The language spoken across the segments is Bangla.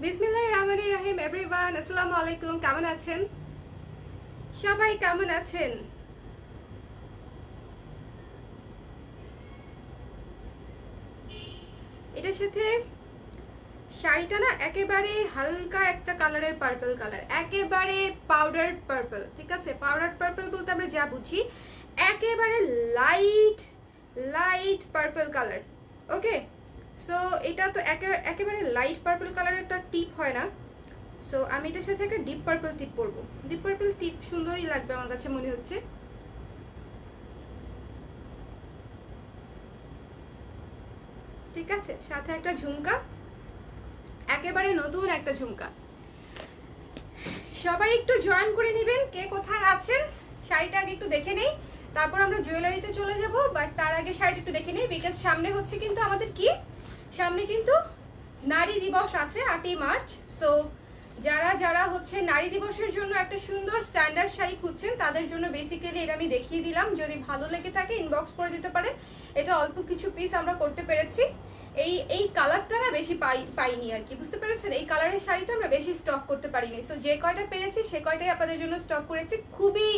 বিসমিল্লাহির রহমানির রহিম। এভরিওয়ান, আসসালামু আলাইকুম। কেমন আছেন সবাই? কেমন আছেন? এটার সাথে শাড়িটা না একেবারে হালকা একটা কালারের পার্পল কালার, একেবারে পাউডার পার্পল। ঠিক আছে, পাউডার পার্পল বলতে আমরা যা বুঝি একেবারে লাইট লাইট পার্পল কালার। ওকে, সো এটা তো একেবারে লাইট পার্পল কালারের তো টিপ হয় না। সো আমি এটার সাথে একটা ডিপ পার্পল টিপ পরবো। ডিপ পার্পল টিপ সুন্দরই লাগবে আমার কাছে মনে হচ্ছে। ঠিক আছে, সাথে একটা ঝুমকা, একেবারে নতুন একটা ঝুমকা। সবাই একটু জয়েন করে নেবেন, কে কোথায় আছেন। শাড়িটা আগে একটু দেখে নেই, তারপর আমরা জুয়েলারিতে চলে যাব। বাট তার আগে শাড়িটা একটু দেখে নেই, বিকজ সামনে হচ্ছে কিন্তু আমাদের কি, সামনে কিন্তু নারী দিবস আছে 8ই মার্চ। সো যারা যারা হচ্ছে নারী দিবসের জন্য একটা সুন্দর স্ট্যান্ডার্ড শাড়ি খুঁজছেন তাদের জন্য বেসিক্যালি এটা আমি দেখিয়ে দিলাম। যদি ভালো লেগে থাকে ইনবক্স করে দিতে পারেন। এটা অল্প কিছু পিস আমরা করতে পেরেছি। এই কালারটা না বেশি পাইনি আর কি, বুঝতে পেরেছেন? এই কালারের শাড়িটা আমরা বেশি স্টক করতে পারিনি। সো যে কয়টা পেরেছি সে কয়টাই আপনাদের জন্য স্টক করেছি। খুবই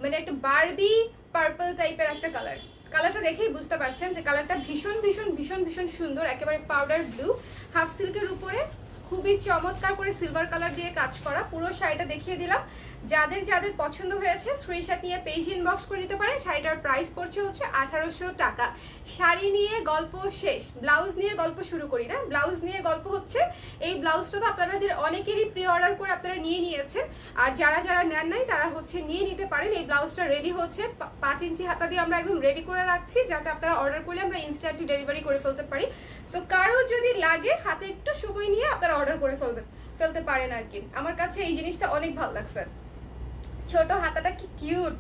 মানে একটা বারবি পার্পল টাইপের একটা কালার। কালারটা দেখেই বুঝতে পারছেন যে কালারটা ভীষণ ভীষণ ভীষণ ভীষণ সুন্দর, একেবারে পাউডার ব্লু, হাফ সিল্কের উপরে খুবই চমৎকার করে সিলভার কালার দিয়ে কাজ করা। পুরো শাড়িটা দেখিয়ে দিলাম। যাদের যাদের পছন্দ হয়েছে স্ক্রিনশট নিয়ে পেজ ইনবক্স করে দিতে পারেন। শাড়িটার প্রাইস পড়ছে হচ্ছে 1800 টাকা। শাড়ি নিয়ে গল্প শেষ, ব্লাউজ নিয়ে গল্প শুরু করি না। ব্লাউজ নিয়ে গল্প হচ্ছে, এই ব্লাউজটা তো আপনাদের অনেকেরই প্রি অর্ডার করে আপনারা নিয়ে নিয়েছেন, আর যারা যারা নেন নাই তারা হচ্ছে নিয়ে নিতে পারেন। এই ব্লাউজটা রেডি হচ্ছে 5 ইঞ্চি হাতা দিয়ে আমরা একদম রেডি করে রাখছি, যাতে আপনারা অর্ডার করলে আমরা ইনস্ট্যান্টলি ডেলিভারি করে ফেলতে পারি। তো কারো যদি লাগে হাতে একটু সময় নিয়ে আপনারা অর্ডার করে ফেলতে পারেন আর কি। আমার কাছে এই জিনিসটা অনেক ভালো লাগছে। ছোট হাতাটা কি কিউট,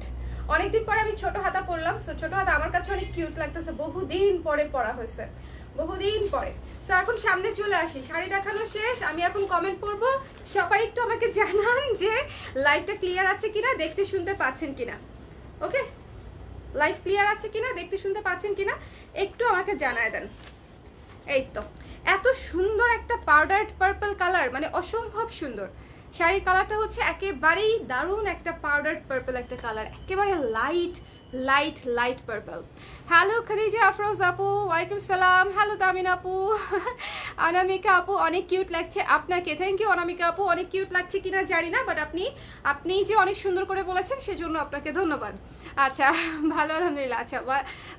অনেকদিন পরে আমি ছোট হাতা পরলাম। সো ছোট হাতা আমার কাছে অনেক কিউট লাগতেছে, বহুদিন পরে পরা হয়েছে, বহুদিন পরে। সো এখন সামনে চলে আসি, শাড়ি দেখানো শেষ। আমি এখন কমেন্ট পড়বো। সবাই একটু আমাকে জানান যে লাইভটা ক্লিয়ার আছে কিনা, দেখতে শুনতে পাচ্ছেন কিনা। ওকে, লাইভ ক্লিয়ার আছে কিনা, দেখতে শুনতে পাচ্ছেন কিনা একটু আমাকে জানায় দেন। এই তো এত সুন্দর একটা পাউডার পার্পল কালার, মানে অসম্ভব সুন্দর। শাড়ির কালারটা হচ্ছে একেবারেই দারুণ একটা পাউডার পার্পল একটা কালার, একেবারে light light light purple. Hello Khadija Afroz আপু, ওয়ালাইকুম সালাম। হ্যালো দামিন আপু, অনামিকা আপু অনেক কিউট লাগছে আপনাকে। থ্যাংক ইউ অনামিকা আপু। অনেক কিউট লাগছে কিনা জানি না, বাট আপনি যে অনেক সুন্দর করে বলেছেন সেজন্য আপনাকে ধন্যবাদ। আচ্ছা, ভালো, আলহামদুলিল্লাহ। আচ্ছা,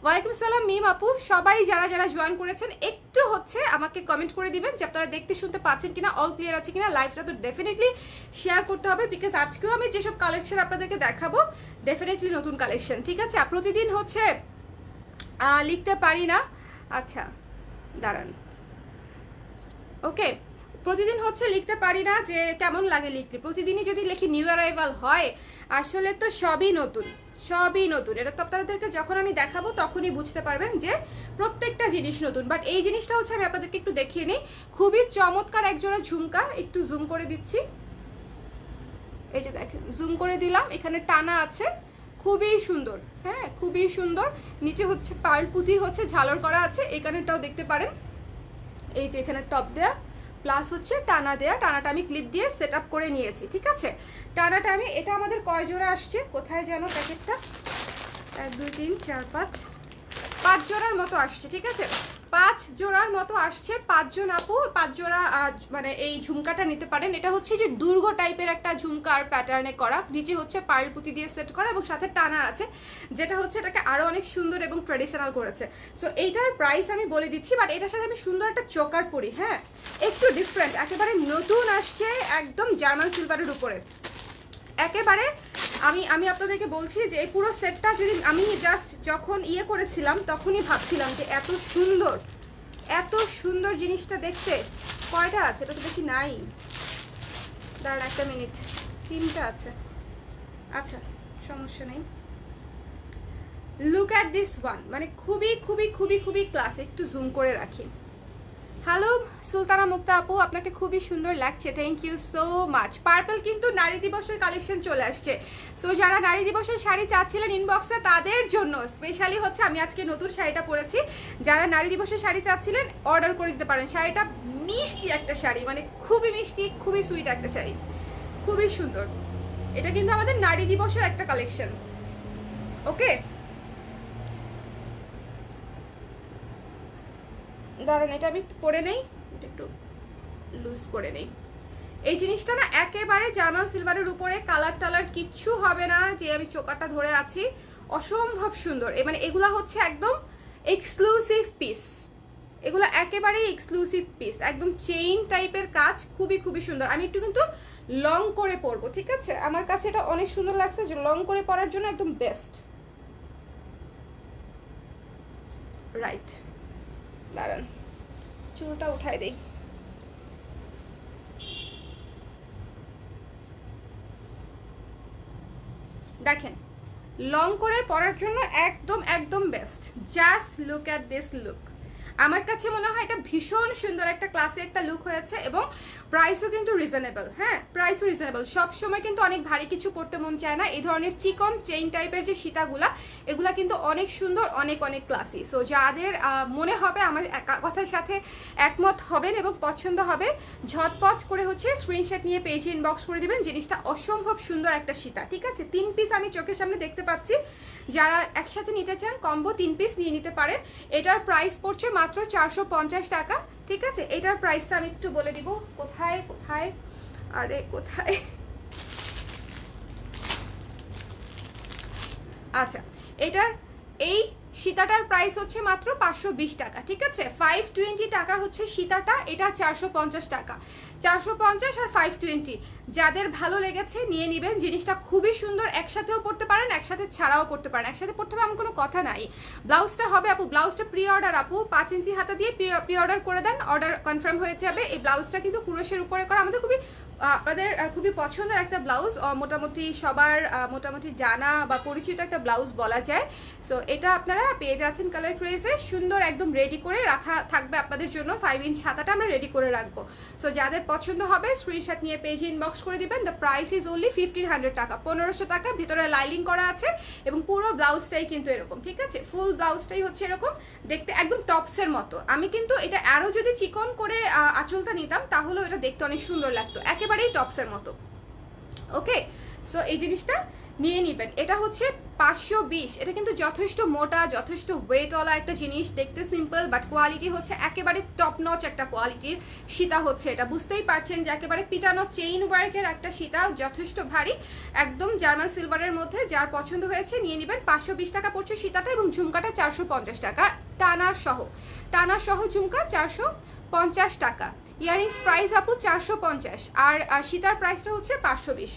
ওয়ালাইকুম সালাম মিম আপু। সবাই যারা যারা জয়েন করেছেন একটু হচ্ছে আমাকে কমেন্ট করে দিবেন যে আপনারা দেখতে শুনতে পাচ্ছেন কিনা, অল ক্লিয়ার আছে কিনা। লাইভটা তো ডেফিনেটলি শেয়ার করতে হবে, বিকজ আজকেও আমি যেসব কালেকশন আপনাদেরকে দেখাবো ডেফিনেটলি নতুন কালেকশন। ঠিক আছে, প্রতিদিন হচ্ছে লিখতে পারি না। আচ্ছা দাঁড়ান, ওকে, প্রতিদিন হচ্ছে লিখতে পারি না যে কেমন লাগে লিখতে। প্রতিদিনই যদি লিখি নিউ অ্যারাইভাল হয়, আসলে তো সবই নতুন, সবই নতুন। এটা তো আপনাদেরকে যখন আমি দেখাবো তখনই বুঝতে পারবেন যে প্রত্যেকটা জিনিস নতুন। বাট এই জিনিসটা হচ্ছে আমি আপনাদেরকে একটু দেখিয়ে নিই। খুবই চমৎকার একজোড়া ঝুমকা, একটু জুম করে দিচ্ছি। এই যে দেখেন, জুম করে দিলাম, এখানে টানা আছে, খুবই সুন্দর। হ্যাঁ, খুবই সুন্দর। নিচে হচ্ছে পার্ল পুঁতির হচ্ছে ঝালর করা আছে, এখানেটাও দেখতে পারেন। এই যে এখানে টপ দেয়া প্লাস হচ্ছে টানা দেয়া, টানাটা আমি ক্লিপ দিয়ে সেট আপ করে নিয়েছি। ঠিক আছে, টানাটা আমি, এটা আমাদের কয় জোড়া আসছে কোথায় যেন প্যাকেটটা, 1 2 3 4 5 জোড়ার মতো আসছে। ঠিক আছে, 5 জোড়ার মতো আসছে। 5 জন আপু 5 জোড়া মানে এই ঝুমকাটা নিতে পারেন। এটা হচ্ছে যে দুর্গ টাইপের একটা ঝুমকার প্যাটার্নে করা, নিচে হচ্ছে পার্ল পুঁতি দিয়ে সেট করা এবং সাথে টানা আছে, যেটা হচ্ছে এটাকে আরো অনেক সুন্দর এবং ট্রেডিশনাল করেছে। সো এইটার প্রাইস আমি বলে দিচ্ছি, বাট এটার সাথে আমি সুন্দর একটা চোকার পরি। হ্যাঁ, একটু ডিফারেন্ট, একেবারে নতুন আসছে, একদম জার্মান সিলভারের উপরে একেবারে। আমি আপনাদেরকে বলছি যে এই পুরো সেটটা যদি আমি জাস্ট যখন ইয়ে করেছিলাম তখনই ভাবছিলাম যে এত সুন্দর, এত সুন্দর জিনিসটা দেখতে। কয়টা আছে? এটা তো বেশি নাই, দাঁড়ান একটা মিনিট, 3টা আছে। আচ্ছা, সমস্যা নেই। লুক অ্যাট দিস ওয়ান, মানে খুবই খুবই খুবই খুবই ক্লাস। একটু জুম করে রাখি, হ্যালো সুলতানা মুক্তা আপু, আপনাকে খুবই সুন্দর লাগছে, thank you so much. Purple কিন্তু নারী দিবসের কালেকশন চলে আসছে। সো যারা নারী দিবসের শাড়ি চাচ্ছিলেন ইনবক্সে, তাদের জন্য স্পেশালি হচ্ছে আমি আজকে নতুন শাড়িটা পরেছি। যারা নারী দিবসের শাড়ি চাচ্ছিলেন অর্ডার করে দিতে পারেন। শাড়িটা মিষ্টি একটা শাড়ি, মানে খুবই মিষ্টি, খুবই সুইট একটা শাড়ি, খুবই সুন্দর। এটা কিন্তু আমাদের নারী দিবসের একটা কালেকশন। ওকে, দাঁড়ান এটা আমি পরে নেই, এটা একটু লুজ করে নেই। এই জিনিসটা না একেবারে জার্মান সিলভারের উপরে, কালার টালার কিচ্ছু হবে না। যে আমি চোকারটা ধরে আছি, অসম্ভব সুন্দর। মানে এগুলা হচ্ছে একদম এক্সক্লুসিভ পিস, এগুলো একেবারেই এক্সক্লুসিভ পিস, একদম চেইন টাইপের কাজ, খুবই খুবই সুন্দর। আমি একটু কিন্তু লং করে পরবো, ঠিক আছে? আমার কাছে এটা অনেক সুন্দর লাগছে, যে লং করে পরার জন্য একদম বেস্ট। রাইট, দাঁড়ান চুলটা উঠাই দেই। দেখেন লং করে পরার জন্য একদম একদম best. Just look at this look. আমার কাছে মনে হয় এটা ভীষণ সুন্দর একটা ক্লাসে একটা লুক হয়েছে, এবং প্রাইসও কিন্তু রিজনেবল। হ্যাঁ, প্রাইসও রিজনেবল। সবসময় কিন্তু অনেক ভারী কিছু পরতে মন চায় না। এই ধরনের চিকন চেইন টাইপের যে সীতাগুলা, এগুলা কিন্তু অনেক সুন্দর, অনেক অনেক ক্লাসি। সো যাদের মনে হবে আমার কথার সাথে একমত হবেন এবং পছন্দ হবে, ঝটপট করে হচ্ছে স্ক্রিনশট নিয়ে পেজে ইনবক্স করে দিবেন। জিনিসটা অসম্ভব সুন্দর একটা সীতা, ঠিক আছে? 3 পিস আমি চোখের সামনে দেখতে পাচ্ছি। যারা একসাথে নিতে চান কম্বো 3 পিস নিয়ে নিতে পারেন। এটার প্রাইস পড়ছে মাত্র 450 টাকা, ঠিক আছে? এটার প্রাইসটা আমি একটু বলে দিব। কোথায় কোথায়, আরে কোথায়, আচ্ছা এটার এই সীতাটার প্রাইস হচ্ছে মাত্র 520 টাকা, ঠিক আছে? 520 টাকা হচ্ছে সীতাটা, এটা 450 টাকা। 450 আর 520, যাদের ভালো লেগেছে নিয়ে নেবেন। জিনিসটা খুবই সুন্দর, একসাথেও পড়তে পারেন, একসাথে ছাড়াও পড়তে পারেন। একসাথে পড়তে হবে এমন কোনো কথা নাই। ব্লাউজটা হবে আপু, ব্লাউজটা প্রি অর্ডার আপু, 5 ইঞ্চি হাতা দিয়ে প্রি অর্ডার করে দেন, অর্ডার কনফার্ম হয়ে যাবে। এই ব্লাউজটা কিন্তু কুরুশের উপরে করা, আমাদের আপনাদের খুবই পছন্দের একটা ব্লাউজ, মোটামুটি সবার মোটামুটি জানা বা পরিচিত একটা ব্লাউজ বলা যায়। সো এটা আপনারা পেয়ে যাচ্ছেন কালার ক্রেজে, সুন্দর একদম রেডি করে রাখা থাকবে আপনাদের জন্য। 5 ইঞ্চ হাতাটা আমরা রেডি করে রাখবো। সো যাদের পছন্দ হবে স্ক্রিনশট নিয়ে পেজে ইনবক্স করে দিবেন। দ্য প্রাইস ইজ অনলি 1500 টাকা, 1500 টাকা। ভিতরে লাইলিং করা আছে এবং পুরো ব্লাউজটাই কিন্তু এরকম, ঠিক আছে? ফুল ব্লাউজটাই হচ্ছে এরকম দেখতে, একদম টপসের মতো। আমি কিন্তু এটা আরো যদি চিকন করে আঁচলটা নিতাম তাহলেও এটা দেখতে অনেক সুন্দর লাগতো, একেবারেই টপসের মতো। ওকে, সো এই জিনিসটা নিয়ে নিবেন। এটা হচ্ছে 520। এটা কিন্তু যথেষ্ট মোটা, যথেষ্ট ওয়েটওয়ালা একটা জিনিস। দেখতে সিম্পল বাট কোয়ালিটি হচ্ছে একেবারে টপ নচ একটা কোয়ালিটির সীতা হচ্ছে এটা। বুঝতেই পারছেন যে একেবারে পিটানো চেইন ওয়ার্কের একটা সীতা, যথেষ্ট ভারী, একদম জার্মান সিলভারের মধ্যে। যার পছন্দ হয়েছে নিয়ে নেবেন। 520 টাকা পড়ছে সীতাটা, এবং ঝুমকাটা 450 টাকা টানা সহ ঝুমকা 450 টাকা। ইয়ারিংস প্রাইস আপু 450, আর সীতার প্রাইসটা হচ্ছে 520।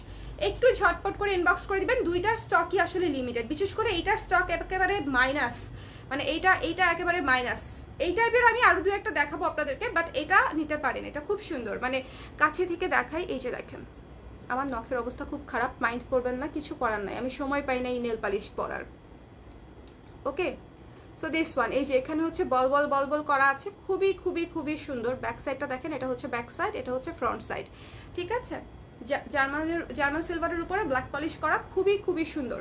একটু ঝটপট করে ইনবক্স করে দিবেন। দুইটার স্টকই আসলে লিমিটেড, বিশেষ করে এইটার স্টক একেবারে মাইনাস, মানে এইটা একেবারে মাইনাস। এই টাইপের আমি আরো 2-একটা দেখাবো আপনাদেরকে, বাট এটা নিতে পারেন, এটা খুব সুন্দর। মানে কাছে থেকে দেখাই, এই যে দেখেন আমার নখের অবস্থা খুব খারাপ, মাইন্ড করবেন না, কিছু করার নাই, আমি সময় পাই না এই নেল পালিশ পরার। ওকে, সো দিস ওয়ান, এই যে এখানে হচ্ছে বল বল করা আছে, খুবই খুবই খুবই সুন্দর। ব্যাক সাইডটা দেখেন, এটা হচ্ছে ব্যাক সাইড, এটা হচ্ছে ফ্রন্ট সাইড, ঠিক আছে? জার্মান সিলভারের উপরে ব্ল্যাক পলিশ করা, খুবই খুবই সুন্দর,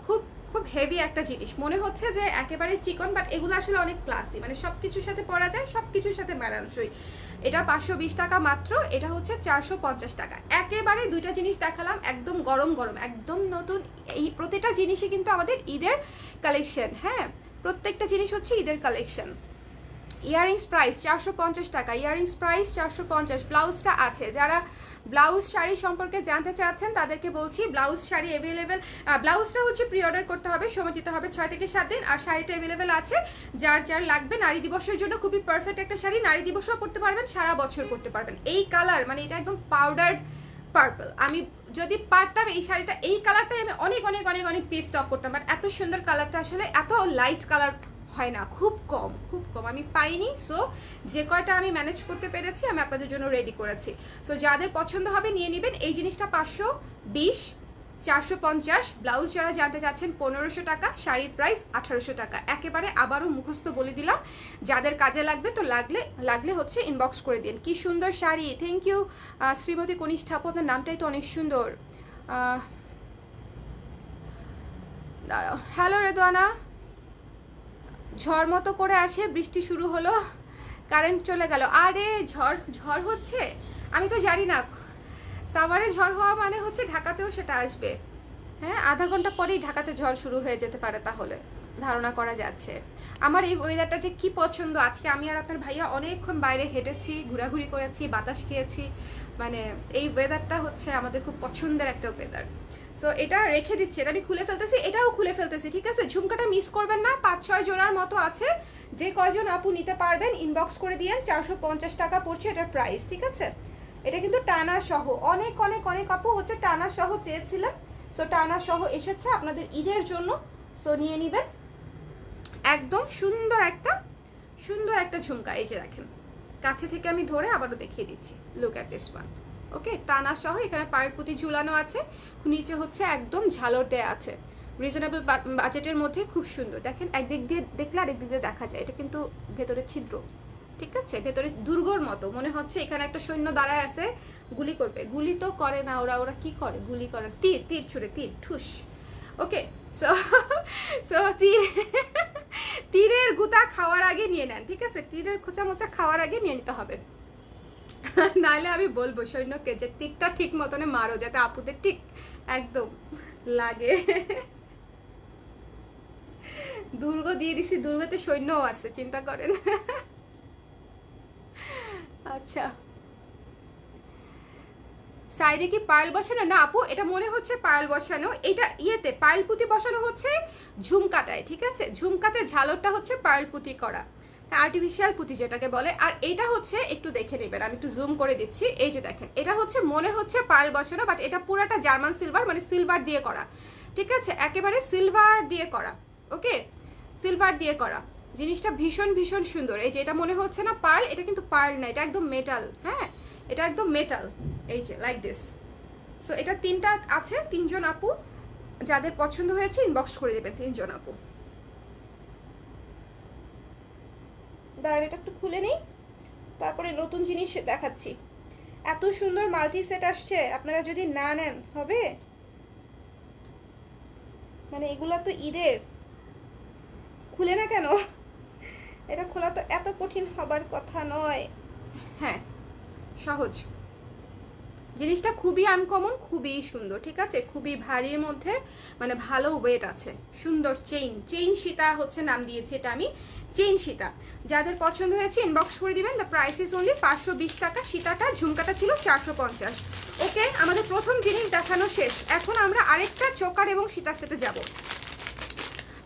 খুব খুব হেভি একটা জিনিস। মনে হচ্ছে যে একেবারে চিকন, বাট এগুলো আসলে অনেক ক্লাসি, মানে সবকিছুর সাথে পরা যায়, সবকিছুর সাথে মানানসই। এটা 520 টাকা মাত্র, এটা হচ্ছে 450 টাকা। একেবারে দুইটা জিনিস দেখালাম, একদম গরম গরম, একদম নতুন। এই প্রতিটা জিনিসই কিন্তু আমাদের ঈদের কালেকশন। হ্যাঁ, প্রত্যেকটা জিনিস হচ্ছে ঈদের কালেকশন। ইয়ারিংস প্রাইস 450 টাকা, ইয়ারিংস প্রাইস 450। ব্লাউজটা আছে, যারা ব্লাউজ শাড়ি সম্পর্কে জানতে চাচ্ছেন তাদেরকে বলছি, ব্লাউজ শাড়ি অ্যাভেলেবেল। ব্লাউজটা হচ্ছে প্রি অর্ডার করতে হবে, সময় দিতে হবে 6 থেকে 7 দিন। আর শাড়িটা অ্যাভেলেবেল আছে, যার লাগবে। নারী দিবসের জন্য খুবই পারফেক্ট একটা শাড়ি, নারী দিবসও পরতে পারবেন, সারা বছর পরতে পারবেন। এই কালার, মানে এটা একদম পাউডার্ড পার্পল। আমি যদি পারতাম এই শাড়িটা, এই কালারটাই আমি অনেক অনেক অনেক অনেক পিস স্টক করতাম, বাট এত সুন্দর কালারটা আসলে এত লাইট কালার হয় না, খুব কম আমি পাইনি। সো যে কয়টা আমি ম্যানেজ করতে পেরেছি আমি আপনাদের জন্য রেডি করেছি। সো যাদের পছন্দ হবে নিয়ে নেবেন। এই জিনিসটা 520, 450, ব্লাউজ যারা জানতে চাচ্ছেন 1500 টাকা, শাড়ির প্রাইস 1800 টাকা। একেবারে আবারও মুখস্থ বলে দিলাম, যাদের কাজে লাগবে তো লাগলে হচ্ছে ইনবক্স করে দিন। কি সুন্দর শাড়ি, থ্যাংক ইউ শ্রীমতী কনিষ্ঠা আপু, আপনার নামটাই তো অনেক সুন্দর। দাঁড়াও, হ্যালো রেদওয়ানা। ঝড় মতো করে আসে, বৃষ্টি শুরু হলো, কারেন্ট চলে গেল। আরে ঝড় হচ্ছে, আমি তো জানি না। সামারে ঝড় হওয়া মানে হচ্ছে ঢাকাতেও সেটা আসবে। হ্যাঁ, আধা ঘন্টা পরেই ঢাকাতে ঝড় শুরু হয়ে যেতে পারে, তাহলে ধারণা করা যাচ্ছে। আমার এই ওয়েদারটা যে কি পছন্দ। আজকে আমি আর আপনার ভাইয়া অনেকক্ষণ বাইরে হেঁটেছি, ঘোরাঘুরি করেছি, বাতাস খেয়েছি। মানে এই ওয়েদারটা হচ্ছে আমাদের খুব পছন্দের একটা ওয়েদার। সো এটা রেখে দিচ্ছি, এটা আমি খুলে ফেলতেছি, এটাও খুলে ফেলতেছি, ঠিক আছে? ঝুমকাটা মিস করবেন না, 5-6 জোড়ার মতো আছে। যে কয়জন আপু নিতে পারবেন ইনবক্স করে দিয়েন। 450 টাকা পড়ছে এটার প্রাইস, ঠিক আছে? এটা কিন্তু টানা সহ, অনেক অনেক অনেক আপু হচ্ছে টানা সহ চেয়েছিলেন। সো টানা সহ এসেছে আপনাদের ঈদের জন্য। সো নিয়ে নেবেন। একদম সুন্দর একটা ঝুমকা। এই যে দেখেন, কাছে থেকে আমি ধরে আবারও দেখিয়ে দিচ্ছি। Look at this one. Okay, টানা সহ, এখানে পায়ের পুঁতি ঝুলানো আছে, নিচে হচ্ছে একদম ঝালর দেয়া আছে। রিজনেবল বাজেটের মধ্যে খুব সুন্দর। দেখেন, একদিক দিয়ে দেখলে আরেক দিক দিয়ে দেখা যায়। এটা কিন্তু ভেতরে ছিদ্র, ঠিক আছে? ভেতরে দুর্গর মতো মনে হচ্ছে এখানে একটা সৈন্য দাঁড়ায় আছে, গুলি করবে। গুলি তো করে না ওরা কি করে? গুলি করে তীর ছুড়ে, তীর ঠুস। ওকে, সো সো তীরের গুতা খাওয়ার আগে নিয়ে নেন, ঠিক আছে? তীরের খোঁচা মোচা খাওয়ার আগে নিয়ে নিতে হবে, নাহলে আমি বলবো সৈন্যকে যে তীরটা ঠিক মতনে মারো, যাতে আপুদের ঠিক একদম লাগে। দুর্গ দিয়ে দিছি, দুর্গতে সৈন্যও আছে, চিন্তা করেন। আচ্ছা, সাইডে কি পার্ল বসানো? না আপু, এটা মনে হচ্ছে পার্ল বসানো। এটা ইয়েতে পার্ল পুঁতি বসানো হচ্ছে ঝুমকাটায়, ঠিক আছে? ঝুমকাতে ঝালরটা হচ্ছে পার্ল পুঁতি করা, আর্টিফিশিয়াল পুঁতি যেটাকে বলে। আর এটা হচ্ছে, একটু দেখে নেবেন, আমি একটু জুম করে দিচ্ছি। এই যে দেখেন, এটা হচ্ছে মনে হচ্ছে পার্ল বসানো, বাট এটা পুরাটা জার্মান সিলভার, মানে সিলভার দিয়ে করা, ঠিক আছে? একেবারে সিলভার দিয়ে করা। ওকে, সিলভার দিয়ে করা জিনিসটা ভীষণ ভীষণ সুন্দর। এই যে এটা মনে হচ্ছে না পার্ল, এটা কিন্তু পার্ল না, এটা একদম মেটাল। হ্যাঁ, এটা একদম মেটাল। এই যে লাইক দিস। সো এটা 3টা আছে। 3জন আপু যাদের পছন্দ হয়েছে ইনবক্স করে দেবেন, 3জন আপু। দাঁড়ান, এটা একটু খুলে নিই, তারপরে নতুন জিনিস দেখাচ্ছি। এত সুন্দর মাল্টি সেট আসছে, আপনারা যদি না নেন হবে? মানে এগুলা তো ঈদের, খুলে না কেন? এটা খোলা তো এত কঠিন হবার কথা নয়। হ্যাঁ, সহজ। জিনিসটা খুবই আনকমন, খুবই সুন্দর, ঠিক আছে? খুবই ভারীর মধ্যে, মানে ভালো ওয়েট আছে। সুন্দর চেইন সীতা হচ্ছে নাম দিয়েছি এটা আমি, চেইন সীতা। যাদের পছন্দ হয়েছে ইনবক্স করে দিবেন। দ্য প্রাইস ইজ অনলি 520 টাকা। সীতাটা, ঝুমকাটা ছিল 450। ওকে, আমাদের প্রথম জিনিস দেখানো শেষ। এখন আমরা আরেকটা চোকার এবং সীতা সেটে যাব।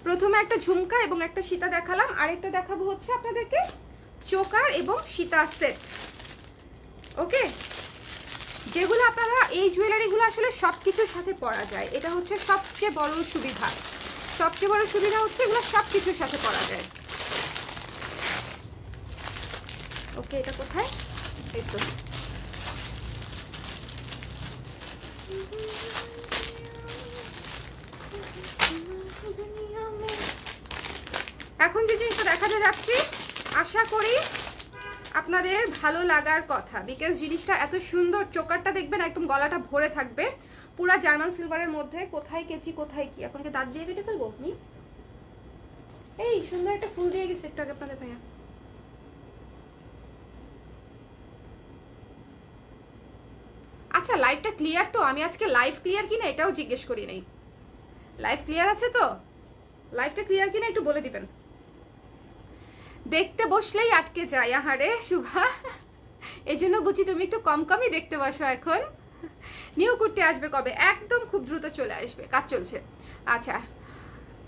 প্রথমে একটা ঝুমকা এবং একটা সীতা দেখালাম, আরেকটা দেখাবো হচ্ছে আপনাদেরকে চোকার এবং সীতা সেট। ওকে, যেগুলো আপনারা, এই জুয়েলারিগুলো আসলে সব কিছুর সাথে পরা যায়, এটা হচ্ছে সবচেয়ে বড় সুবিধা। সবচেয়ে বড় সুবিধা হচ্ছে এগুলো সব কিছুর সাথে পরা যায়। ওকে, এটা কোথায়? এই তো। এখন যে জিনিসটা দেখাতে যাচ্ছি, আশা করি আপনাদের ভালো লাগার কথা, বিকজ জিনিসটা এত সুন্দর। চোকারটা দেখবেন একদম গলাটা ভরে থাকবে, পুরা জার্মান সিলভারের মধ্যে। কোথায় কেচি, কোথায় কি? এখন কি দাঁত দিয়ে কেটে ফেলবো আপনি? এই সুন্দর একটা ফুল দিয়ে গেছে একটু আগে আপনাদের ভাইয়া। আচ্ছা, লাইভটা ক্লিয়ার তো? আমি আজকে লাইভ ক্লিয়ার কিনা এটাও জিজ্ঞেস করি নাই। লাইভ ক্লিয়ার আছে তো? লাইভটা ক্লিয়ার কিনা একটু বলে দিবেন। দেখতে বসলেই আটকে যায়, আহারে শুভা। এই জন্য বুঝি তুমি একটু কমই দেখতে বসো। এখন নিউ কুর্তি আসবে কবে? একদম খুব দ্রুত চলে আসবে, কাজ চলছে। আচ্ছা,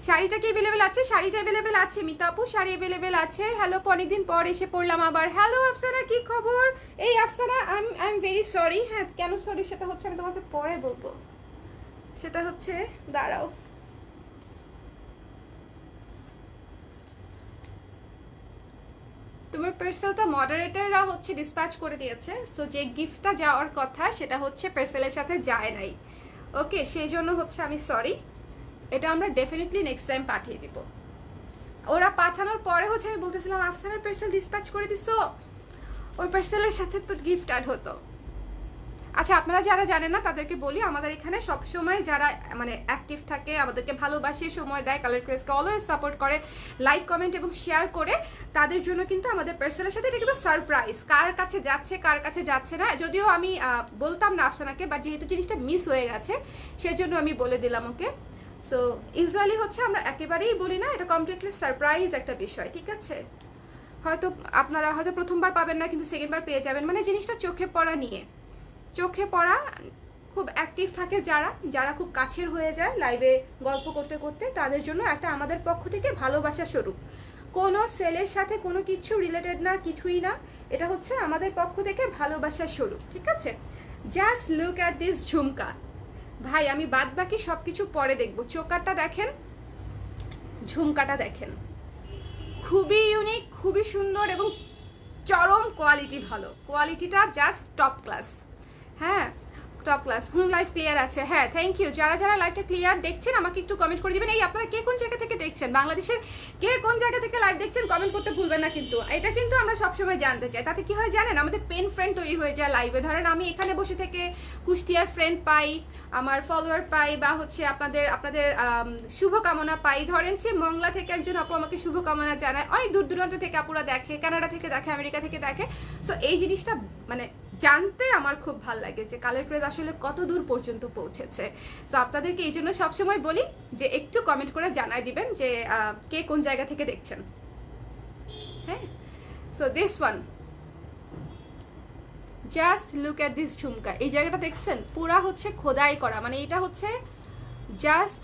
শাড়িটা কি অ্যাভেলেবেল আছে? শাড়িটা অ্যাভেলেবেল আছে মিতা আপু, শাড়ি অ্যাভেলেবেল আছে। হ্যালো, অনেকদিন পর এসে পড়লাম আবার। হ্যালো আফসানা, কি খবর? এই Afsana, I am very sorry. হ্যাঁ, কেন সরি সেটা হচ্ছে আমি তোমাকে পরে বলবো। সেটা হচ্ছে, দাঁড়াও, তোমার পার্সেলটা মডারেটররা হচ্ছে ডিসপ্যাচ করে দিয়েছে। সো যে গিফটটা যাওয়ার কথা সেটা হচ্ছে পার্সেলের সাথে যায় নাই। ওকে, সেই জন্য হচ্ছে আমি সরি, এটা আমরা ডেফিনেটলি নেক্সট টাইম পাঠিয়ে দিব। ওরা পাঠানোর পরে হচ্ছে আমি বলতেছিলাম আফসানার পার্সেল ডিসপ্যাচ করে দিছো, ওই পার্সেলের সাথে তো গিফট অ্যাড হতো। আচ্ছা, আপনারা যারা জানেন না তাদেরকে বলি, আমাদের এখানে সবসময় যারা মানে অ্যাক্টিভ থাকে, আমাদেরকে ভালোবাসে, সময় দেয়, কালার ক্রেজকে অলওয়েজ সাপোর্ট করে, লাইক কমেন্ট এবং শেয়ার করে, তাদের জন্য কিন্তু আমাদের পার্সেলের সাথে এটা কিন্তু সারপ্রাইজ, কার কাছে যাচ্ছে কার কাছে যাচ্ছে না। যদিও আমি বলতাম না আফসানাকে, বাট যেহেতু জিনিসটা মিস হয়ে গেছে সেজন্য আমি বলে দিলাম ওকে। সো ইউজুয়ালি হচ্ছে আমরা একেবারেই বলি না, এটা কমপ্লিটলি সারপ্রাইজ একটা বিষয়, ঠিক আছে? হয়তো আপনারা হয়তো প্রথমবার পাবেন না, কিন্তু সেকেন্ডবার পেয়ে যাবেন। মানে জিনিসটা চোখে পড়া নিয়ে, চোখে পড়া, খুব অ্যাক্টিভ থাকে যারা, যারা খুব কাছের হয়ে যায় লাইভে গল্প করতে করতে, তাদের জন্য একটা আমাদের পক্ষ থেকে ভালোবাসা স্বরূপ। কোনো সেলের সাথে কোনো কিছু রিলেটেড না, কিছুই না, এটা হচ্ছে আমাদের পক্ষ থেকে ভালোবাসার স্বরূপ, ঠিক আছে? জাস্ট লুক অ্যাট দিস ঝুমকা। ভাই আমি বাদ বাকি সব কিছু পরে দেখবো, চোকারটা দেখেন, ঝুমকাটা দেখেন, খুবই ইউনিক, খুবই সুন্দর এবং চরম কোয়ালিটি ভালো, কোয়ালিটিটা জাস্ট টপ ক্লাস। হ্যাঁ, টপ ক্লাস। লাইভ ক্লিয়ার আছে, হ্যাঁ থ্যাংক ইউ। যারা যারা লাইভটা ক্লিয়ার দেখছেন আমাকে একটু কমেন্ট করে দিবেন। এই আপনারা কে কোন জায়গা থেকে দেখছেন, বাংলাদেশের কে কোন জায়গা থেকে লাইভ দেখছেন কমেন্ট করতে ভুলবেন না কিন্তু, এটা কিন্তু আমরা সবসময় জানতে চাই। তাতে কি হয় জানেন, আমাদের পেন ফ্রেন্ড তৈরি হয়ে যায় লাইভে। ধরেন আমি এখানে বসে থেকে কুষ্টিয়ার ফ্রেন্ড পাই, আমার ফলোয়ার পাই, বা হচ্ছে আপনাদের আপনাদের শুভকামনা পাই। ধরেন সে মংলা থেকে একজন আপু আমাকে শুভকামনা জানায়, অনেক দূর দূরান্ত থেকে আপুরা দেখে, কানাডা থেকে দেখে, আমেরিকা থেকে দেখে। সো এই জিনিসটা মানে জানতে আমার খুব ভালো লাগে যে কালার ক্রেজ আসলে কত দূর পর্যন্ত পৌঁছেছে। সো আপনাদেরকে এই জন্য সবসময় বলি যে একটু কমেন্ট করে জানাই দিবেন যে কে কোন জায়গা থেকে দেখছেন। হ্যাঁ, so this one, just look at this jhumka. এই জায়গাটা দেখছেন পুরা হচ্ছে খোদাই করা, মানে এটা হচ্ছে জাস্ট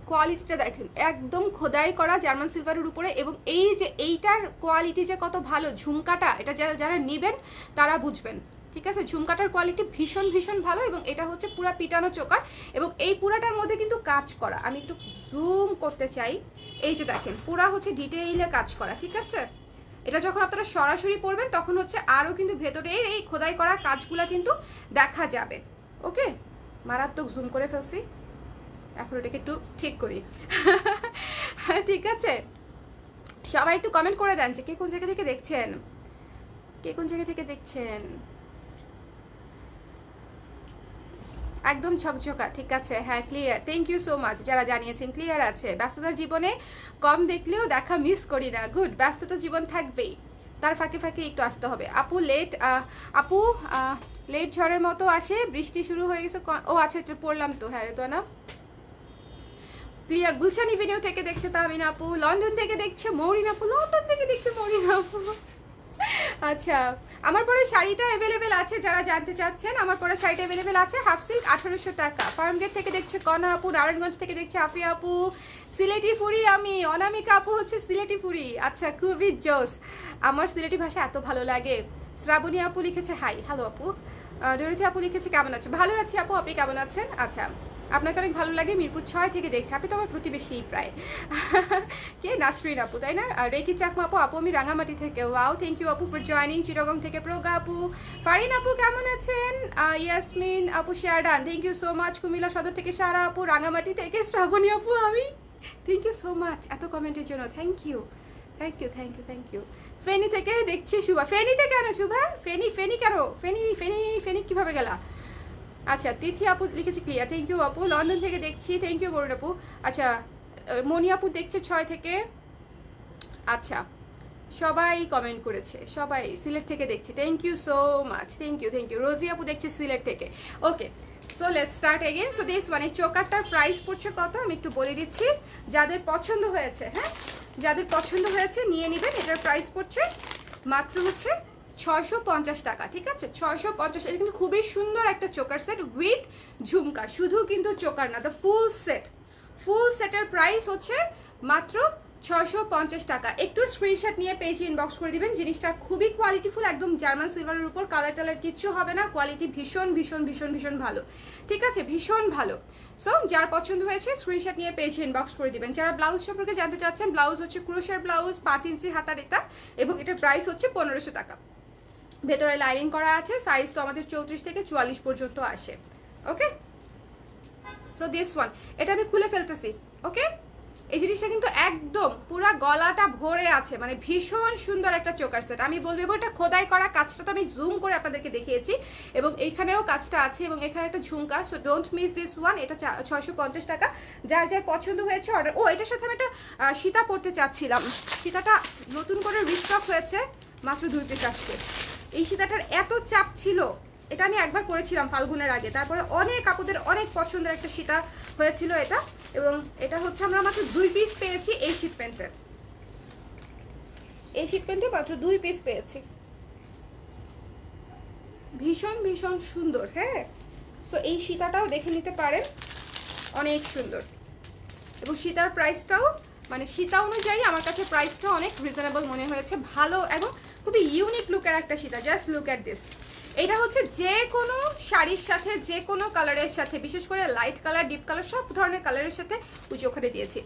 কোয়ালিটিটা দেখেন, একদম খোদাই করা জার্মান সিলভারের উপরে। এবং এই যে এইটার কোয়ালিটি যে কত ভালো, ঝুমকাটা এটা যারা যারা নেবেন তারা বুঝবেন, ঠিক আছে? ঝুমকাটার কোয়ালিটি ভীষণ ভীষণ ভালো, এবং এটা হচ্ছে পুরা পিটানো চোকার, এবং এই পুরাটার মধ্যে কিন্তু কাজ করা। আমি একটু জুম করতে চাই, এই যে দেখেন পুরা হচ্ছে ডিটেইলে কাজ করা, ঠিক আছে? এটা যখন আপনারা সরাসরি পড়বেন তখন হচ্ছে আরও কিন্তু ভেতরের এই খোদাই করা কাজগুলা কিন্তু দেখা যাবে। ওকে, মারাত্মক জুম করে ফেলছি, এখন এটাকে একটু ঠিক করি। ঠিক আছে, সবাই একটু কমেন্ট করে দেন যে কে কোন জায়গা থেকে দেখছেন, কে কোন জায়গা থেকে দেখছেন। একদম ঝকঝকা, ঠিক আছে? হ্যাঁ clear, thank you so much যারা জানিয়েছেন ক্লিয়ার আছে। ব্যস্ততার জীবনে কম দেখলেও দেখা মিস করি না, গুড। ব্যস্ততা জীবন থাকবেই, তার ফাঁকে ফাঁকে একটু আসতে হবে। আপু লেট, আপু লেট ঝড়ের মতো আসে, বৃষ্টি শুরু হয়ে গেছে। ও আচ্ছা, এটা পড়লাম তো, হ্যাঁ তো না ক্লিয়ার। গুলশানি ভিডিও থেকে দেখছে তাহমিনা আপু, লন্ডন থেকে দেখছে মৌরিন আপু, লন্ডন থেকে দেখছে মৌরিন আপু। আচ্ছা, আমার পরে শাড়িটা অ্যাভেলেবেল আছে, যারা জানতে চাচ্ছেন আমার পরে শাড়িটা অ্যাভেলেবেল আছে। হাফ সিল্ক 1800 টাকা। ফার্মগেট থেকে দেখছে কনা আপু, নারায়ণগঞ্জ থেকে দেখছে আফিয়া আপু, সিলেটি ফুরি আমি, অনামিকা আপু হচ্ছে সিলেটি ফুরি। আচ্ছা, খুবই জোস, আমার সিলেটি ভাষা এত ভালো লাগে। শ্রাবণী আপু লিখেছে হাই, হ্যালো আপু। ডরিথি আপু লিখেছে কেমন আছো, ভালো আছি আপু, আপনি কেমন আছেন? আচ্ছা, আপনাকে অনেক ভালো লাগে, মিরপুর 6 থেকে দেখছে, আপনি তো আমার প্রতিবেশী প্রায়। কে, নাসরিন আপু তাই না? আর রেকি চাকমা আপু, আপু আমি রাঙামাটি থেকে, ওয়াও থ্যাংক ইউ আপু ফর জয়নিং। চিটাগং থেকে প্রগা আপু, ফারিন আপু কেমন আছেন? ইয়াসমিন আপু শেয়ারডান, thank you so much. Comilla Sadar থেকে সারা আপু, রাঙামাটি থেকে শ্রাবণী আপু আমি, থ্যাংক ইউ সো মাচ এত কমেন্টের জন্য, thank you thank you thank you thank you. Feni থেকে দেখছি শুভা, ফেনীতে কেন শুভা? ফেনী ফেনী কেন? ফেনী ফেনী ফেনী কিভাবে গেলা? আচ্ছা, তিথি আপু লিখেছি ক্লিয়ার, থ্যাংক ইউ আপু। লন্ডন থেকে দেখছি, থ্যাংক ইউ বরুণ আপু। আচ্ছা, মনি আপু দেখছে 6 থেকে। আচ্ছা, সবাই কমেন্ট করেছে, সবাই সিলেট থেকে দেখছি, thank you so much, thank you thank you. Rosy আপু দেখছে সিলেট থেকে। Okay, so let's start again. So this one, এই চোকারটার প্রাইস পড়ছে কত আমি একটু বলে দিচ্ছি, যাদের পছন্দ হয়েছে, হ্যাঁ যাদের পছন্দ হয়েছে নিয়ে নেবেন। এটার প্রাইস পড়ছে মাত্র হচ্ছে 650 টাকা, ঠিক আছে? 650। এটা কিন্তু খুবই সুন্দর একটা চোকার সেট উইথ ঝুমকা, শুধু কিন্তু চোকার না, দ্য ফুল সেট। ফুল সেটের প্রাইস হচ্ছে মাত্র 650 টাকা। একটু স্ক্রিনশট নিয়ে পেজে ইনবক্স করে দিবেন। জিনিসটা খুবই কোয়ালিটিফুল, একদম জার্মান সিলভারের উপর, কালার টালার কিচ্ছু হবে না, কোয়ালিটি ভীষণ ভীষণ ভীষণ ভীষণ ভালো, ঠিক আছে? ভীষণ ভালো। সো যার পছন্দ হয়েছে স্ক্রিনশট নিয়ে পেজে ইনবক্স করে দিবেন। যারা ব্লাউজ সম্পর্কে জানতে চাচ্ছেন, ব্লাউজ হচ্ছে ক্রোশের ব্লাউজ, 5 ইঞ্চি হাতার এটা, এবং এটার প্রাইস হচ্ছে 1500 টাকা। ভেতরে লাইনিং করা আছে, সাইজ তো আমাদের 34 থেকে 44 পর্যন্ত আসে। ওকে, সো দিস ওয়ান, এটা আমি খুলে ফেলতেছি। ওকে, এই জিনিসটা কিন্তু একদম পুরা গলাটা ভরে আছে, মানে ভীষণ সুন্দর একটা চোকার সেট। আমি বলবো এটা খোদাই করা, কাজটা তো আমি জুম করে আপনাদেরকে দেখিয়েছি, এবং এইখানেও কাজটা আছে, এবং এখানে একটা ঝুমকা। So don't miss this one. এটা 650 টাকা। যার যার পছন্দ হয়েছে অর্ডার। ও, এটার সাথে আমি একটা সীতা পরতে চাচ্ছিলাম, সীতাটা নতুন করে রিস্টক হয়েছে, মাত্র 2 পিস আসছে। এই সীতাটার এত চাপ ছিল, এটা আমি একবার করেছিলাম ফাল্গুনের আগে, তারপরে অনেক আপুদের অনেক পছন্দের একটা সীতা হয়েছিল এটা, এবং এটা হচ্ছে আমরা মাত্র 2 পিস পেয়েছি এই শিপমেন্টের। এই শিপমেন্টে মাত্র 2 পিস পেয়েছি। ভীষণ ভীষণ সুন্দর। হ্যাঁ, সো এই সীতাটাও দেখে নিতে পারেন, অনেক সুন্দর, এবং সীতার প্রাইসটাও মানে সীতা অনুযায়ী আমার কাছে প্রাইসটা অনেক রিজনেবল মনে হয়েছে, ভালো এবং খুবই ইউনিক লুকের একটা Sita. Just look at this. এটা হচ্ছে যে কোনো শাড়ির সাথে, যে কোনো কালারের সাথে, বিশেষ করে লাইট কালার, ডিপ কালার, সব ধরনের কালারের সাথে, উঁচু ওখানে দিয়েছি,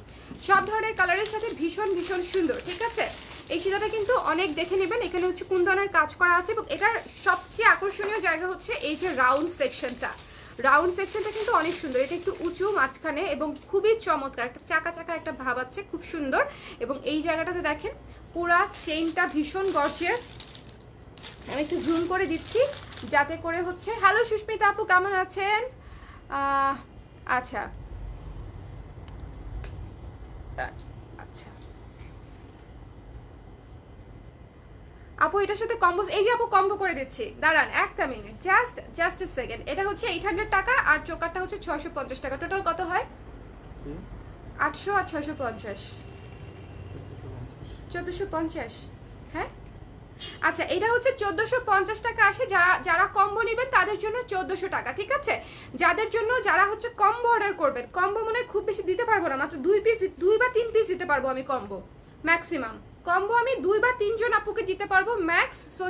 সব ধরনের কালারের সাথে ভীষণ ভীষণ সুন্দর। ঠিক আছে, এই সীতাটা কিন্তু অনেক দেখে নেবেন। এখানে হচ্ছে কুন্দনের কাজ করা আছে, এবং এটার সবচেয়ে আকর্ষণীয় জায়গা হচ্ছে এই যে রাউন্ড সেকশনটা। রাউন্ড সেকশনটা কিন্তু অনেক সুন্দর, এটা একটু উঁচু মাঝখানে, এবং খুবই চমৎকার, একটা চাকা চাকা একটা ভাব আছে, খুব সুন্দর। এবং এই জায়গাটাতে দেখেন পুরা চেইনটা ভীষণ গর্জিয়াস। আমি একটু জুম করে দিচ্ছি যাতে করে হচ্ছে। হ্যালো সুস্মিতা আপু, কেমন আছেন? আচ্ছা আচ্ছা আপু, এটার সাথে কম্বো, এই যে আপু কম্বো করে দিচ্ছি, দাঁড়ান একটা মিনিট, জাস্ট এ সেকেন্ড। এটা হচ্ছে 800 টাকা, আর চোকারটা হচ্ছে 650 টাকা। টোটাল কত হয়? 800 আর 650, 1450। হ্যাঁ, আচ্ছা, এটা হচ্ছে 1450 টাকা আসে। যারা কম্বো নেবেন তাদের জন্য 1400 টাকা। ঠিক আছে, যাদের জন্য যারা হচ্ছে কম্বো অর্ডার করবেন, কম্বো মনে হয় খুব বেশি দিতে পারবো না, মাত্র 2 পিস, 2 বা 3 পিস দিতে পারবো আমি কম্বো, ম্যাক্সিমাম কম্বো আমি 2 বা 3 জন আপুকে দিতে পারবো ম্যাক্স। সো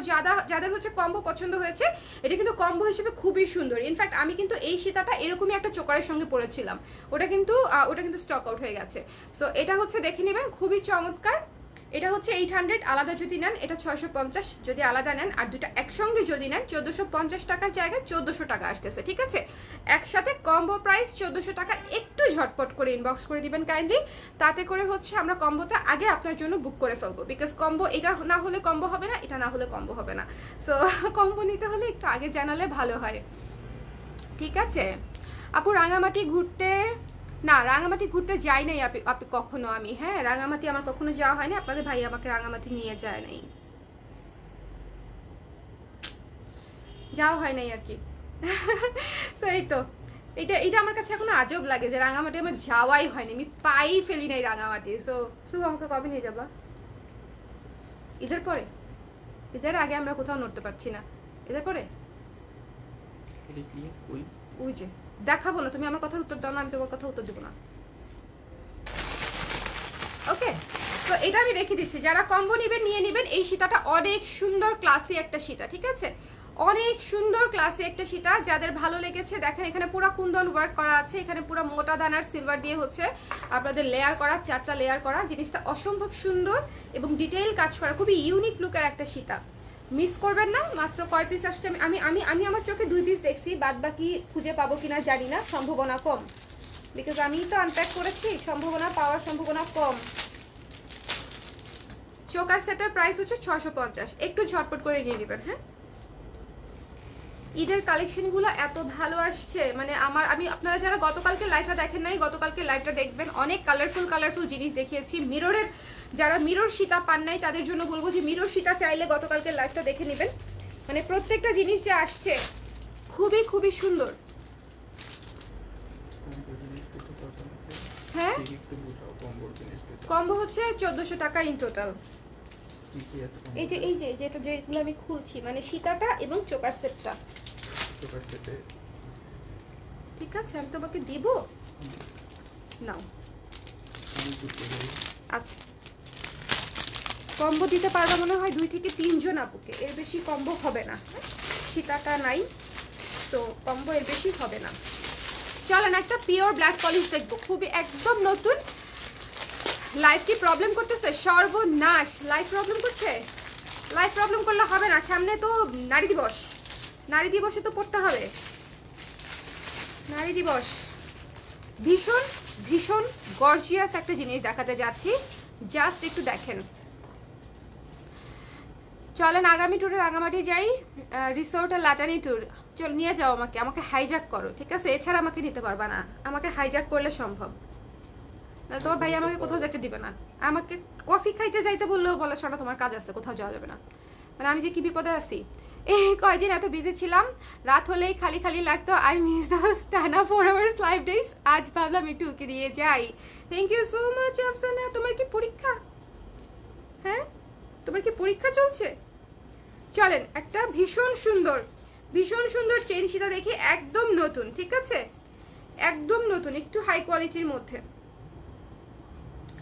যাদের হচ্ছে কম্বো পছন্দ হয়েছে, এটা কিন্তু কম্বো হিসেবে খুবই সুন্দর। ইনফ্যাক্ট আমি কিন্তু এই সীতাটা এরকমই একটা চোকারের সঙ্গে পরেছিলাম, ওটা কিন্তু স্টক আউট হয়ে গেছে। সো এটা হচ্ছে দেখে নেবেন, খুবই চমৎকার। এটা হচ্ছে 800, আলাদা যদি নেন এটা 650, যদি আলাদা নেন, আর দুটা একসঙ্গে যদি নেন 1450 টাকার জায়গায় 1400 টাকা আসতেছে। ঠিক আছে, একসাথে কম্বো প্রাইস 1400 টাকা। একটু ঝটপট করে ইনবক্স করে দিবেন কাইন্ডলি, তাতে করে হচ্ছে আমরা কম্বোটা আগে আপনার জন্য বুক করে ফেলবো, বিকজ কম্বো এটা না হলে কম্বো হবে না, এটা না হলে কম্বো হবে না। সো কম্বো নিতে হলে একটু আগে জানালে ভালো হয়। ঠিক আছে আপু, রাঙামাটি ঘুরতে, না রাঙামাটি ঘুরতে যাই নাই আপনি কখনো আমি। হ্যাঁ, রাঙামাটি আমার কখনো যাওয়া হয়নি, আপনাদের ভাই আমাকে রাঙামাটি নিয়ে যায় নাই, যাওয়া হয় নাই আর কি। সো এই তো, এটা আমার কাছে এখনো আজব লাগে যে রাঙামাটি আমার যাওয়াই হয়নি, আমি পাই ফেলি নাই রাঙামাটি। সো শুধু আমাকে কবে নিয়ে যাবা? ঈদের পরে? ঈদের আগে আমরা কোথাও নড়তে পারছি না, ঈদের পরে ওই যে দেখাবো না, তুমি আমার কথার উত্তর দাও না, আমি তোমার কথা উত্তর দেবো না। ওকে, তো এটা আমি রেখে দিচ্ছি, যারা কম্বো নেবেন নিয়ে নেবেন। এই সীতাটা অনেক সুন্দর ক্লাসি একটা সীতা। ঠিক আছে, অনেক সুন্দর ক্লাসি একটা সীতা, যাদের ভালো লেগেছে দেখেন এখানে পুরো কুন্দন ওয়ার্ক করা আছে, এখানে পুরো মোটা দানার সিলভার দিয়ে হচ্ছে আপনাদের লেয়ার করা, 4টা লেয়ার করা, জিনিসটা অসম্ভব সুন্দর এবং ডিটেইল কাজ করা, খুবই ইউনিক লুকের একটা সীতা। মিস করবেন না। মাত্র কয় পিস আসছে আমি আমি আমি আমার চোখে 2 পিস দেখছি, বাদ বাকি খুঁজে পাবো কিনা জানি না, সম্ভাবনা কম, বিকজ আমি তো আনপ্যাক করেছি, সম্ভাবনা পাওয়ার সম্ভাবনা কম। চোকার সেটের প্রাইস হচ্ছে 650, একটু ঝটপট করে নিয়ে নেবেন। হ্যাঁ, ঈদের কালেকশনগুলো এত ভালো আসছে, মানে আমি আপনারা যারা গতকালকে লাইভটা দেখেন নাই, গতকালকে লাইভটা দেখবেন, অনেক কালারফুল জিনিস দেখিয়েছি। মিররের যারা মিরর সীতা পান নাই তাদের জন্য বলবো যে মিরর সীতা চাইলে গতকালকে লাইভটা দেখে নেবেন, মানে প্রত্যেকটা জিনিস যে আসছে খুবই খুবই সুন্দর। হ্যাঁ, কম্বো হচ্ছে 1400 টাকা ইন টোটাল। এই যে যেটা যেগুলো আমি খুলছি, মানে সীতাটা এবং চোকার সেটটা। ঠিক আছে, আমি তোমাকে দিব, নাও। আচ্ছা, কম্বো দিতে পারবো মনে হয় 2 থেকে 3 জন আপুকে, এর বেশি কম্বো হবে না। সীতাটা নাই তো কম্বো এর বেশি হবে না। চলেন একটা পিওর ব্ল্যাক পলিশ দেখবো, খুবই একদম নতুন। লাইভ কি প্রবলেম করতেছে? সর্বনাশ, লাইভ প্রবলেম করছে। লাইভ প্রবলেম করলে হবে না, সামনে তো নারী দিবস, নারী দিবসে তো পড়তে হবে নারী দিবস। ভীষণ ভীষণ গর্জিয়াস একটা জিনিস দেখাতে যাচ্ছি, জাস্ট একটু দেখেন। চলেন আগামী ট্যুরে রাঙামাটি যাই, রিসোর্ট আর লাটানি ট্যুর। চল নিয়ে যাও আমাকে, আমাকে হাইজ্যাক করো, ঠিক আছে? এছাড়া আমাকে নিতে পারবা না, আমাকে হাইজ্যাক করলে সম্ভব না। তোমার ভাই আমাকে কোথাও যেতে দিবে না, আমাকে কফি খাইতে যাইতে বললেও বলে শোনো তোমার কাজ আছে, কোথাও যাওয়া যাবে না। মানে আমি যে কি বিপদে আছি। এই কয়দিন এত বিজি ছিলাম, রাত হলেই খালি খালি লাগতো। আই মিস দোজ টানা 4 আওয়ার্স লাইভ ডেজ। আজ ভাবলাম একটু উকি দিয়ে যাই। Thank you so much Afsana. তোমার কি পরীক্ষা? হ্যাঁ, তোমার কি পরীক্ষা চলছে? চলেন একটা ভীষণ সুন্দর চেন সীতা দেখি, একদম নতুন, ঠিক আছে? একদম নতুন, একটু হাই কোয়ালিটির মধ্যে।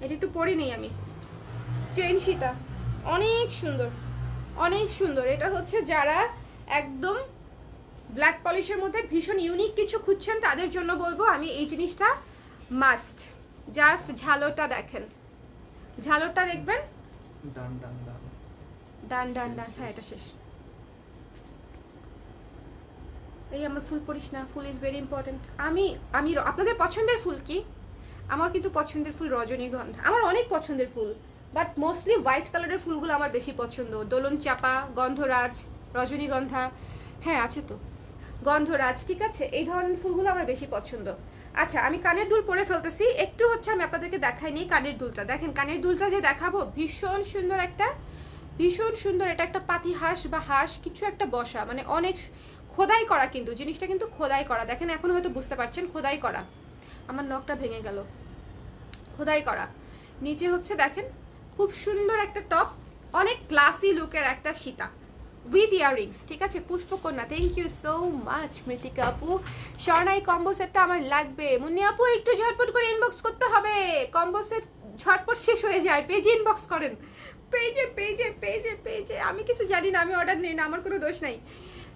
এটা একটু পরে নেই আমি। চেন সীতা অনেক সুন্দর, অনেক সুন্দর। এটা হচ্ছে যারা একদম ব্ল্যাক পলিশের মধ্যে ভীষণ ইউনিক কিছু খুঁজছেন তাদের জন্য বলবো আমি এই জিনিসটা মাস্ট। জাস্ট ঝালোটা দেখেন, ঝালোটা দেখবেন। ডান ডান ডান ডান ডান ডান, হ্যাঁ এটা শেষ। এই আমার ফুল পড়িস না, ফুল ইজ ভেরি ইম্পর্টেন্ট। আমি আমি আপনাদের পছন্দের ফুল কি? আমার কিন্তু পছন্দের ফুল রজনীগন্ধা, আমার অনেক পছন্দের ফুল, বাট মোস্টলি হোয়াইট কালারের ফুলগুলো আমার বেশি পছন্দ। দোলন চাপা, গন্ধরাজ, রজনীগন্ধা, হ্যাঁ আছে তো গন্ধরাজ, ঠিক আছে? এই ধরনের ফুলগুলো আমার বেশি পছন্দ। আচ্ছা আমি কানের দুল পরে ফেলতেছি, একটু হচ্ছে আমি আপনাদেরকে দেখাই নিই কানের দুলটা। দেখেন কানের দুলটা যে দেখাবো, ভীষণ সুন্দর একটা, ভীষণ সুন্দর। এটা একটা পাতি হাঁস বা হাঁস কিছু একটা বসা, মানে অনেক খোদাই করা, কিন্তু জিনিসটা কিন্তু খোদাই করা। দেখেন এখন হয়তো বুঝতে পারছেন খোদাই করা। আমার নখটা ভেঙে গেল। খোদাই করা, নিচে হচ্ছে দেখেন খুব সুন্দর একটা টপ, অনেক ক্লাসি লুকের একটা সীতা উইথ ইয়াররিংস, ঠিক আছে? পুষ্পকন্যা, thank you so much Mritika আপু। স্বর্ণাই কম্বো সেটটা আমার লাগবে। মুন্নি আপু একটু ঝটপট করে ইনবক্স করতে হবে, কম্বো সেট ঝটপট শেষ হয়ে যায়। পেজে ইনবক্স করেন, পেজে পেজে পেজে পেজে। আমি কিছু জানি না, আমি অর্ডার নেই না, আমার কোনো দোষ নাই।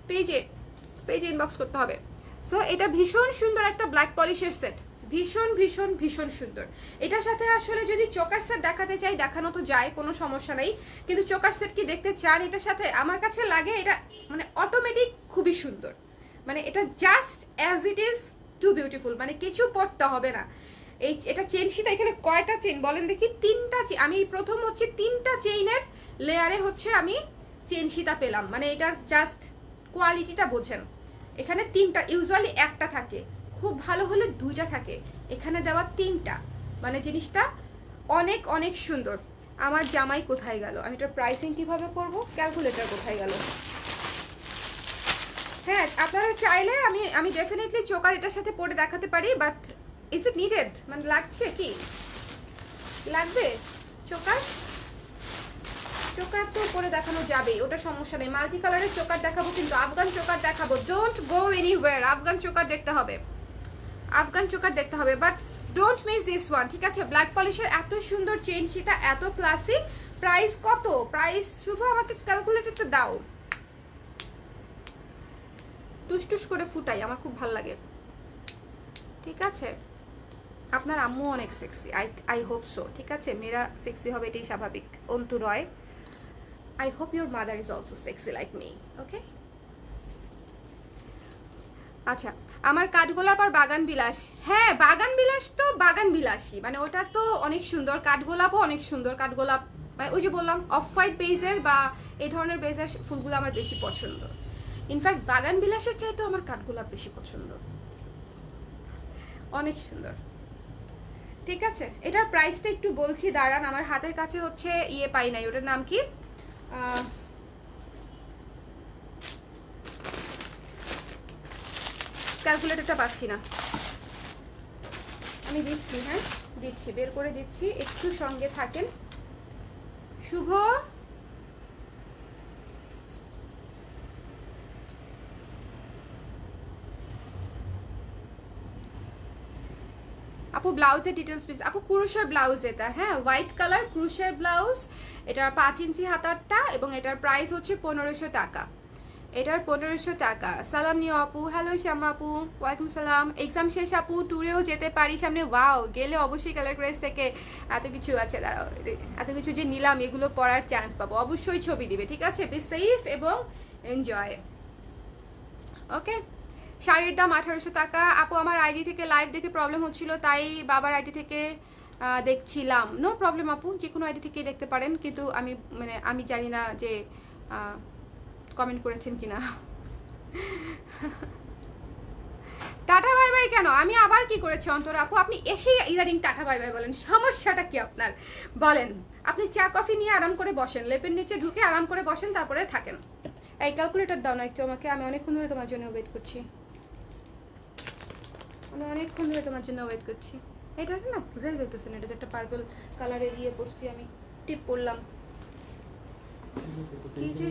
পেজে পেজে ইনবক্স করতে হবে। সো এটা ভীষণ সুন্দর একটা ব্ল্যাক পলিশের সেট, ভীষণ ভীষণ ভীষণ সুন্দর। এটার সাথে আসলে যদি চোকার সেট দেখাতে চাই দেখানো তো যায়, কোনো সমস্যা নেই, কিন্তু চোকার সেট কি দেখতে চান এটার সাথে? আমার কাছে লাগে এটা মানে অটোমেটিক খুবই সুন্দর, মানে এটা just as it is too beautiful, মানে কিছু পড়তে হবে না। এই এটা চেন সীতা, এখানে কয়টা চেন বলেন দেখি? 3টা চেন। আমি প্রথম হচ্ছে 3টা চেইনের লেয়ারে হচ্ছে আমি চেন সীতা পেলাম, মানে এটার জাস্ট কোয়ালিটিটা বোঝেন। এখানে 3টা, ইউজুয়ালি একটা থাকে, খুব ভালো হলে 2টা থাকে, এখানে দেওয়া 3টা, মানে জিনিসটা অনেক অনেক সুন্দর। আমার জামাই কোথায় গেল? আমি এটার প্রাইসিং কিভাবে করব? ক্যালকুলেটর কোথায় গেল? হ্যাঁ আপনারা চাইলে আমি ডেফিনেটলি চোকার এটার সাথে পরে দেখাতে পারি, বাট ইজ ইট নিডেড? মানে লাগছে কি? লাগবে চোকার? চোকার তো পরে দেখানো যাবে, ওটা সমস্যা নেই। মাল্টি কালারের চোকার দেখাবো, কিন্তু আফগান চোকার দেখাবো। Don't go anywhere, Afghan choker দেখতে হবে, আফগান চোকার দেখতে হবে, but don't miss this one, ঠিক আছে? ব্ল্যাক পলিশের এত সুন্দর চেইন সীতা, এত ক্লাসি। প্রাইস কত? প্রাইস শুভ আমাকে ক্যালকুলেটরটা দাও, টুস করে ফুটাই, আমার খুব ভালো লাগে, ঠিক আছে? আপনার আম্মু অনেক সেক্সি, আই হোপ সো, ঠিক আছে? মেয়েরা সেক্সি হবে এটাই স্বাভাবিক। অন্তু রয়, I hope your mother is also sexy like me, okay? আচ্ছা আমার কাঠগোলাপ আর বাগান বিলাস, হ্যাঁ বাগান বিলাস তো বাগান বিলাসী, মানে ওটা তো অনেক সুন্দর। কাঠগোলাপও অনেক সুন্দর। কাঠগোলাপ মানে ওই যে বললাম অফ হোয়াইট বেজের বা এই ধরনের বেজের ফুলগুলো আমার বেশি পছন্দ। ইনফ্যাক্ট বাগান বিলাসের চাইতেও আমার কাঠগোলাপ বেশি পছন্দ, অনেক সুন্দর, ঠিক আছে? এটার প্রাইসটা একটু বলছি, দাঁড়ান। আমার হাতের কাছে হচ্ছে ইয়ে পাই নাই, ওটার নাম কি? ক্যালকুলেটরটা পাচ্ছি না, আমি দিচ্ছি, হ্যাঁ দিচ্ছি, বের করে দিচ্ছি, একটু সঙ্গে থাকেন। শুভ আপু ব্লাউজের ডিটেলস প্লিজ। আপু ক্রুশের ব্লাউজ এটা, হ্যাঁ হোয়াইট কালার ক্রুশের ব্লাউজ, এটার 5 ইঞ্চি হাতারটা, এবং এটার প্রাইস হচ্ছে 1500 টাকা। এটার 1500 টাকা। সালাম নিও আপু। হ্যালো শ্যামা আপু, ওয়ালাইকুম সালাম। এক্সাম শেষ আপু, ট্যুরেও যেতে পারি সামনে। ওয়াও, গেলে অবশ্যই কালার ক্রেজ থেকে এত কিছু আছে, দাঁড়াও, এত কিছু যে নিলাম এগুলো পড়ার চান্স পাবো, অবশ্যই ছবি দিবে, ঠিক আছে? বি সেফ এবং এনজয়, ওকে? শাড়ির দাম 1800 টাকা। আপু আমার আইডি থেকে লাইভ দেখে প্রবলেম হচ্ছিল, তাই বাবার আইডি থেকে দেখছিলাম। নো প্রবলেম আপু, যে কোনো আইডি থেকে দেখতে পারেন, কিন্তু আমি জানি না যে কমেন্ট করেছেন কিনা। টাটা বাই বাই কেন? আমি আবার কি করেছি অন্তরা আপু? আপনি এসেই ইদানিং টাটা বাই বাই বলেন, সমস্যাটা কি আপনার বলেন? আপনি চা কফি নিয়ে আরাম করে বসেন, লেপের নিচে ঢুকে আরাম করে বসেন, তারপরে থাকেন। এই ক্যালকুলেটর দাও না একটু আমাকে, আমি অনেকক্ষণ ধরে তোমার জন্য ওয়েট করছি। এটা না বুঝাই যাইতেছে না, এটা যে একটা পার্পল কালারের পরছি আমি, টিপ পরলাম কি যে।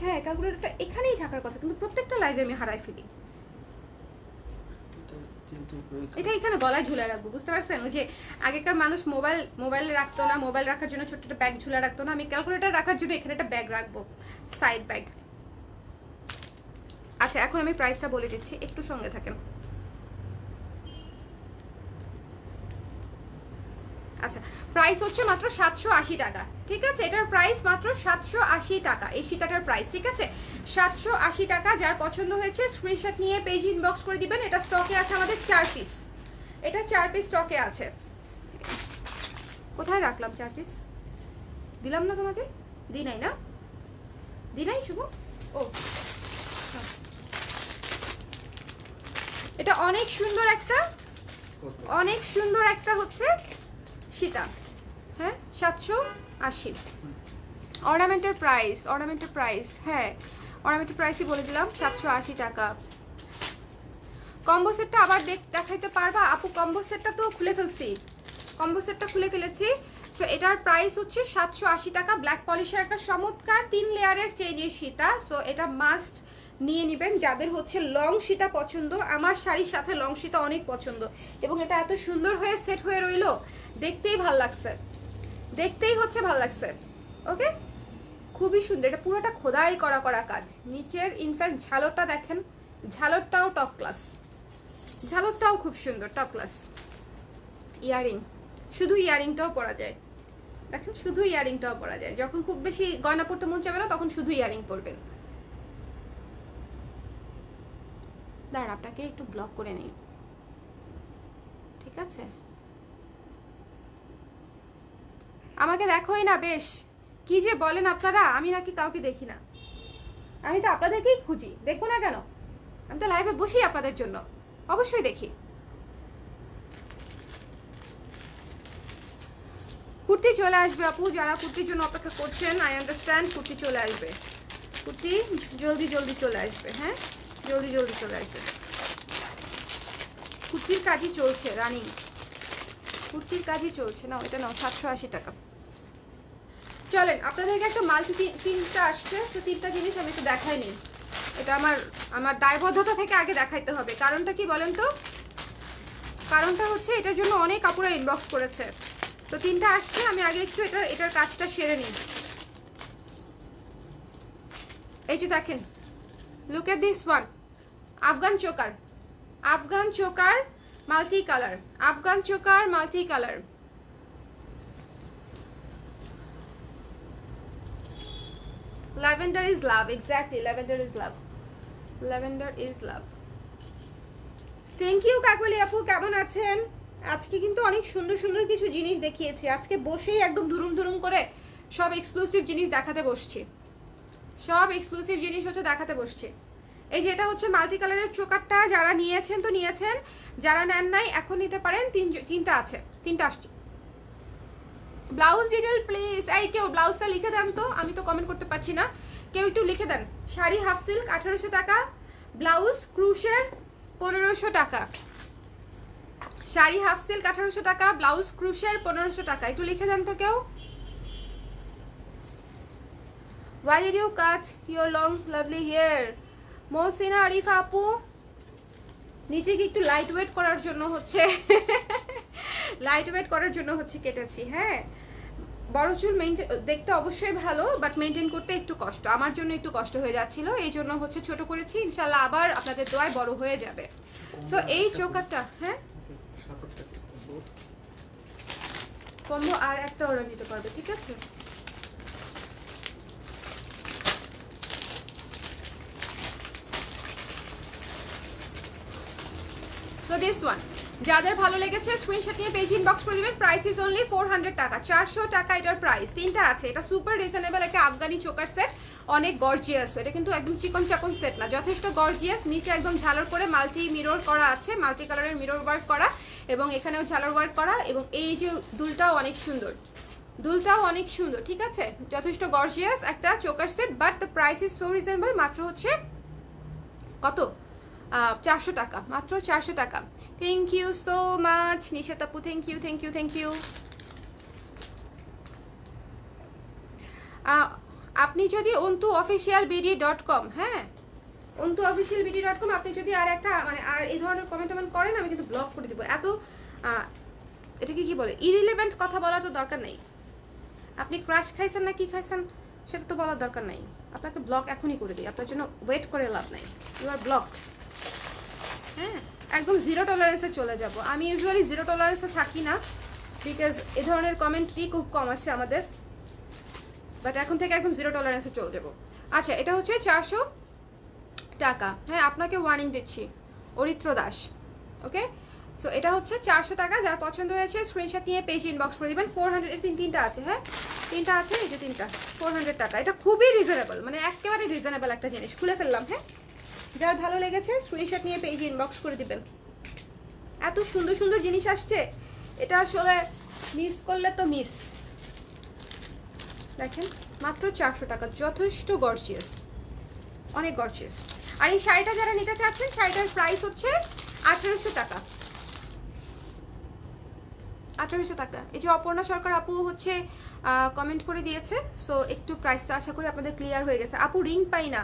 হ্যাঁ ক্যালকুলেটরটা এখানেই থাকার কথা, কিন্তু প্রত্যেকটা লাইভে আমি হারাই ফেলি। এটা এখানে গলায় ঝুলে রাখবো, বুঝতে পারছেন? ওই যে আগেকার মানুষ মোবাইল রাখতো না, মোবাইল রাখার জন্য ছোট্ট একটা ব্যাগ ঝুলে রাখতো না, আমি ক্যালকুলেটর রাখার জন্য এখানে একটা ব্যাগ রাখবো, সাইড ব্যাগ। আচ্ছা এখন আমি প্রাইসটা বলে দিচ্ছি, একটু সঙ্গে থাকেন। আচ্ছা প্রাইস হচ্ছে মাত্র 780 টাকা, ঠিক আছে? এটার প্রাইস মাত্র 780 টাকা, এই সীতাটার প্রাইস, ঠিক আছে? 780 টাকা। যার পছন্দ হয়েছে স্ক্রিনশট নিয়ে পেজ ইনবক্স করে দিবেন। এটা স্টকে আছে আমাদের 4 পিস, এটা 4 পিস স্টকে আছে। কোথায় রাখলাম 4 পিস? দিলাম না তোমাকে? দি নাই না? দি নাই শুভ? ও এটা অনেক সুন্দর একটা হচ্ছে সীতা, হ্যাঁ 780। অর্নামেন্টের প্রাইস হ্যাঁ অর্নামেন্টের প্রাইসই বলে দিলাম, 780 টাকা। কম্বো সেটটা আবার দেখাইতে পারবা আপু? কম্বো সেটটা তো খুলে ফেলেছি। সো এটার প্রাইস হচ্ছে 780 টাকা। ব্ল্যাক পলিশের একটা চমৎকার 3 লেয়ারের চেইনের সীতা। সো এটা মাস্ট নিয়ে নেবেন যাদের হচ্ছে লং সীতা পছন্দ। আমার শাড়ির সাথে লং সীতা অনেক পছন্দ, এবং এটা এত সুন্দর হয়ে সেট হয়ে রইলো, দেখতেই ভাল লাগছে, ওকে খুবই সুন্দর। এটা পুরোটা খোদাই করা কাজ, নিচের ইনফ্যাক্ট ঝালরটা দেখেন, ঝালরটাও টপ ক্লাস, ঝালরটাও খুব সুন্দর, টপ ক্লাস। ইয়ারিং, শুধু ইয়ারিংটাও পরা যায়, দেখেন শুধু ইয়ারিংটাও পরা যায়। যখন খুব বেশি গয়না পরতে মন চাবে না তখন শুধু ইয়ারিং পরবেন। দাঁড়ান আপনাকে একটু ব্লক করে নেই, ঠিক আছে? আমাকে দেখোই না বেশ, কি যে বলেন আপনারা, আমি নাকি কাউকে দেখি না? আমি তো আপনাদেরকেই খুঁজি, দেখবো না কেন? আমি তো লাইভে বসি আপনাদের জন্য, অবশ্যই দেখি। কুর্তি চলে আসবে আপু, যারা কুর্তির জন্য অপেক্ষা করছেন, আই আন্ডারস্ট্যান্ড। কুর্তি চলে আসবে, কুর্তি জলদি চলে আসবে, হ্যাঁ জলদি চলে আসবে। কুর্তির কাজই চলছে, রানিং কুর্তির কাজই চলছে। না এটা নাও, 780 টাকা। চলেন আপনাদেরকে একটা মাল্টি তিনটা আসছে, তো তিনটা জিনিস আমি একটু দেখাইনি। এটা আমার দায়বদ্ধতা থেকে আগে দেখাইতে হবে। কারণটা কি বলেন তো? কারণটা হচ্ছে এটার জন্য অনেক আপুরা ইনবক্স করেছে, তো তিনটা আসছে, আমি আগে একটু এটার কাজটা সেরে নিই। এই যে দেখেন, look at this one, Afghan choker multi colour, lavender is love, exactly, lavender is love. Thank you Kakoli আপু, কেমন আছেন? আজকে কিন্তু অনেক সুন্দর কিছু জিনিস দেখিয়েছি, আজকে বসেই একদম ধুরুম করে সব এক্সক্লুসিভ জিনিস দেখাতে বসছি। এই যে এটা হচ্ছে মাল্টি কালারের চোকারটা, যারা নিয়েছেন তো নিয়েছেন, যারা নেন নাই এখন নিতে পারেন। তিনটা আসছে। ব্লাউজ ডিটেল প্লিজ, এই কেউ ব্লাউজটা লিখে দেন তো, আমি তো কমেন্ট করতে পারছি না, কেউ একটু লিখে দেন। শাড়ি হাফ সিল্ক 1800 টাকা, ব্লাউজ ক্রুশের 1500 টাকা। শাড়ি হাফ সিল্ক 1800 টাকা, ব্লাউজ ক্রুশের 1500 টাকা। একটু লিখে দেন তো কেউ। Why did you cut your long lovely hair? Mohsina Arifa আপু, নিজেকে একটু লাইট ওয়েট করার জন্য হচ্ছে কেটেছি। হ্যাঁ বড় চুল দেখতে অবশ্যই ভালো, বাট মেনটেন করতে একটু কষ্ট, আমার জন্য একটু কষ্ট হয়ে যাচ্ছিল, এই জন্য হচ্ছে ছোট করেছি। ইনশাল্লাহ আবার আপনাদের দোয়ায় বড় হয়ে যাবে। সো এই চোকারটা, হ্যাঁ কম্বো আর একটা অর্ডার নিতে পারবে, ঠিক আছে? সো দিস ওয়ান যাদের ভালো লেগেছে স্ক্রিনশট নিয়ে পেজ ইনবক্স করে দিবেন। প্রাইস ইজ অনলি 400 টাকা, 400 টাকা এটার প্রাইস। তিনটা আছে, এটা সুপার রিজনেবল একটা আফগানি চোকার সেট, অনেক গর্জিয়াস। এটা কিন্তু একদম চিকন চাকন সেট না, যথেষ্ট গর্জিয়াস। নিচে একদম ঝালর করে মাল্টি মিরর করা আছে, মাল্টি কালারের মিরর ওয়ার্ক করা, এবং এখানেও ঝালর ওয়ার্ক করা, এবং এই যে দুলটাও অনেক সুন্দর, দুলটাও অনেক সুন্দর, ঠিক আছে, যথেষ্ট গর্জিয়াস একটা choker set. But the price is so reasonable, মাত্র হচ্ছে কত, 400 টাকা, মাত্র 400 টাকা। Thank you so much Nishat আপু, thank you thank you thank you. আপনি যদি ontuofficialbd.com, হ্যাঁ ontuofficialbd.com, আপনি যদি আর একটা মানে আর এই ধরনের কমেন্ট করেন আমি কিন্তু ব্লক করে দিব। এত এটাকে কি বলে, ইরিলেভেন্ট কথা বলার তো দরকার নেই। আপনি ক্রাশ খাইছেন না কি খাইছেন সেটা তো বলার দরকার নাই। আপনাকে ব্লক এখনই করে দিই, আপনার জন্য ওয়েট করে লাভ নাই, ইউ আর ব্লকড। হ্যাঁ, একদম জিরো টলারেন্সে চলে যাব। আমি ইউজুয়ালি জিরো টলারেন্সে থাকি না, বিকজ এ ধরনের কমেন্টরি খুব কম আসছে আমাদের, বাট এখন থেকে একদম জিরো টলারেন্সে চলে যাব। আচ্ছা, এটা হচ্ছে 400 টাকা। হ্যাঁ, আপনাকে ওয়ার্নিং দিচ্ছি, অরিত্র দাস। ওকে, সো এটা হচ্ছে 400 টাকা। যার পছন্দ হয়েছে স্ক্রিনশট নিয়ে পেজ ইনবক্স করে দিবেন। 400 এর তিনটা আছে, হ্যাঁ তিনটা আছে, এই যে তিনটা, 400 টাকা। এটা খুবই রিজনেবল, মানে একেবারে রিজনেবল একটা জিনিস। খুলে ফেললাম। হ্যাঁ, যার ভালো লেগেছে স্ক্রিনশট নিয়ে পেজ ইনবক্স করে দিবেন। এত সুন্দর সুন্দর জিনিস আসছে, এটা আসলে মিস করলে তো মিস। দেখেন মাত্র 400 টাকা, যথেষ্ট গর্জিয়াস, অনেক গর্জিয়াস। আর এই শাড়িটা যারা নিতে চাচ্ছেন, শাড়িটার প্রাইস হচ্ছে 1800 টাকা, 1800 টাকা। এই যে অপর্ণা সরকার আপু হচ্ছে কমেন্ট করে দিয়েছে, সো একটু প্রাইসটা আশা করি আপনাদের ক্লিয়ার হয়ে গেছে। আপু রিং পাই না,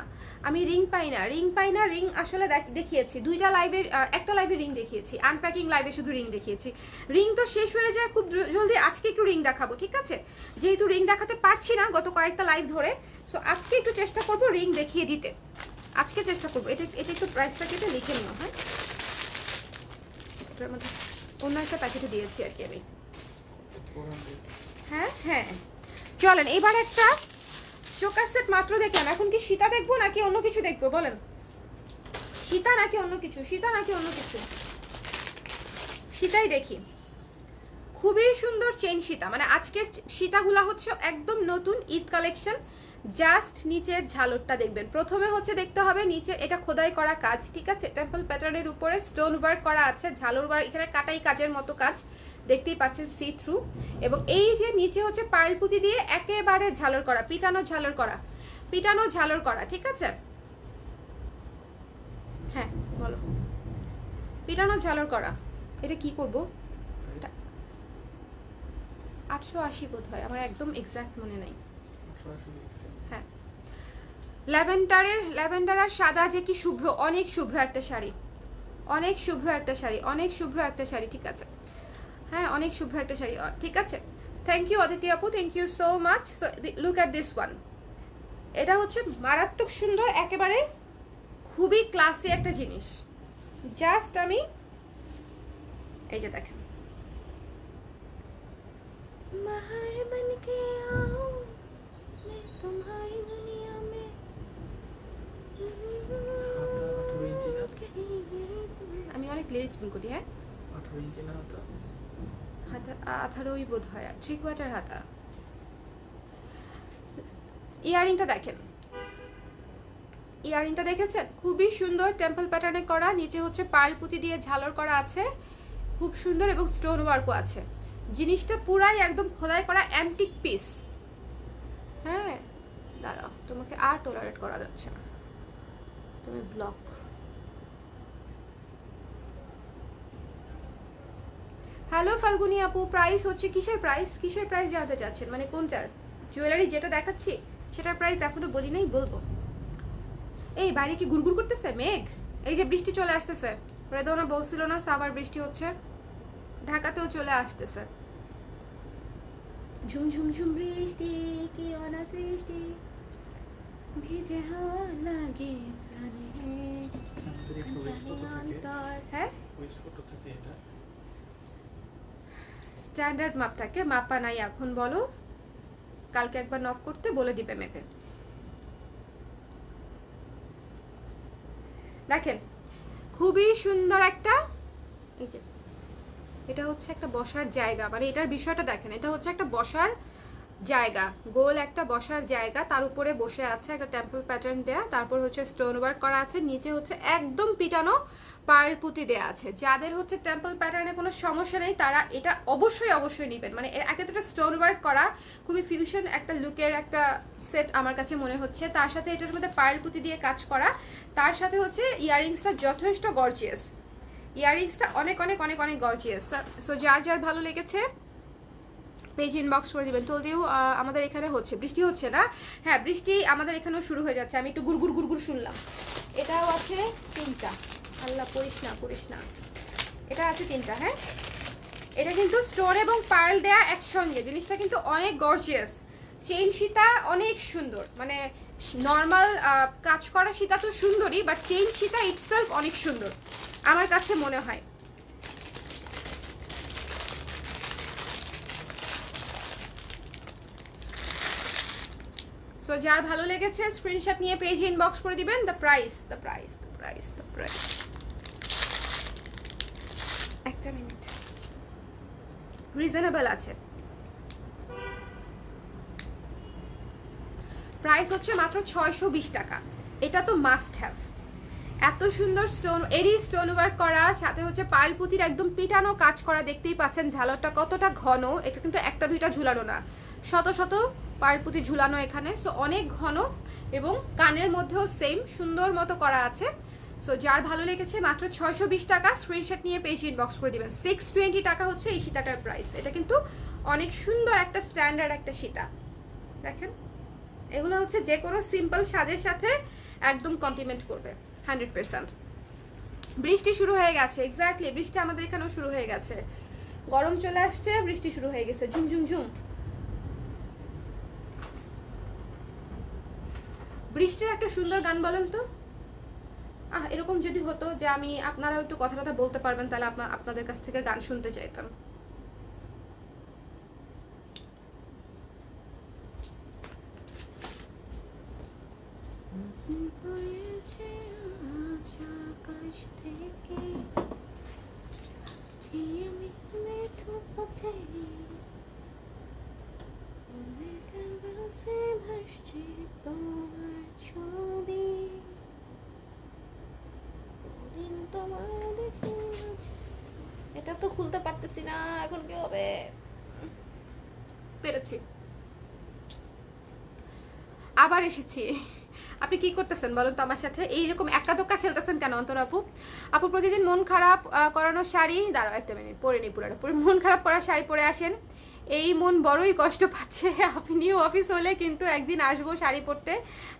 আমি রিং পাই না, রিং পাই না। রিং আসলে দেখিয়েছি দুইটা লাইভের, একটা লাইভে রিং দেখিয়েছি, আনপ্যাকিং লাইভে শুধু রিং দেখিয়েছি। রিং তো শেষ হয়ে যায় খুব জলদি, আজকে একটু রিং দেখাবো, ঠিক আছে। যেহেতু রিং দেখাতে পারছি না গত কয়েকটা লাইভ ধরে, সো আজকে একটু চেষ্টা করবো রিং দেখিয়ে দিতে, আজকে চেষ্টা করবো। এটা একটু প্রাইসটা কেটে লিখে নিও। হ্যাঁ, এটার মধ্যে অন্য একটা প্যাকেটে দিয়েছি আর কি আমি। হ্যাঁ হ্যাঁ, চলেন এবার একটা চোকার সেট মাত্র দেখলাম। এখন কি সীতা দেখবো নাকি অন্য কিছু দেখবো বলেন? সীতা নাকি অন্য কিছু, সীতা নাকি অন্য কিছু? সীতাই দেখি। খুবই সুন্দর চেইন সীতা, মানে আজকের সীতাগুলা হচ্ছে একদম নতুন ঈদ কালেকশন। জাস্ট নিচের ঝালরটা দেখবেন। প্রথমে হচ্ছে দেখতে হবে নিচে এটা খোদাই করা কাজ, ঠিক আছে, টেম্পল প্যাটার্নের উপরে স্টোন ওয়ার্ক করা আছে, ঝালর ওয়ার্ক, এখানে কাটাই কাজের মতো কাজ দেখতেই পাচ্ছেন, সি থ্রু। এবং এই যে নিচে হচ্ছে পার্ল পুঁতি দিয়ে একেবারে ঝালর করা, পিটানো ঝালর করা, পিটানো ঝালর করা, ঠিক আছে। হ্যাঁ বলো, পিটানো ঝালর করা। এটা কি করব, 880 বোধ হয়, আমার একদম এক্সাক্ট মনে নাই। হ্যাঁ, ল্যাভেন্ডার আর সাদা যে কি শুভ্র, অনেক শুভ্র একটা শাড়ি, অনেক শুভ্র একটা শাড়ি, অনেক শুভ্র একটা শাড়ি, ঠিক আছে। হ্যাঁ, অনেক শুভ্র একটা শাড়ি, ঠিক আছে। থ্যাংক ইউ অদিতি আপু, thank you so much. So look at this one. এটা হচ্ছে মারাত্মক সুন্দর, একেবারে খুবই ক্লাসি একটা জিনিস। জাস্ট আমি এই যে দেখেন, বাহার বনকে আও मैं तुम्हारी दुनिया में। আমি অনেক লিরিক্স ভুল করি। হ্যাঁ, 18 ইঞ্চি না হতো, হাতা 18ই বোধ হয়, 3/4 হাতা। ইয়ারিংটা দেখেন, ইয়ারিংটা দেখেছেন, খুবই সুন্দর টেম্পল প্যাটার্নে করা, নিচে হচ্ছে পার্ল পুঁতি দিয়ে ঝালর করা আছে, খুব সুন্দর, এবং স্টোন ওয়ার্কও আছে। জিনিসটা পুরাই একদম খোদাই করা অ্যান্টিক পিস। হ্যাঁ, দাঁড়াও, তোমাকে আর টলারেট করা যাচ্ছে না, তুমি ব্লক। হ্যালো ফাল্গুনি আপু, প্রাইস হচ্ছে কিসের প্রাইস, কিসের প্রাইস জানতে চাচ্ছেন, মানে কোনটার? জুয়েলারি যেটা দেখাচ্ছি সেটার প্রাইস এখনো বলি নাই, বলবো। এই বাইরে কি গুড়গুড় করতেছে মেঘ? এই যে বৃষ্টি চলে আসতেছে, রেদনা বলছিল না সাবার বৃষ্টি হচ্ছে, ঢাকাতেও চলে আসতেছে। ঝুম ঝুম ঝুম বৃষ্টি, কি অনা সৃষ্টি, ভিজে হাওয়া লাগে প্রাণে। হ্যাঁ, স্ট্যান্ডার্ড মাপ থাকে, মাপা নাই এখন, বলো কালকে একবার নক করতে বলে দিবে মেপে। দেখেন খুবই সুন্দর একটা এই যে এটা হচ্ছে একটা বসার জায়গা, মানে এটার বিষয়টা দেখেন, এটা হচ্ছে একটা বসার জায়গা, গোল একটা বসার জায়গা, তার উপরে বসে আছে একটা টেম্পল প্যাটার্ন দেয়া, তারপর হচ্ছে স্টোন ওয়ার্ক করা আছে, নিচে হচ্ছে একদম পিটানো পার্ল পুঁতি দেয়া আছে। যাদের হচ্ছে টেম্পল প্যাটার্নে কোনো সমস্যা নেই তারা এটা অবশ্যই অবশ্যই নেবেন। মানে একে তো স্টোন ওয়ার্ক করা, খুবই ফিউশন একটা লুকের একটা সেট আমার কাছে মনে হচ্ছে, তার সাথে এটার মধ্যে পার্ল পুঁতি দিয়ে কাজ করা, তার সাথে হচ্ছে ইয়াররিংসটা যথেষ্ট গর্জিয়াস, ইয়াররিংসটা অনেক অনেক অনেক অনেক গর্জিয়াস। সো যার যার ভালো লেগেছে পেজ ইনবক্স করে দিবেন। যদিও আমাদের এখানে হচ্ছে বৃষ্টি, হচ্ছে না, হ্যাঁ বৃষ্টি আমাদের এখানেও শুরু হয়ে যাচ্ছে, আমি একটু গুড়গুড় গুড়গুড় শুনলাম। এটাও আছে 3টা, আল্লাহ পড়িস না পড়িস না, এটা আছে 3টা। হ্যাঁ এটা কিন্তু স্টোন এবং পার্ল দেয়া একসঙ্গে, জিনিসটা কিন্তু অনেক গর্জিয়াস। চেইন সীতা অনেক সুন্দর, মানে নর্মাল কাজ করা সীতা তো সুন্দরই, বাট চেইন সীতা ইটসেলফ অনেক সুন্দর আমার কাছে মনে হয়। সো যার ভালো লেগেছে স্ক্রিনশট নিয়ে পেজে ইনবক্স করে দিবেন। The price, the price, the price, the price, একটা মিনিট, রিজনেবল আছে। প্রাইস হচ্ছে মাত্র 620 টাকা। এটা তো মাস্ট হ্যাভ, এত সুন্দর স্টোন, এরই স্টোন ওয়ার্ক করা, সাথে হচ্ছে পার্ল পুঁতির একদম পিটানো কাজ করা, দেখতেই পাচ্ছেন ঝালরটা কতটা ঘন। এটা কিন্তু একটা দুইটা ঝুলানো না, শত শত পার্ল পুঁতি ঝুলানো এখানে। সো অনেক ঘন এবং কানের মধ্যেও সেম সুন্দর মতো করা আছে। সো যার ভালো লেগেছে মাত্র 620 টাকা, স্ক্রিনশট নিয়ে পেজ ইনবক্স করে দিবেন। 620 টাকা হচ্ছে এই সীতাটার প্রাইস। এটা কিন্তু অনেক সুন্দর একটা স্ট্যান্ডার্ড একটা সীতা, দেখেন এগুলো হচ্ছে যে কোনো সিম্পল সাজের সাথে একদম কমপ্লিমেন্ট করবে 100%। বৃষ্টি শুরু হয়ে গেছে, এক্স্যাক্টলি বৃষ্টি আমাদের এখানেও শুরু হয়ে গেছে, গরম চলে আসছে, বৃষ্টি শুরু হয়ে গেছে, ঝুম ঝুম ঝুম। বৃষ্টির একটা সুন্দর গান বলেন তো। এরকম যদি হতো যে আমি, আপনারাও একটু কথা কথা বলতে পারবেন, তাহলে আপনাদের কাছ থেকে গান শুনতে চাইতাম। এটা তো খুলতে পারতেছি না, এখন কি হবে? পেরেছি, আবার এসেছি। আপনি কি করতেছেন বলুন তো আমার সাথে, এইরকম একা দোকা খেলতেছেন কেন অন্তর আপু? আপু প্রতিদিন মন খারাপ করানো শাড়ি, দাঁড়াও একটা মিনিট পরে নি, পুরোটা পুরো মন খারাপ করা শাড়ি পরে আসেন, এই মন বড়ই কষ্ট পাচ্ছে। আপনিও অফিস হলে কিন্তু একদিন আসবো শাড়ি পরতে।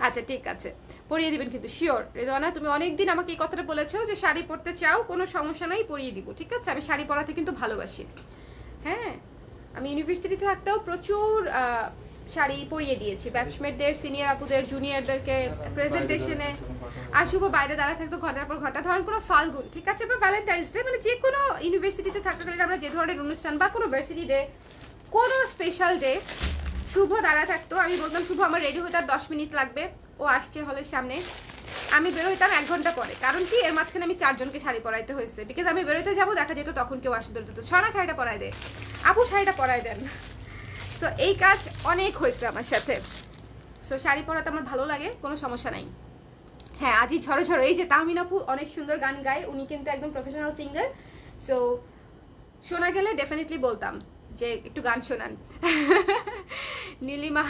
আচ্ছা ঠিক আছে, পরিয়ে দিবেন কিন্তু শিওর। রেদওয়ানা তুমি অনেকদিন আমাকে এই কথাটা বলেছো যে শাড়ি পরতে চাও, কোনো সমস্যা নাই, পরিয়ে দিব, ঠিক আছে? আমি শাড়ি পরাতে কিন্তু ভালোবাসি। হ্যাঁ আমি ইউনিভার্সিটিতে থাকতেও প্রচুর শাড়ি পরিয়ে দিয়েছি ব্যাচমেটদের, সিনিয়র আপুদের, জুনিয়রদেরকে প্রেজেন্টেশনে। আর শুভ বাইরে দাঁড়ায় থাকতো ঘন্টার পর ঘন্টা, ধরেন কোনো ফাল্গুন, ঠিক আছে, বা ভ্যালেন্টাইন্স ডে, মানে যে কোনো ইউনিভার্সিটিতে থাকাকালীন আমরা যে ধরনের অনুষ্ঠান বা কোনো ভার্সিটি ডে, কোনো স্পেশাল ডে, শুভ দাঁড়ায় থাকতো। আমি বলতাম শুভ আমার রেডি হতে আর 10 মিনিট লাগবে, ও আসছে হলের সামনে, আমি বেরোইতাম 1 ঘন্টা পরে। কারণ কি, এর মাঝখানে আমি 4 জনকে শাড়ি পরাইতে হয়েছে, বিকজ আমি বেরোইতে যাবো, দেখা যেত তখন কেউ আসে ধরতে, তো ছড়া শাড়িটা পরাই দেয়, আপু শাড়িটা পরাই দেন। সো এই কাজ অনেক হয়েছে আমার সাথে। সো শাড়ি পরাতে আমার ভালো লাগে, কোনো সমস্যা নাই। হ্যাঁ আজই ঝড়ো ঝড়ো, এই যে তাহমিন আপু অনেক সুন্দর গান গায়, উনি কিন্তু একদম প্রফেশনাল সিঙ্গার। সো শোনা গেলে ডেফিনেটলি বলতাম যে একটু গান শোনান। নীলিমা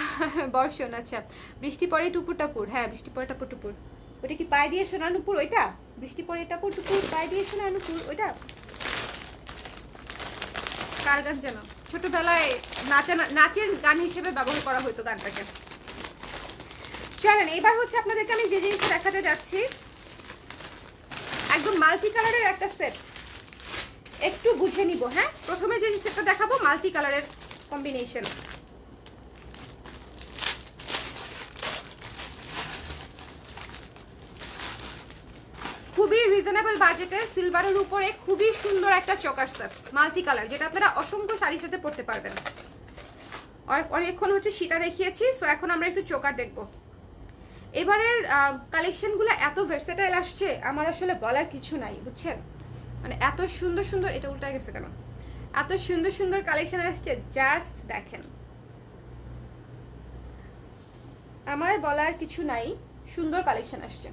বর্ষণ, আচ্ছা বৃষ্টি পড়ে টুপুর টাপুর, হ্যাঁ বৃষ্টি পড়ে টাপুর টুপুর, ওইটা কি পায়ে দিয়ে শোনানুপুর? ওইটা বৃষ্টি পড়ে টাপুর টুপুর পায়ে দিয়ে শোনানুপুর, ওইটা কার গান যেন ছোটবেলায় নাচের গান হিসেবে ব্যবহার করা হতো গানটাকে। চলেন এবার হচ্ছে আপনাদেরকে আমি যে জিনিসটা দেখাতে যাচ্ছি, একদম মাল্টি কালারের একটা সেট, একটু বুঝে নিব। হ্যাঁ প্রথমে যে সেটটা দেখাবো মাল্টি কালারের কম্বিনেশন, খুবই রিজনেবল বাজেটে সিলভারের উপরে খুবই সুন্দর একটা চকার সেট মাল্টি কালার, যেটা আপনারা অসংখ্য শাড়ির সাথে পরতে পারবেন। অনেকক্ষণ হচ্ছে সীতা দেখিয়েছি, সো এখন আমরা একটু চোকার দেখবো। এবারের কালেকশনগুলো এত ভার্সেটাইল আসছে, আমার আসলে বলার কিছু নাই, বুঝছেন? মানে এত সুন্দর সুন্দর, এটা উল্টা গেছে কেন, এত সুন্দর সুন্দর কালেকশন আসছে, জাস্ট দেখেন। আমার বলার কিছু নাই, সুন্দর কালেকশন আসছে।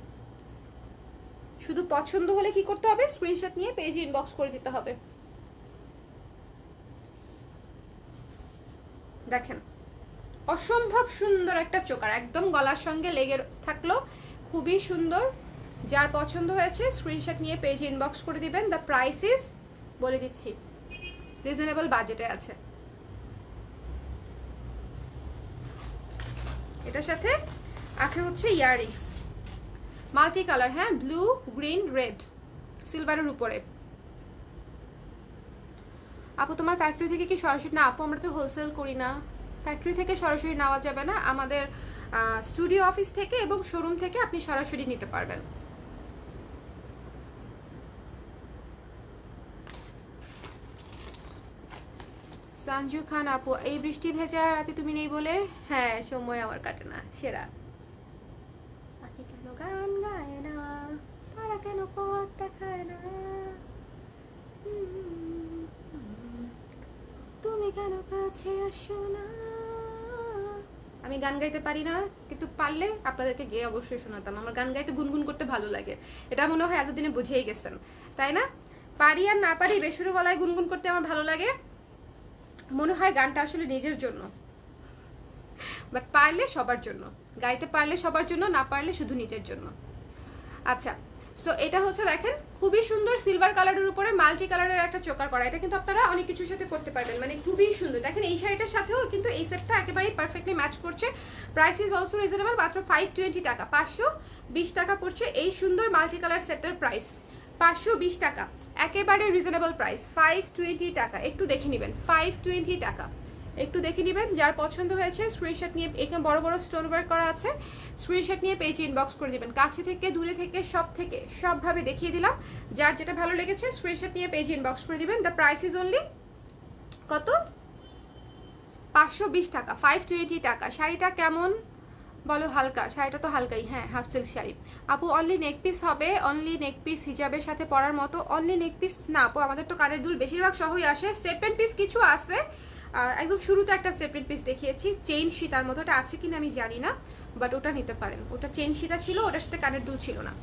শুধু পছন্দ হলে কি করতে হবে, স্ক্রিনশট নিয়ে পেজে ইনবক্স করে দিতে হবে। দেখেন অসম্ভব সুন্দর একটা চোকার, একদম গলার সঙ্গে লেগে থাকলো, খুবই সুন্দর। যার পছন্দ হয়েছে স্ক্রিনশট নিয়ে পেজে ইনবক্স করে দিবেন। দ্য প্রাইস ইজ বলে দিচ্ছি, রিজনেবল বাজেটে আছে। এটার সাথে আছে হচ্ছে ইয়াররিংস, মাল্টি কালার, হ্যাঁ, ব্লু, গ্রিন, রেড, সিলভারের উপরে। আপু তোমার ফ্যাক্টরি থেকে কি সরাসরি? না আপু, আমরা তো হোলসেল করি না, ফ্যাক্টরি থেকে সরাসরি নেওয়া যাবে না, আমাদের স্টুডিও অফিস থেকে এবং শোরুম থেকে আপনি সরাসরি নিতে পারবেন। সঞ্জু খান আপু, এই বৃষ্টি ভেজা রাতে তুমি নেই বলে? হ্যাঁ, সময় আমার কাটে না, সেরা। পাখি কেন গান গায় না, তারা কেন পথ দেখায় না, তুমি কেন কাছে আসো না। আমি গান গাইতে পারি না, কিন্তু পারলে আপনাদেরকে গেয়ে অবশ্যই শোনাতাম। আমার গান গাইতে গুনগুন করতে ভালো লাগে, এটা মনে হয় এতদিনে বুঝেই গেছেন, তাই না? পারি আর না পারি, বেসুরো গলায় গুনগুন করতে আমার ভালো লাগে, মনে হয় গানটা আসলে নিজের জন্য, বাট পারলে সবার জন্য, গাইতে পারলে সবার জন্য, না পারলে শুধু নিজের জন্য। আচ্ছা, সো এটা হচ্ছে দেখেন খুবই সুন্দর সিলভার কালারের উপরে মাল্টি কালারের একটা চোকার করা। এটা কিন্তু আপনারা অনেক কিছুর সাথে করতে পারবেন, মানে খুবই সুন্দর। দেখেন এই শাড়িটার সাথেও কিন্তু এই সেটটা একেবারেই পারফেক্টলি ম্যাচ করছে। প্রাইস ইজ অলসো রিজনেবল, মাত্র 520 টাকা, 520 টাকা পড়ছে এই সুন্দর মাল্টি কালার সেটটার প্রাইস, 520 টাকা, একেবারে রিজনেবল প্রাইস, 520 টাকা। একটু দেখে নেবেন, 520 টাকা, একটু দেখে নেবেন। যার পছন্দ হয়েছে স্ক্রিনশট নিয়ে, এখানে বড় বড় স্টোন ওয়ার্ক করা আছে, স্ক্রিনশট নিয়ে পেজে ইনবক্স করে দিবেন। কাছে থেকে দূরে থেকে সবভাবে দেখিয়ে দিলাম। যার যেটা ভালো লেগেছে স্ক্রিনশট নিয়ে পেজে ইনবক্স করে দিবেন। দ্য প্রাইস ইজ অনলি কত, 520 টাকা, 520 টাকা। শাড়িটা কেমন বলো? হালকা, শাড়িটা তো হালকাই, হ্যাঁ, হাফ সিল্ক শাড়ি। আপু অনলি নেক পিস হবে? অনলি নেক পিস হিজাবের সাথে পরার মতো? অনলি নেক পিস না আপু, আমাদের তো কানের দুল বেশিরভাগ সহই আসে, স্টেটমেন্ট পিস কিছু আছে, একদম শুরুতে একটা স্টেটমেন্ট পিস দেখিয়েছি চেইন সীতার মতো, ওটা আছে কিনা আমি জানি না, বাট ওটা নিতে পারেন, ওটা চেইন সীতা ছিল, ওটার সাথে কানের দুল ছিল না।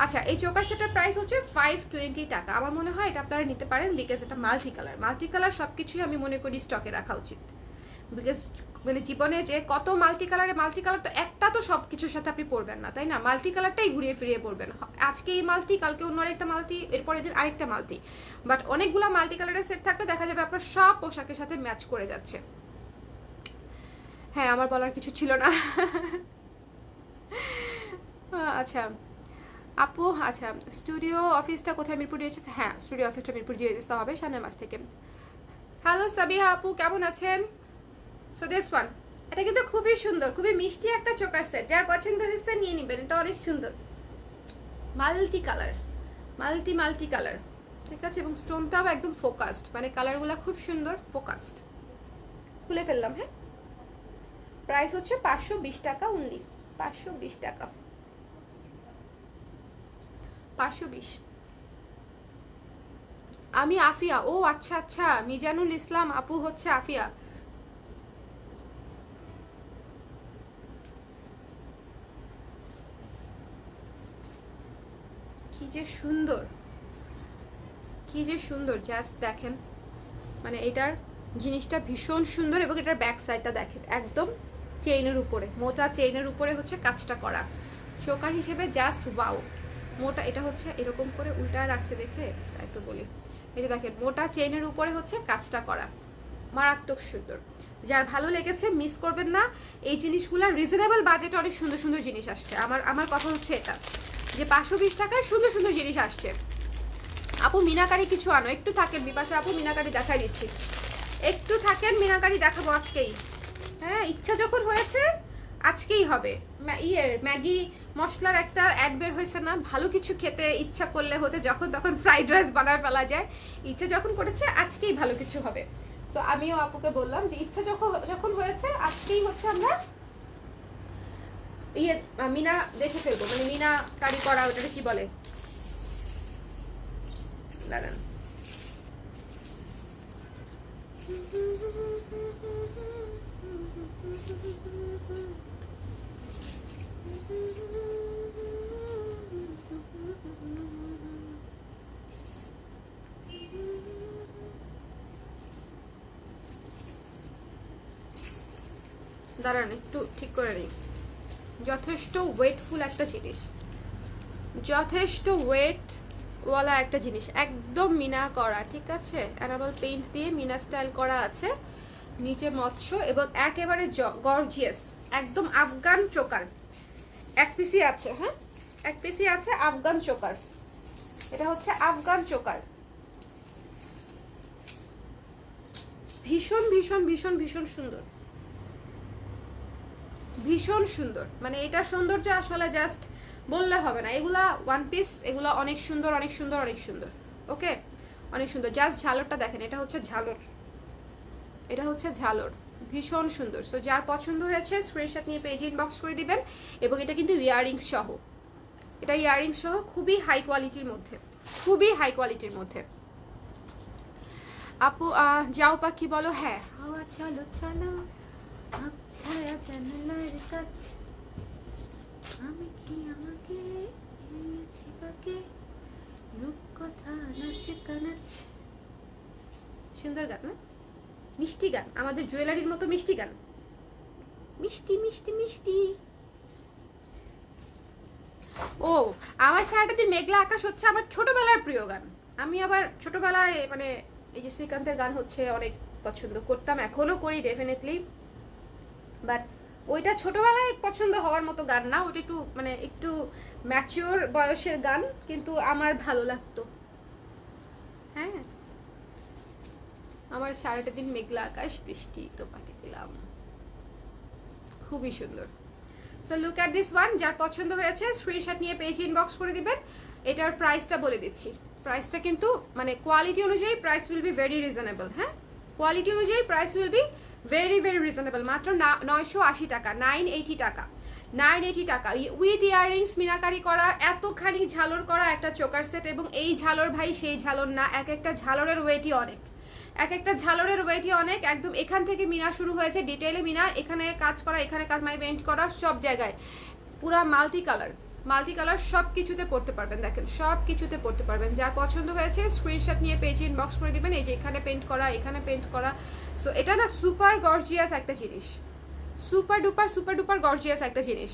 আচ্ছা, এই চোকার সেটার প্রাইস হচ্ছে 520 টাকা। আমার মনে হয় এটা আপনারা নিতে পারেন, বিকজ এটা মাল্টি কালার, মাল্টি কালার সবকিছুই আমি মনে করি স্টকে রাখা উচিত, বিকজ মানে জীবনে যে কত মাল্টি কালার তো একটা তো সব কিছুর সাথে আপনি পরবেন না, তাই না? মাল্টি কালারটাই ঘুরিয়ে ফিরিয়ে পরবেন, আজকে এই মাল্টি, কালকে অন্য আরেকটা মাল্টি, এরপরে দিন আরেকটা মাল্টি, বাট অনেকগুলো মাল্টি কালারের সেট থাকলে দেখা যাবে আপনার সব পোশাকের সাথে ম্যাচ করে যাচ্ছে। হ্যাঁ, আমার বলার কিছু ছিল না। আচ্ছা আপু, আচ্ছা স্টুডিও অফিসটা কোথায়? মিরপুর দিয়েছে? হ্যাঁ, স্টুডিও অফিসটা মিরপুর দিয়ে দিতে হবে সামনের মাস থেকে। হ্যালো সাবিহা আপু, কেমন আছেন? সো দিস ওয়ান, এটা কিন্তু খুবই সুন্দর, খুবই মিষ্টি একটা চোকার সেট, যার পছন্দ হচ্ছে নিয়ে নেবেন, এটা অনেক সুন্দর, মাল্টি কালার, মাল্টি কালার, ঠিক আছে, এবং স্টোনটাও একদম ফোকাসড, মানে কালারগুলো খুব সুন্দর ফোকাসড। খুলে ফেললাম, হ্যাঁ। প্রাইস হচ্ছে 520 টাকা অনলি, 520 টাকা, 520। আমি আফিয়া। ও আচ্ছা আচ্ছা, মিজানুল ইসলাম আপু হচ্ছে আফিয়া। কি যে সুন্দর, কি যে সুন্দর, জাস্ট দেখেন, মানে এটার জিনিসটা ভীষণ সুন্দর, এবং এটার ব্যাক সাইডটা দেখেন একদম চেইনের উপরে, মোটা চেইনের উপরে হচ্ছে কাজটা করা, চোকার হিসেবে জাস্ট ওয়াও। মোটা, এটা হচ্ছে এরকম করে উল্টা রাখছে দেখে তাই তো বলি, এই যে দেখেন মোটা চেইনের উপরে হচ্ছে কাজটা করা, মারাত্মক সুন্দর। যার ভালো লেগেছে মিস করবেন না, এই জিনিসগুলো রিজনেবল বাজেটে অনেক সুন্দর সুন্দর জিনিস আসছে। আমার কথা হচ্ছে এটা, যে 520 টাকায় সুন্দর সুন্দর জিনিস আসছে। আপু মিনাকারি কিছু আনো, একটু থাকেন বিপাশা আপু, মিনাকারি দেখাই দিচ্ছি, একটু থাকেন, মিনাকারি দেখাবো আজকেই, হ্যাঁ, ইচ্ছা যখন হয়েছে আজকেই হবে। ম্যাগি মশলার একটা অ্যাড বের হয়েছে না, ভালো কিছু খেতে ইচ্ছা করলে হচ্ছে যখন তখন ফ্রাইড রাইস বানায় ফেলা যায়, ইচ্ছা যখন করেছে আজকেই ভালো কিছু হবে। সো আমিও আপুকে বললাম যে ইচ্ছা যখন হয়েছে আজকেই হচ্ছে আমরা মিনা দেখে ফেলবো, মানে মিনা কারি করা, ওটাকে কি বলে, দাঁড়ান, দাঁড়ান একটু ঠিক করে নিই। যথেষ্ট ওয়েটফুল একটা জিনিস, যথেষ্ট ওয়েট ওয়ালা একটা জিনিস, একদম মিনা করা, ঠিক আছে? অ্যানাবল পেইন্ট দিয়ে মিনা স্টাইল করা আছে, নিচে মৎস্য এবং একেবারে গর্জিয়াস, একদম আফগান চোকার। এক পিসি আছে, হ্যাঁ এক পিসি আছে আফগান চোকার। এটা হচ্ছে আফগান চোকার, ভীষণ ভীষণ ভীষণ ভীষণ সুন্দর, ভীষণ সুন্দর। মানে এটা সৌন্দর্য আসলে জাস্ট বললে হবে না, এগুলা ওয়ান পিস, এগুলো অনেক সুন্দর অনেক সুন্দর অনেক সুন্দর। ওকে, অনেক সুন্দর। জাস্ট ঝালরটা দেখেন, এটা হচ্ছে ঝালর, এটা হচ্ছে ঝালর, ভীষণ সুন্দর। সো যার পছন্দ হয়েছে স্ক্রিনশট নিয়ে পেজ ইনবক্স করে দিবেন। এবং এটা কিন্তু ইয়াররিংস সহ, এটা ইয়াররিংস সহ খুবই হাই কোয়ালিটির মধ্যে, খুবই হাই কোয়ালিটির মধ্যে। আপু যাও পাখি বলো, হ্যাঁ হাওয়া চলো চলো আচ্ছা জানালার কাছে, আমি কি আমাকে এনেছি পাকে, রূপকথা নাচে কানাচ। সুন্দর গান না? মিষ্টি গান, আমাদের জুয়েলারির মতো মিষ্টি গান, মিষ্টি মিষ্টি মিষ্টি। ও আমার সারাটাতে মেঘলা আকাশ হচ্ছে আমার ছোটবেলার প্রিয় গান। আমি আবার ছোটবেলায় মানে এই যে শ্রীকান্তের গান হচ্ছে অনেক পছন্দ করতাম, এখনো করি ডেফিনেটলি, বাট ওইটা ছোটবেলায় পছন্দ হওয়ার মতো গান না, ওটা একটু মানে একটু ম্যাচিওর বয়সের গান, কিন্তু আমার ভালো লাগতো। হ্যাঁ, আমার সারাটা দিন মেঘলা আকাশ বৃষ্টি তো পাঠিয়ে দিলাম, খুবই সুন্দর। So look at this one, যার পছন্দ হয়েছে স্ক্রিনশট নিয়ে পেজ ইনবক্স করে দিবেন। এটার প্রাইসটা বলে দিচ্ছি, প্রাইসটা কিন্তু মানে কোয়ালিটি অনুযায়ী price will be very reasonable. হ্যাঁ, কোয়ালিটি অনুযায়ী price will be very very reasonable. মাত্র 980 টাকা, 980 টাকা, 980 টাকা উইথ ইয়াররিংস মিনাকারি করা, এতখানি ঝালর করা একটা চোকার সেট। এবং এই ঝালর ভাই সেই ঝালর না, এক একটা ঝালরের ওয়েটই অনেক, এক একটা ঝালরের ওয়েটই অনেক। একদম এখান থেকে মিনা শুরু হয়েছে, ডিটেইলে মিনা, এখানে কাজ করা, এখানে কাজ মানে পেইন্ট করা, সব জায়গায় পুরা মাল্টি কালার, মাল্টি কালার, সব কিছুতে পড়তে পারবেন। দেখেন সব কিছুতে পড়তে পারবেন। যার পছন্দ হয়েছে স্ক্রিনশট নিয়ে পেজ ইনবক্স করে দিবেন। এই যে এখানে পেইন্ট করা, এখানে পেইন্ট করা। সো এটা না সুপার গর্জিয়াস একটা জিনিস, সুপার ডুপার গর্জিয়াস একটা জিনিস।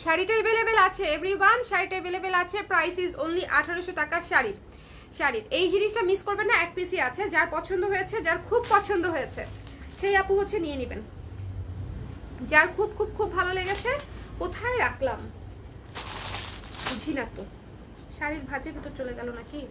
শাড়িটা অ্যাভেলেবেল আছে এভরিওয়ান, শাড়িটা অ্যাভেলেবেল আছে। প্রাইস ইজ অনলি 1800 টাকা শাড়ির। শাড়ির এই জিনিসটা মিস করবেন না, এক পিসি আছে। যার পছন্দ হয়েছে, যার খুব পছন্দ হয়েছে সেই আপু হচ্ছে নিয়ে নেবেন। যার খুব খুব খুব ভালো লেগেছে, কোথায় রাখলাম বুঝি না তো, শাড়ির ভাঁজের ভিতর চলে গেল নাকি?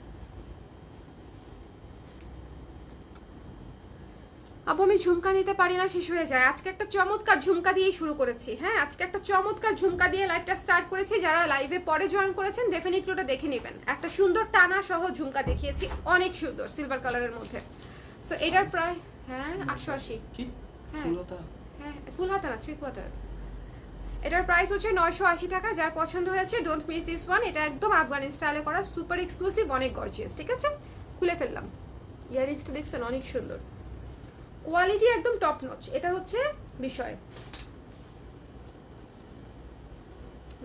আপু আমি ঝুমকা নিতে পারি না, শেষ হয়ে যায়। আজকে একটা চমৎকার ঝুমকা দিয়েই শুরু করেছি। হ্যাঁ, আজকে একটা চমৎকার ঝুমকা দিয়ে লাইভটা স্টার্ট করেছি। যারা লাইভে পরে জয়েন করেছেন ডেফিনেটলি ওটা দেখে নেবেন। একটা সুন্দর টানা সহ ঝুমকা দেখিয়েছি, অনেক সুন্দর সিলভার কালারের মধ্যে। সো এটার প্রায় হ্যাঁ 880। হ্যাঁ হ্যাঁ, ফুল হাতা না, 3/4। এটার প্রাইস হচ্ছে 980 টাকা। যার পছন্দ হয়েছে ডোন্ট মিস দিস ওয়ান। এটা একদম আফগান স্টাইলে করা, সুপার এক্সক্লুসিভ, অনেক গর্জিয়াস। ঠিক আছে, খুলে ফেললাম। ইয়ারিংসটা দেখছেন, অনেক সুন্দর, কোয়ালিটি একদম টপ নচ। এটা হচ্ছে বিষয়,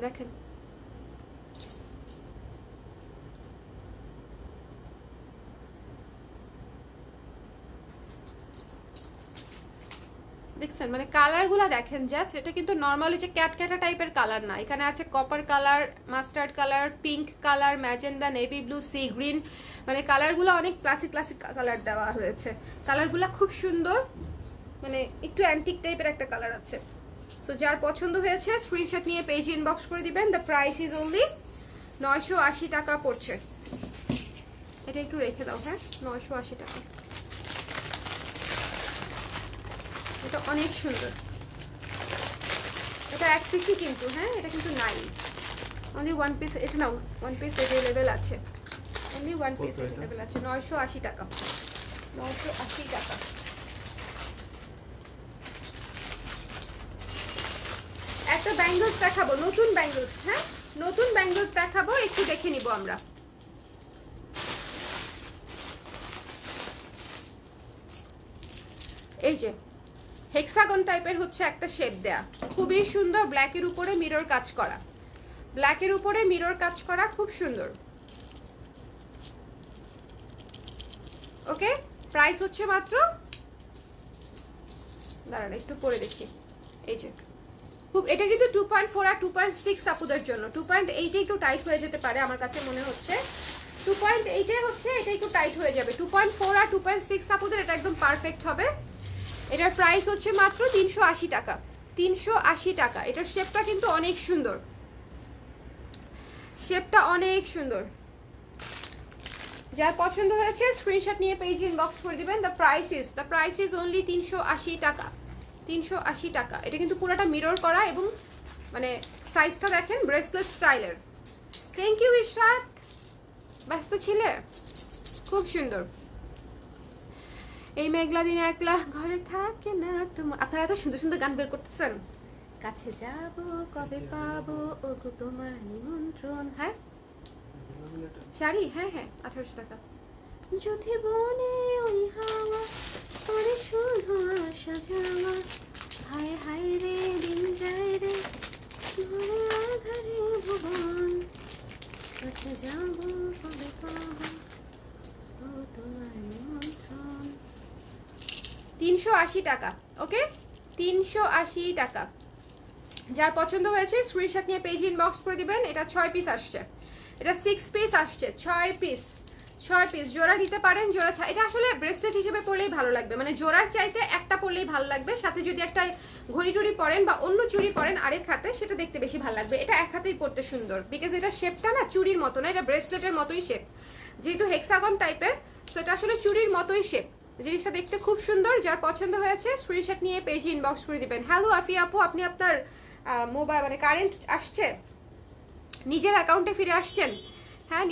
দেখেন দেখছেন, মানে কালারগুলো দেখেন জাস্ট। এটা কিন্তু নর্মালি যে ক্যাটক্যাটা টাইপের কালার না, এখানে আছে copper colour, mustard colour, pink colour, magenta, navy blue, sea green. মানে কালারগুলো অনেক ক্লাসিক ক্লাসিক কালার দেওয়া হয়েছে। কালারগুলো খুব সুন্দর, মানে একটু অ্যান্টিক টাইপের একটা কালার আছে। সো যার পছন্দ হয়েছে স্ক্রিনশট নিয়ে পেজ ইনবক্স করে দিবেন। দ্য প্রাইস ইজ অনলি 980 টাকা পড়ছে। এটা একটু রেখে দাও। হ্যাঁ, 980 টাকা। এটা অনেক সুন্দর, এটা এক পিসই কিন্তু। হ্যাঁ, এটা কিন্তু নাই, অনলি ওয়ান পিস। এটা নাও, ওয়ান পিস অ্যাভেলেবেল আছে, অনলি ওয়ান পিস অ্যাভেলেবেল আছে। 980 টাকা, 980 টাকা। একটা ব্যাঙ্গলস দেখাবো, নতুন ব্যাঙ্গলস। হ্যাঁ, নতুন ব্যাঙ্গলস দেখাবো, একটু দেখে নিব আমরা। এই যে হেক্সাগন টাইপের হচ্ছে একটা শেপ দেয়া, খুবই সুন্দর, ব্ল্যাকের উপরে মিরর কাজ করা, ব্ল্যাকের উপরে মিরর কাজ করা, খুব সুন্দর। ওকে, প্রাইস হচ্ছে মাত্র, দাঁড়ান একটু পরে দেখি, এই যে খুব, এটা কিন্তু 2.4 আর 2.6 আপুদের জন্য। 2.8 একটু টাইট হয়ে যেতে পারে আমার কাছে মনে হচ্ছে, 2.8 হচ্ছে এটা একটু টাইট হয়ে যাবে। 2.4 আর 2.6 আপুদের এটা একদম পারফেক্ট হবে। এটার প্রাইস হচ্ছে মাত্র 380 টাকা, 380 টাকা। এটার শেপটা কিন্তু অনেক সুন্দর, শেপটা অনেক সুন্দর। যার পছন্দ হয়েছে স্ক্রিনশট নিয়ে পেজ ইনবক্স করে দিবেন। দ্য প্রাইস ইজ অনলি 380 টাকা, 380 টাকা। এটা কিন্তু পুরোটা মিরর করা এবং মানে সাইজটা দেখেন ব্রেসলেট স্টাইলের। থ্যাংক ইউ ইশরাত, ব্যস্ত ছিলে, খুব সুন্দর। এই মেঘলা দিনে একলা ঘরে থাকে না তোমার, আপনারা এত সুন্দর সুন্দর গান বের করতেছেন। কাছে যাব কবে পাবো ওগো তোমার নিমন্ত্রণ। হ্যাঁ শাড়ি, হ্যাঁ হ্যাঁ 1800 টাকা। যদি বনে ওই হাওয়া পরে শুধু আসা যাওয়া, হায় হায় রে দিন যায় রে ঘরে আধারে ভুবন, কাছে যাব কবে পাবো ও তোমার নিমন্ত্রণ। 380 টাকা। ওকে, 380 টাকা। যার পছন্দ হয়েছে স্ক্রিনশট নিয়ে পেজ ইনবক্স করে দিবেন। এটা 6 পিস আসছে, এটা 6 পিস আসছে, 6 পিস, 6 পিস। জোড়া নিতে পারেন, জোড়া এটা আসলে ব্রেসলেট হিসেবে পরলেই ভালো লাগবে, মানে জোড়ার চাইতে একটা পরলেই ভালো লাগবে। সাথে যদি একটা ঘড়ি টুড়ি পরেন বা অন্য চুড়ি পরেন আরেক হাতে, সেটা দেখতে বেশি ভালো লাগবে। এটা এক হাতেই পরতে সুন্দর, বিকজ এটা শেপটা না চুড়ির মতো না, এটা ব্রেসলেটের মতোই শেপ, যেহেতু হেক্সাগন টাইপের, তো এটা আসলে চুড়ির মতোই শেপ। জিনিসটা দেখতে খুব সুন্দর। যার পছন্দ হয়েছে স্ক্রিনশট নিয়ে পেজে ইনবক্স করে দিবেন। হ্যালো আফিয়া আপু, আপনি আপনার মোবাইল মানে কারেন্ট আসছে, নিজের অ্যাকাউন্টে ফিরে আসছেন? হ্যাঁ,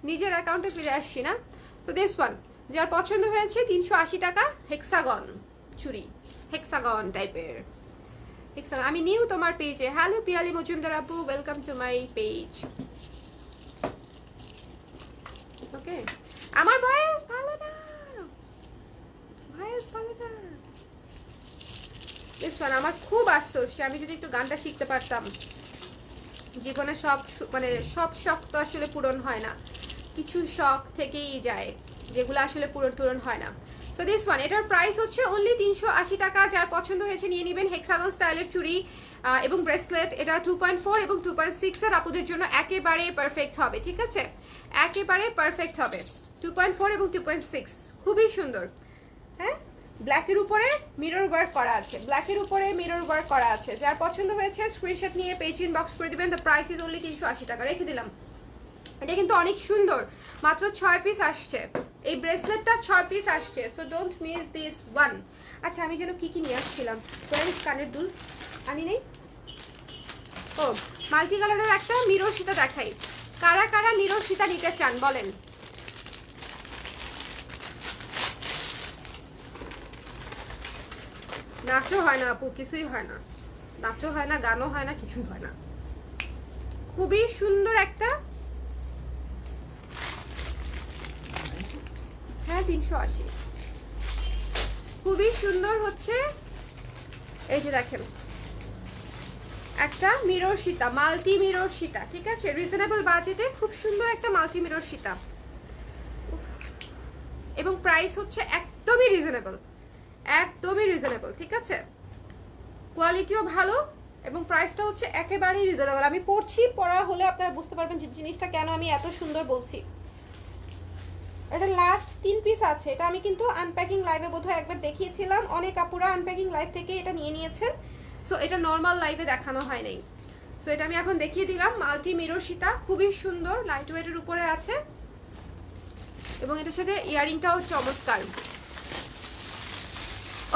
নিজের অ্যাকাউন্টে ফিরে আসছি না। তো দিস ওয়ান যার পছন্দ হয়েছে 380 টাকা, হেক্সাগন চুড়ি, হেক্সাগন টাইপের, হেক্সাগন। আমি নিউ তোমার পেজে। হ্যালো পিয়ালি মজুমদার আপু, ওয়েলকাম টু মাই পেজ। ওকে, আমার ভয়েস ভালো না, ভয়েস ভালো না। দিস ওয়ান আমার খুব আফসোস, আমি যদি একটু গানটা শিখতে পারতাম। জীবনে সব মানে সব শখ তো আসলে পূরণ হয় না, কিছু শখ থেকেই যায় যেগুলো আসলে পূরণ হয় না। সো দিস ওয়ান, এটার প্রাইস হচ্ছে অনলি 380 টাকা। যার পছন্দ হয়েছে নিয়ে নেবেন। হেক্সাগন স্টাইলের চুড়ি এবং ব্রেসলেট, এটা 2.4 এবং 2.6 এর আপুদের জন্য একেবারে পারফেক্ট হবে, ঠিক আছে, একেবারে পারফেক্ট হবে। 2.4 এবং 2.6 খুবই সুন্দর। হ্যাঁ, ব্ল্যাকের উপরে মিরর ওয়ার্ক করা আছে, ব্ল্যাকের উপরে মিরর ওয়ার্ক করা আছে। যার পছন্দ হয়েছে স্ক্রিনশট নিয়ে পেজ ইনবক্স করে দিবেন। দ্য প্রাইস ইজ অনলি 380 টাকা, রেখে দিলাম। এটা কিন্তু অনেক সুন্দর, মাত্র 6 পিস আসছে, এই ব্রেসলেটটা 6 পিস আসছে। So don't miss this one. আচ্ছা, আমি যেন কি নিয়ে আসছিলাম, ফ্রেন্ডস কানের দুল আনি নেই। ও, মাল্টি কালারের একটা মিরর সীতা দেখাই। কারা কারা মিরর সীতা নিতে চান বলেন? নাচও হয় না আপু, কিছুই হয় না, নাচও হয় না, গানও হয় না, কিছুই হয় না। খুবই সুন্দর একটা, হ্যাঁ 380, খুবই সুন্দর হচ্ছে। এই যে দেখেন একটা mirror Sita, multi mirror Sita, ঠিক আছে, রিজনেবল বাজেটে খুব সুন্দর একটা মাল্টি মিরর সীতা, এবং প্রাইস হচ্ছে একদমই রিজনেবল, একদমই রিজনেবল, ঠিক আছে, কোয়ালিটিও ভালো এবং প্রাইসটা হচ্ছে একেবারেই রিজনেবল। আমি পড়ছি, পড়া হলে আপনারা বুঝতে পারবেন যে জিনিসটা কেন আমি এত সুন্দর বলছি। এটা লাস্ট 3 পিস আছে। এটা আমি কিন্তু আনপ্যাকিং লাইভে বোধহয় একবার দেখিয়েছিলাম, অনেক আপুরা আনপ্যাকিং লাইভ থেকে এটা নিয়ে নিয়েছেন। সো এটা নর্মাল লাইভে দেখানো হয় নাই, সো এটা আমি এখন দেখিয়ে দিলাম। মাল্টি মিরর সীতা, খুবই সুন্দর, লাইট ওয়েটের উপরে আছে এবং এটার সাথে ইয়ারিংটাও চমৎকার।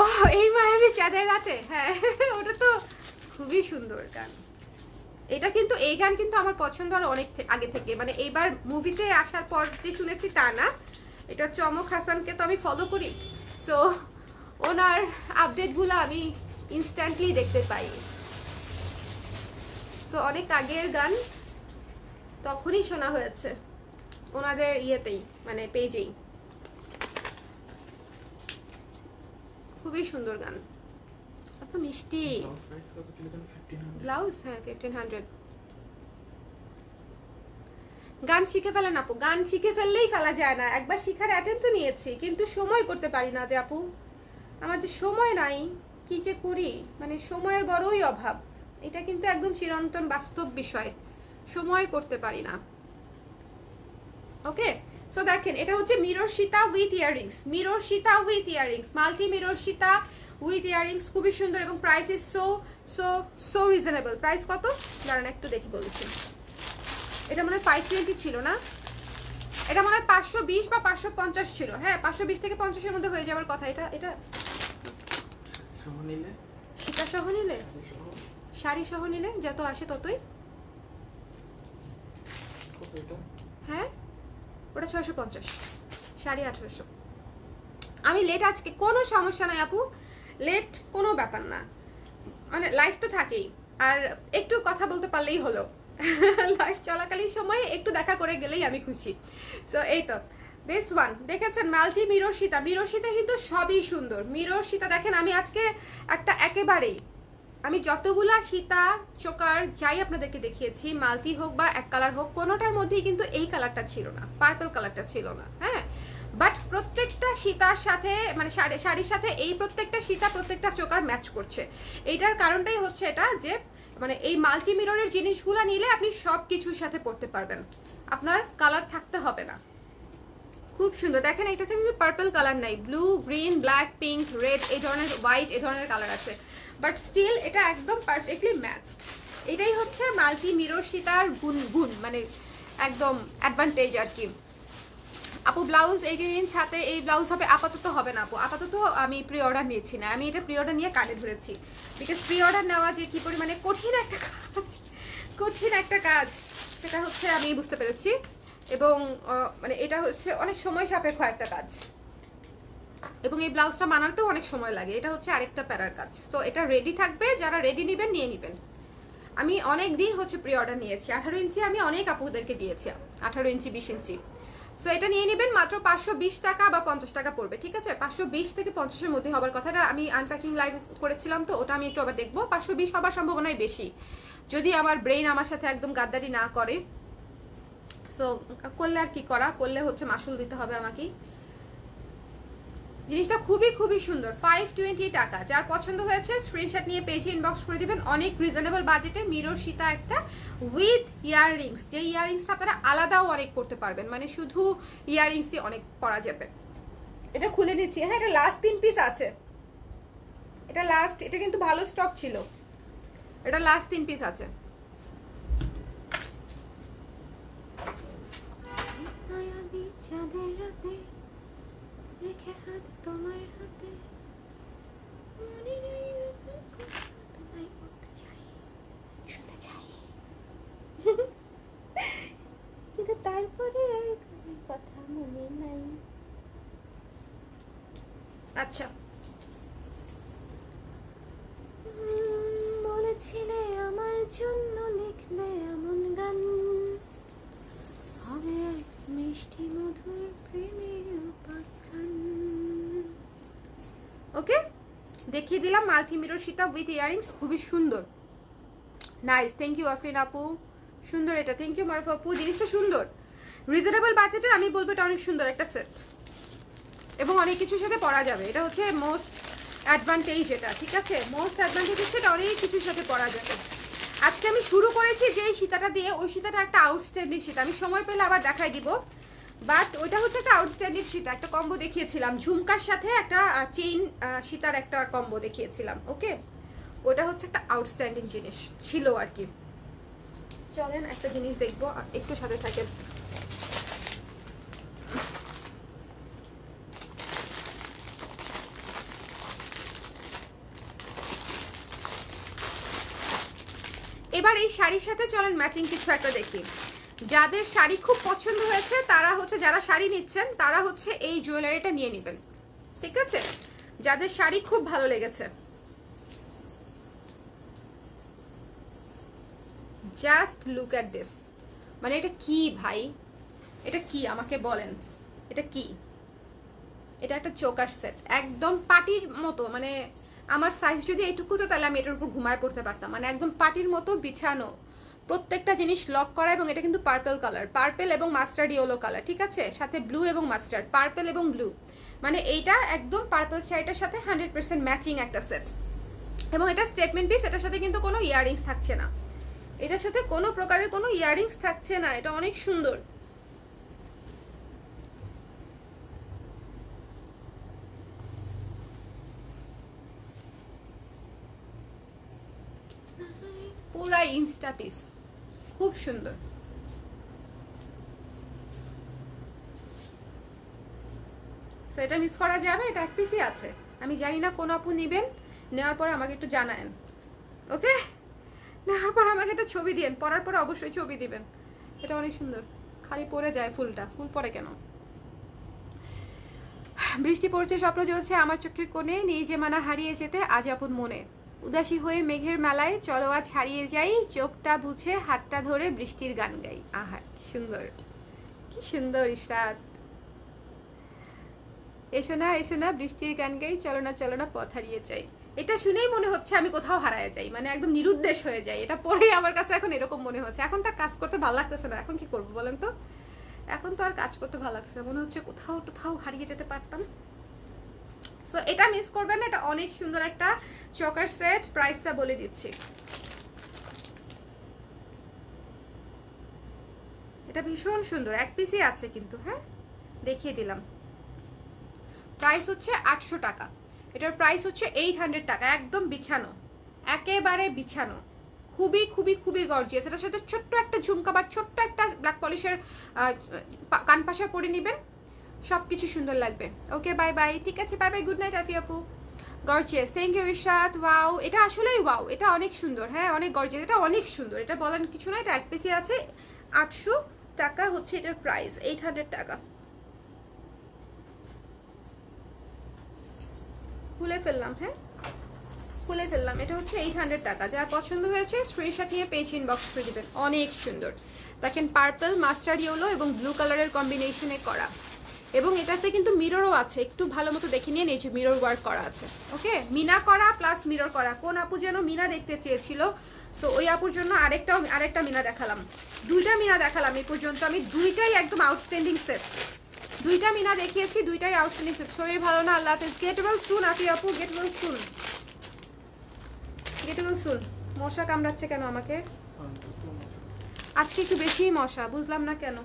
ও, এই মায়াবী চাঁদের রাতে, হ্যাঁ ওটা তো খুবই সুন্দর গান। এটা কিন্তু, এই গান কিন্তু আমার পছন্দ আর অনেক আগে থেকে, মানে এইবার মুভিতে আসার পর যে শুনেছি তা না। এটা চমক হাসানকে তো আমি ফলো করি, সো ওনার আপডেটগুলো আমি ইনস্ট্যান্টলি দেখতে পাই। সো অনেক আগের গান, তখনই শোনা হয়েছে ওনাদের ইয়েতেই, মানে পেজেই। খুবই সুন্দর গান, এত মিষ্টি। ব্লাউজ হ্যাঁ 1500। গান শিখে ফেলেন আপু, গান শিখে ফেললেই ফেলা যায় না। একবার শিখার অ্যাটেম্প তো নিয়েছি, কিন্তু সময় করতে পারি না যে আপু, আমার যে সময় নাই, কি যে করি, মানে সময়ের বড়ই অভাব। এটা কিন্তু একদম চিরন্তন বাস্তব বিষয়, সময় করতে পারি না। ওকে, সো দেখেন এটা হচ্ছে mirror Sita with earrings, mirror Sita with earrings, multi mirror Sita with earrings, খুবই সুন্দর এবং price is so so so reasonable. Price কত দাঁড়ান একটু দেখি বলছি। এটা মনে হয় 520 ছিল না, এটা মনে হয় 520 বা 550 ছিল। হ্যাঁ 520 থেকে 50-এর মধ্যে হয়ে যাওয়ার কথা। এটা এটা সহ নিলে, সীতা সহ নিলে, শাড়ি সহ নিলে যত আসে ততই। হ্যাঁ ওটা 650, শাড়ি 1800। আমি লেট আজকে, কোনো সমস্যা নাই আপু, লেট কোনো ব্যাপার না, মানে লাইফ তো থাকেই, আর একটু কথা বলতে পারলেই হলো। লাইফ চলাকালীন সময়ে একটু দেখা করে গেলেই আমি খুশি। সো এই তো দিস ওয়ান দেখেছেন, multi mirror Sita. Mirror Sita কিন্তু সবই সুন্দর। মিরর সীতা দেখেন, আমি আজকে একটা একেবারেই, আমি যতগুলা সীতা চোকার যাই আপনাদেরকে দেখিয়েছি, মাল্টি হোক বা এক কালার হোক, কোনোটার মধ্যেই কিন্তু এই কালারটা ছিল না, পার্পল কালারটা ছিল না। হ্যাঁ বাট প্রত্যেকটা সীতার সাথে, মানে শাড়ির সাথে এই প্রত্যেকটা সীতা প্রত্যেকটা চোকার ম্যাচ করছে। এইটার কারণটাই হচ্ছে এটা যে, মানে এই মাল্টি মিররের জিনিসগুলো নিলে আপনি সব কিছুর সাথে পরতে পারবেন, আপনার কালার থাকতে হবে না। খুব সুন্দর দেখেন, এটাতে কিন্তু পার্পল কালার নাই, blue, green, black, pink, red, এই ধরনের হোয়াইট, এই ধরনের কালার আছে, বাট স্টিল এটা একদম পারফেক্টলি ম্যাচড। এটাই হচ্ছে মাল্টি মিরর সীতার গুণ, মানে একদম অ্যাডভান্টেজ আর কি। আপু ব্লাউজ 18 ইঞ্চ হাতে, এই ব্লাউজ হবে আপাতত হবে না আপু, আপাতত আমি প্রি অর্ডার নিয়েছি না, আমি এটা প্রি অর্ডার নিয়ে কাটে ধরেছি, বিকজ প্রি অর্ডার নেওয়া যে কি পরিমাণে কঠিন একটা কাজ, কঠিন একটা কাজ, সেটা হচ্ছে আমি বুঝতে পেরেছি। এবং মানে এটা হচ্ছে অনেক সময় সাপেক্ষ একটা কাজ, এবং এই ব্লাউজটা বানাতেও অনেক সময় লাগে, এটা হচ্ছে আরেকটা প্যারার কাজ। সো এটা রেডি থাকবে, যারা রেডি নেবেন নিয়ে নেবেন। আমি অনেক দিন হচ্ছে প্রি অর্ডার নিয়েছি, 18 ইঞ্চি আমি অনেক আপুদেরকে দিয়েছি, 18 ইঞ্চি 20 ইঞ্চি। সো এটা নিয়ে নেবেন, মাত্র 520 টাকা বা 50 টাকা পড়বে, ঠিক আছে? 520 থেকে 50-এর মধ্যে হবার কথাটা, আমি আনপ্যাকিং লাইভ করেছিলাম তো, ওটা আমি একটু আবার দেখবো। 520 হবার সম্ভাবনাই বেশি, যদি আমার ব্রেইন আমার সাথে একদম গাদ্দারি না করে। সো করলে আর কি করা, করলে হচ্ছে মাসুল দিতে হবে আমাকে। জিনিসটা খুবই খুবই সুন্দর, 520 টাকা। যার পছন্দ হয়েছে স্ক্রিনশট নিয়ে পেজে ইনবক্স করে দিবেন। অনেক রিজনেবল বাজেটে মিরর সীতা একটা উইথ ইয়াররিংস, যে ইয়াররিংসটা আপনারা আলাদাও অনেক করতে পারবেন, মানে শুধু ইয়াররিংসই অনেক পরা যাবে। এটা খুলে নিচ্ছি। হ্যাঁ এটা লাস্ট 3 পিস আছে, এটা লাস্ট, এটা কিন্তু ভালো স্টক ছিল, এটা লাস্ট 3 পিস আছে। রেখে হাত তোমার হাতে, মনে নেই তোমায় বলতে চাই, শুনতে চাই, কিন্তু তারপরে আর কথা মনে নাই। আচ্ছা বলেছিলে আমার জন্য লিখবে এমন গান, হবে এক মিষ্টি মধুর প্রেমের উপাখ্যান। ওকে দেখিয়ে দিলাম multi mirror Sita with earrings, খুবই সুন্দর, নাইস। থ্যাংক ইউ আফরিন আপু, সুন্দর এটা, থ্যাংক ইউ মারুফ আপু, জিনিসটা সুন্দর, রিজনেবল বাজেটে আমি বলবো এটা অনেক সুন্দর একটা সেট, এবং অনেক কিছুর সাথে পরা যাবে। এটা হচ্ছে মোস্ট অ্যাডভান্টেজ, এটা ঠিক আছে, মোস্ট অ্যাডভান্টেজ হচ্ছে এটা অনেক কিছুর সাথে পরা যাবে। আজকে আমি শুরু করেছি যে সীতাটা দিয়ে, ওই সীতাটা একটা আউটস্ট্যান্ডিং সীতা, আমি সময় পেলে আবার দেখাই দিব, বাট ওইটা হচ্ছে একটা আউটস্ট্যান্ডিং সীতা, একটা কম্বো দেখিয়েছিলাম ঝুমকার সাথে একটা চেইন সীতার একটা কম্বো দেখিয়েছিলাম। ওকে ওটা হচ্ছে একটা আউটস্ট্যান্ডিং জিনিস ছিল আর কি। চলেন একটা জিনিস দেখবো, একটু সাথে থাকেন। এবার এই শাড়ির সাথে চলেন ম্যাচিং কিছু একটা দেখি। যাদের শাড়ি খুব পছন্দ হয়েছে তারা হচ্ছে, যারা শাড়ি নিচ্ছেন তারা হচ্ছে এই জুয়েলারিটা নিয়ে নেবেন, ঠিক আছে? যাদের শাড়ি খুব ভালো লেগেছে, জাস্ট লুক অ্যাট দিস। মানে এটা কি ভাই, এটা কি আমাকে বলেন, এটা কি? এটা একটা চোকার সেট, একদম পার্টির মতো, মানে আমার সাইজ যদি এইটুকু হতো তাহলে আমি এটার উপর ঘুমায় পড়তে পারতাম। মানে একদম পার্টির মতো বিছানো, প্রত্যেকটা জিনিস লক করা, এবং এটা কিন্তু পার্পল কালার, পার্পল এবং মাস্টার্ড ইয়েলো কালার, ঠিক আছে, সাথে ব্লু এবং মাস্টার্ড, পার্পল এবং ব্লু, মানে এইটা একদম পার্পল শাড়িটার সাথে 100% ম্যাচিং একটা সেট। এবং এটা স্টেটমেন্ট পিস, এটার সাথে কিন্তু কোনো ইয়াররিংস থাকছে না, এটার সাথে কোনো প্রকারের কোনো ইয়াররিংস থাকছে না, এটা অনেক সুন্দর। পুরা ইনস্টা পিস, খুব সুন্দর। সো এটা মিস করা যাবে, এটা এক পিসই আছে। আমি জানি না কোন আপু নেবেন, নেওয়ার পরে আমাকে একটু জানায়েন, ওকে? নেওয়ার পর আমাকে একটা ছবি দিবেন, পরার পরে অবশ্যই ছবি দিবেন। এটা অনেক সুন্দর, খালি পরে যায় ফুলটা, ফুল পরে কেন? বৃষ্টি পড়ছে, স্বপ্ন জ্বলছে আমার চোখের কোণে, নেই যে মানা হারিয়ে যেতে আজ আপন মনে, উদাসী হয়ে মেঘের মেলায় চলো আজ হারিয়ে যাই, চোখটা বুঝে হাতটা ধরে বৃষ্টির গান গাই। আহা কি সুন্দর, কি সুন্দর ইশরাত। এসো না বৃষ্টির গান গাই, চলো না পথ হারিয়ে যাই। এটা শুনেই মনে হচ্ছে আমি কোথাও হারায় যাই, মানে একদম নিরুদ্দেশ হয়ে যাই। এটা পরেই আমার কাছে এখন এরকম মনে হচ্ছে। এখন তার কাজ করতে ভালো লাগতেছে না, এখন কি করবো বলেন তো? এখন তো আর কাজ করতে ভালো লাগছে, মনে হচ্ছে কোথাও হারিয়ে যেতে পারতাম। সো এটা মিস করবেন না, এটা অনেক সুন্দর একটা চকার সেট। প্রাইসটা বলে দিচ্ছি, এটা ভীষণ সুন্দর, এক পিসই আছে কিন্তু, হ্যাঁ দেখিয়ে দিলাম। প্রাইস হচ্ছে 800 টাকা, এটার প্রাইস হচ্ছে 800 টাকা, একদম বিছানো, একেবারে বিছানো, খুবই খুবই খুবই গর্জিয়াস। এটার সাথে ছোট্ট একটা ঝুমকা বা ছোট্ট একটা ব্ল্যাক পলিশের কানপাশা পরে নেবেন, সবকিছু সুন্দর লাগবে। ওকে বাই বাই, ঠিক আছে, bye bye, good night Afi আপু। Gorgeous, thank you Ishrat. Wow, এটা আসলেই ওয়াও, এটা অনেক সুন্দর, হ্যাঁ অনেক গর্জিয়াস, এটা অনেক সুন্দর, এটা বলার কিছু না। এটা এক পিসি আছে, 800 টাকা হচ্ছে এটার প্রাইস, 800 টাকা। খুলে ফেললাম, হ্যাঁ খুলে ফেললাম। এটা হচ্ছে 800 টাকা। যার পছন্দ হয়েছে স্ক্রিনশট নিয়ে পেজ ইনবক্স করে দিবেন। অনেক সুন্দর, দেখেন পার্পল, মাস্টার্ড ইয়েলো এবং ব্লু কালারের কম্বিনেশনে করা, এবং এটাতে কিন্তু মিররও আছে, একটু ভালো মতো দেখে নিয়ে নিয়েছে, মিরর ওয়ার্ক করা আছে। ওকে, মিনা করা প্লাস মিরর করা। কোন আপু যেন মিনা দেখতে চেয়েছিল, সো ওই আপুর জন্য আরেকটা মিনা দেখালাম, দুইটা মিনা দেখালাম এই পর্যন্ত আমি, দুইটাই একদম আউটস্ট্যান্ডিং সেট। দুইটা মিনা দেখিয়েছি, দুইটাই আউটস্ট্যান্ডিং সেট। শরীর ভালো না, আল্লাহ হাফেজ। গেট ওয়েল সুন আফি আপু, get well soon, get well soon. মশা কামড়াচ্ছে কেন আমাকে আজকে? একটু বেশি মশা, বুঝলাম না কেন।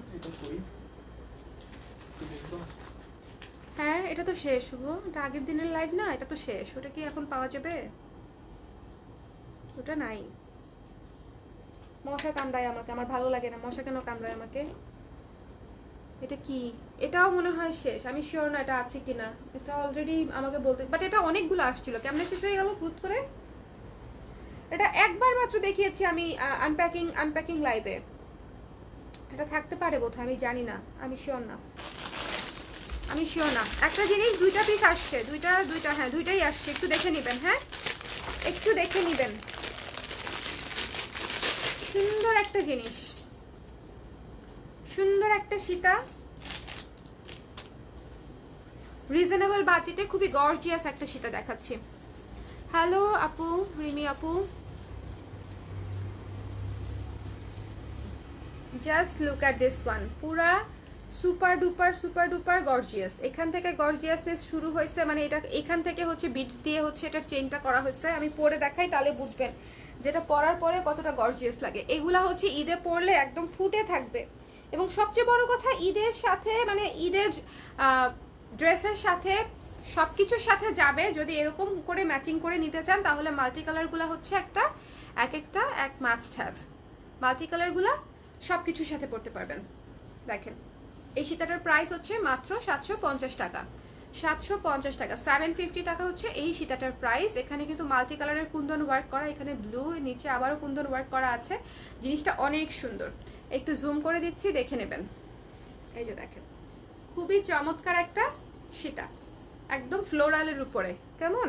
হ্যাঁ এটা তো শেষ শুভ, এটা আগের দিনের লাইভ না, এটা তো শেষ। ওটা কি এখন পাওয়া যাবে? ওটা নাই। মশা কামড়ায় আমাকে, আমার ভালো লাগে না। মশা কেন কামড়ায় আমাকে? এটা কি? এটাও মনে হয় শেষ, আমি শিওর না এটা আছে কিনা। এটা অলরেডি আমাকে বলতে, বাট এটা অনেকগুলো আসছিল, কেমনে শেষ হয়ে গেল হুট করে? এটা একবার মাত্র দেখিয়েছি আমি আনপ্যাকিং লাইভে। এটা থাকতে পারে বোধহয়, আমি জানি না, আমি শিওর না, আমি শিওর না। একটা জিনিস, দুইটা পিস আসছে, দুইটা হ্যাঁ দুইটাই আসছে, একটু দেখে নেবেন, হ্যাঁ একটু দেখে নেবেন। সুন্দর একটা জিনিস, সুন্দর একটা সীতা, রিজনেবল বাজেটে খুবই গর্জিয়াস একটা সীতা দেখাচ্ছি। হ্যালো আপু, রিমি আপু, just look at this one, পুরা সুপার ডুপার গর্জিয়াস। এখান থেকে গর্জিয়াসনেস শুরু হয়েছে, মানে এটা এখান থেকে হচ্ছে বিটস দিয়ে হচ্ছে এটার চেইনটা করা হয়েছে। আমি পরে দেখাই তাহলে বুঝবেন যেটা পরার পরে কতটা গর্জিয়াস লাগে। এগুলা হচ্ছে ঈদে পরলে একদম ফুটে থাকবে, এবং সবচেয়ে বড় কথা ঈদের সাথে, মানে ঈদের ড্রেসের সাথে সবকিছুর সাথে যাবে। যদি এরকম করে ম্যাচিং করে নিতে চান তাহলে মাল্টি কালারগুলো হচ্ছে এক মাস্ট হ্যাভ। মাল্টি কালারগুলো সবকিছুর সাথে পড়তে পারবেন। দেখেন এই সীতাটার প্রাইস হচ্ছে মাত্র 750 টাকা, 750 টাকা, 750 টাকা হচ্ছে এই সীতাটার প্রাইস। এখানে কিন্তু মাল্টি কালারের কুন্দন ওয়ার্ক করা, এখানে ব্লু, নিচে আবারও কুন্দন ওয়ার্ক করা আছে। জিনিসটা অনেক সুন্দর, একটু জুম করে দিচ্ছি, দেখে নেবেন। এই যে দেখেন, খুবই চমৎকার একটা সীতা, একদম ফ্লোরালের উপরে, কেমন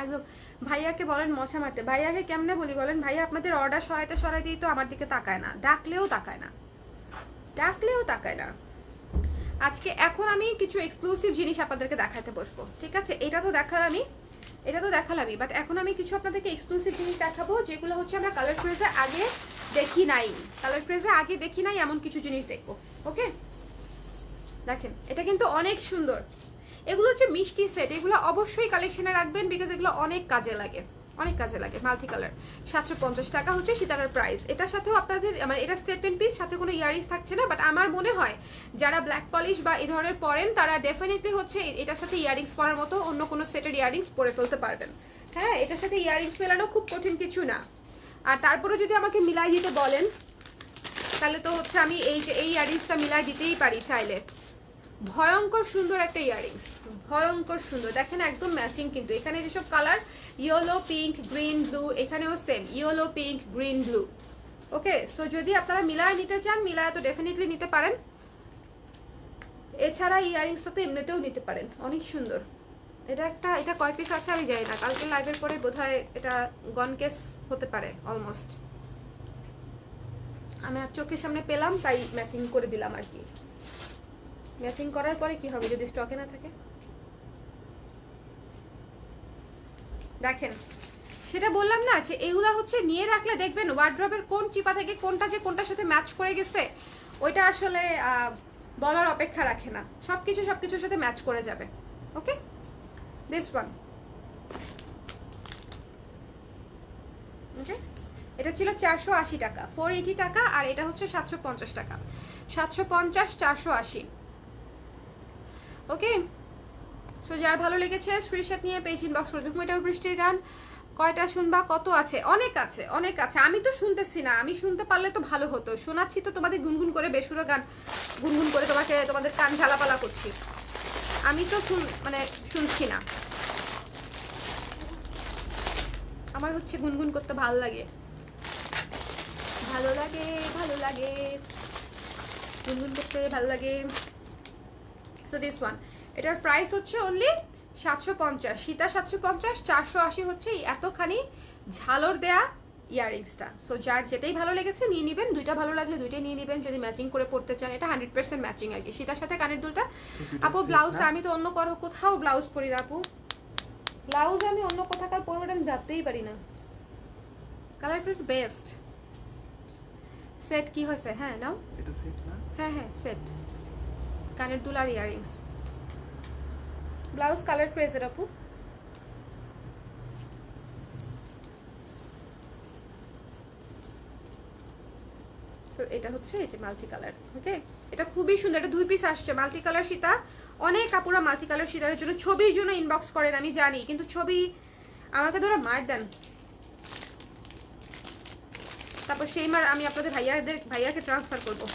একদম। ভাইয়াকে বলেন মশা মারতে, ভাইয়াকে কেমনে বলি বলেন? ভাইয়া আপনাদের অর্ডার সরাইতেই তো আমার দিকে তাকায় না, ডাকলেও তাকায় না। আজকে এখন আমি কিছু এক্সক্লুসিভ জিনিস আপনাদেরকে দেখাতে বসবো, ঠিক আছে? এটা তো দেখালামই, বাট এখন আমি কিছু আপনাদেরকে এক্সক্লুসিভ জিনিস দেখাবো যেগুলো হচ্ছে আমরা কালার ক্রেজে আগে দেখি নাই এমন কিছু জিনিস দেখবো। ওকে, দেখেন এটা কিন্তু অনেক সুন্দর। এগুলো হচ্ছে মিষ্টি সেট, এগুলো অবশ্যই কালেকশনে রাখবেন বিকজ এগুলো অনেক কাজে লাগে মাল্টি কালার। 750 টাকা হচ্ছে সীতারার প্রাইস। এটার সাথেও আপনাদের মানে এটা স্টেটমেন্ট পিস, সাথে কোনো ইয়ারিংস থাকছে না, বাট আমার মনে হয় যারা ব্ল্যাক পলিশ বা এই ধরনের পরেন তারা ডেফিনেটলি হচ্ছে এটার সাথে ইয়ারিংস পরার মতো অন্য কোনো সেটের ইয়ারিংস পরে ফেলতে পারবেন। হ্যাঁ, এটার সাথে ইয়ারিংস মেলানো খুব কঠিন কিছু না। আর তারপরে যদি আমাকে মিলাই দিতে বলেন তাহলে তো হচ্ছে আমি এই ইয়ারিংসটা মিলাই দিতেই পারি চাইলে। ভয়ঙ্কর সুন্দর একটা ইয়ারিংস, ভয়ঙ্কর সুন্দর। দেখেন একদম ম্যাচিং, কিন্তু এখানে যেসব colour yellow, pink, green, blue, এখানেও same yellow, pink, green, blue. Okay, so যদি আপনারা মিলায় নিতে চান মিলায় তো ডেফিনেটলি নিতে পারেন। এছাড়া ইয়ারিংসটা তো এমনিতেও নিতে পারেন, অনেক সুন্দর। এটা কয় পিস আছে আমি জানি না, কালকে লাইভের পরে বোধহয় এটা গন কেস হতে পারে অলমোস্ট। আমি আর চোখের সামনে পেলাম তাই ম্যাচিং করে দিলাম আর কি। ম্যাচিং করার পরে কি হবে যদি স্টকে না থাকে? দেখেন সেটা বললাম না যে এগুলা হচ্ছে নিয়ে রাখলে দেখবেন ওয়ার্ড্রবের কোন চিপা থেকে কোনটা যে কোনটার সাথে ম্যাচ করে গেছে ওইটা আসলে বলার অপেক্ষা রাখে না, সবকিছুর সাথে ম্যাচ করে যাবে। ওকে, দিস ওয়ান ওকে, এটা ছিল 480 টাকা, 480 টাকা, আর এটা হচ্ছে 750 টাকা। 750, 480। ওকে, সো যার ভালো লেগেছে স্ক্রিনশট নিয়ে পেজ ইনবক্স করে দেখুন। এটাও বৃষ্টির গান, কয়টা শুনবা? কত আছে? অনেক আছে। আমি তো শুনতেছি না, আমি শুনতে পারলে তো ভালো হতো। শোনাচ্ছি তো তোমাদের গুনগুন করে, বেসুরো গান গুনগুন করে তোমাদের কান ঝালাপালা করছি। আমি তো শুনছি না। আমার হচ্ছে গুনগুন করতে ভালো লাগে গুনগুন করতে ভালো লাগে। সো দিস ওয়ান, এটার প্রাইস হচ্ছে অনলি 750, সীতা 750, 480 হচ্ছে এই এতখানি ঝালর দেয়া ইয়ারিংসটা। সো যার যেটাই ভালো লেগেছে নিয়ে নেবেন, দুইটা ভালো লাগলে দুইটাই নিয়ে নেবেন যদি ম্যাচিং করে পড়তে চান। এটা 100% ম্যাচিং আর কি সীতার সাথে কানের দুলটা। আপু ব্লাউজটা আমি তো অন্য কোথাও ব্লাউজ পরি না আপু, ব্লাউজ আমি অন্য কোথাকার পরবো আমি ভাবতেই পারি না। Colour প্রিস best. সেট কি হয়েছে? হ্যাঁ নাও, এটা সেট না? হ্যাঁ সেট, কানের দুল আর ইয়ারিংস। ব্লাউজ কালার প্রেজের আপু। এটা হচ্ছে এই যে মাল্টি কালার। ওকে, এটা খুবই সুন্দর, এটা 2 পিস আসছে মাল্টি কালার সীতা। অনেক আপুরা মাল্টি কালার সীতার জন্য ছবির জন্য ইনবক্স করেন আমি জানি, কিন্তু ছবি আমাকে ধরে মার দেন, তারপর সেই মার আমি আপনাদের ভাইয়াকে ট্রান্সফার করবো।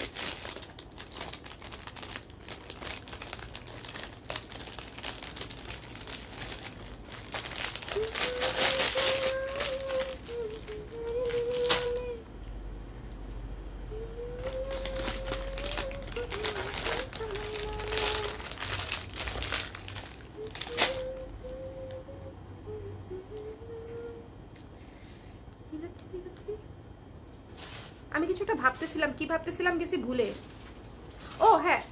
আমি কিছুটা ভাবতেছিলাম, কি ভাবতেছিলাম গেছি ভুলে। ও হ্যাঁ,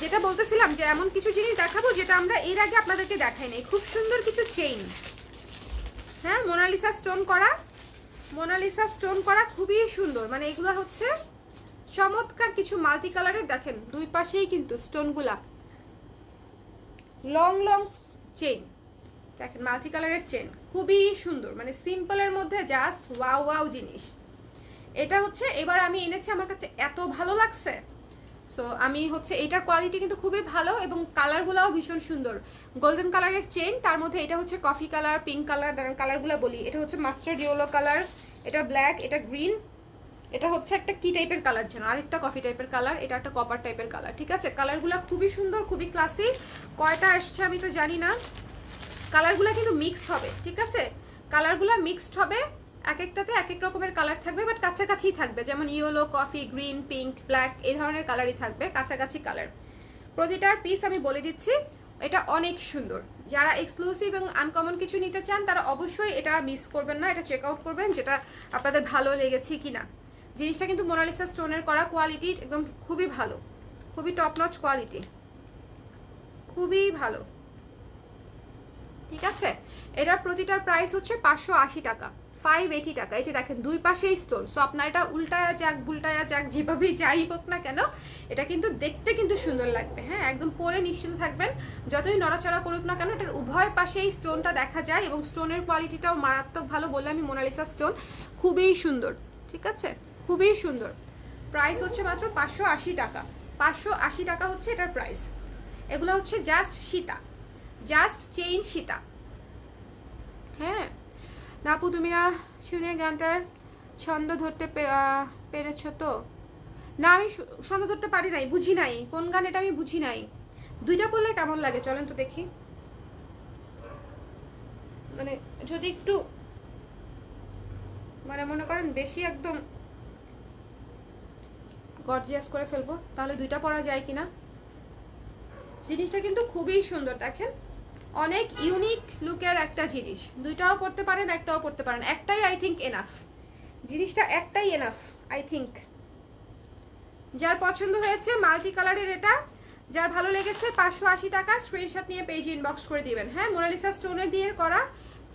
যেটা বলতেছিলাম যে এমন কিছু জিনিস দেখাবো যেটা আমরা এর আগে আপনাদেরকে দেখাই নাই। খুব সুন্দর কিছু চেইন, হ্যাঁ মোনালিসা স্টোন করা খুবই সুন্দর। মানে এগুলা হচ্ছে চমৎকার কিছু মাল্টি কালারের। দেখেন দুই পাশেই কিন্তু স্টোনগুলা লং চেইন, দেখেন মাল্টি কালারের চেইন খুবই সুন্দর, মানে সিম্পলের মধ্যে জাস্ট ওয়াও জিনিস। এটা হচ্ছে এবার আমি এনেছি, আমার কাছে এত ভালো লাগছে। সো আমি হচ্ছে এটার কোয়ালিটি কিন্তু খুবই ভালো এবং কালারগুলোও ভীষণ সুন্দর। গোল্ডেন কালারের চেইন, তার মধ্যে এটা হচ্ছে কফি কালার, পিঙ্ক কালার, কালারগুলো বলি। এটা হচ্ছে মাস্টার্ড ইয়েলো কালার, এটা ব্ল্যাক, এটা গ্রিন, এটা হচ্ছে একটা কি টাইপের কালার যেন, আরেকটা কফি টাইপের কালার, এটা একটা কপার টাইপের কালার। ঠিক আছে, কালারগুলো খুবই সুন্দর, খুবই ক্লাসি। কয়টা আসছে আমি তো জানি না, কালারগুলো কিন্তু মিক্সড হবে। ঠিক আছে, কালারগুলো মিক্সড হবে, এক একটাতে এক এক রকমের কালার থাকবে, বাট কাছাকাছি থাকবে, যেমন yellow, coffee, green, pink, black এই ধরনের কালারই থাকবে, কাছাকাছি কালার। প্রতিটার পিস আমি বলে দিচ্ছি, এটা অনেক সুন্দর। যারা এক্সক্লুসিভ এবং আনকমন কিছু নিতে চান তারা অবশ্যই এটা মিস করবেন না, এটা চেক আউট করবেন যেটা আপনাদের ভালো লেগেছে কিনা। জিনিসটা কিন্তু মোনালিসা স্টোনের করা, কোয়ালিটি একদম খুবই ভালো, খুবই টপ নচ কোয়ালিটি, খুবই ভালো। ঠিক আছে, এটার প্রতিটার প্রাইস হচ্ছে 580 টাকা, 580 টাকা। এই যে দেখেন দুই পাশেই স্টোন। সো আপনার এটা উল্টায়া যাক বুলটায়া যাক যেভাবেই যাই হোক না কেন, এটা কিন্তু দেখতে কিন্তু সুন্দর লাগবে। হ্যাঁ, একদম পরে নিশ্চিন্ত থাকবেন, যতই নড়াচড়া করুক না কেন এটার উভয় পাশেই স্টোনটা দেখা যায় এবং স্টোনের কোয়ালিটিটাও মারাত্মক ভালো। বললে আমি মোনালিসা স্টোন, খুবই সুন্দর। ঠিক আছে, খুবই সুন্দর। প্রাইস হচ্ছে মাত্র 580 টাকা, 580 টাকা হচ্ছে এটার প্রাইস। এগুলো হচ্ছে just Sita, just chain Sita. হ্যাঁ নাপু, তুমি না শুনে গানটার ছন্দ ধরতে পেরেছ তো? না, আমি ছন্দ ধরতে পারি নাই, বুঝি নাই কোন গান এটা, আমি বুঝি নাই। দুইটা পড়লে কেমন লাগে চলেন তো দেখি। মানে যদি একটু মানে মনে করেন বেশি একদম গর্জিয়াস করে ফেলবো তাহলে দুইটা পরা যায় কিনা। জিনিসটা কিন্তু খুবই সুন্দর, দেখেন অনেক ইউনিক লুকের একটা জিনিস। দুইটাও পড়তে পারেন, একটাও পড়তে পারেন, একটাই আই থিঙ্ক এনাফ। জিনিসটা একটাই এনাফ আই থিঙ্ক। যার পছন্দ হয়েছে মাল্টি কালারের এটা, যার ভালো লেগেছে 580 টাকা, স্ক্রিনশট নিয়ে পেজে ইনবক্স করে দিবেন। হ্যাঁ, মোনালিসা স্টোনের দিয়ে করা,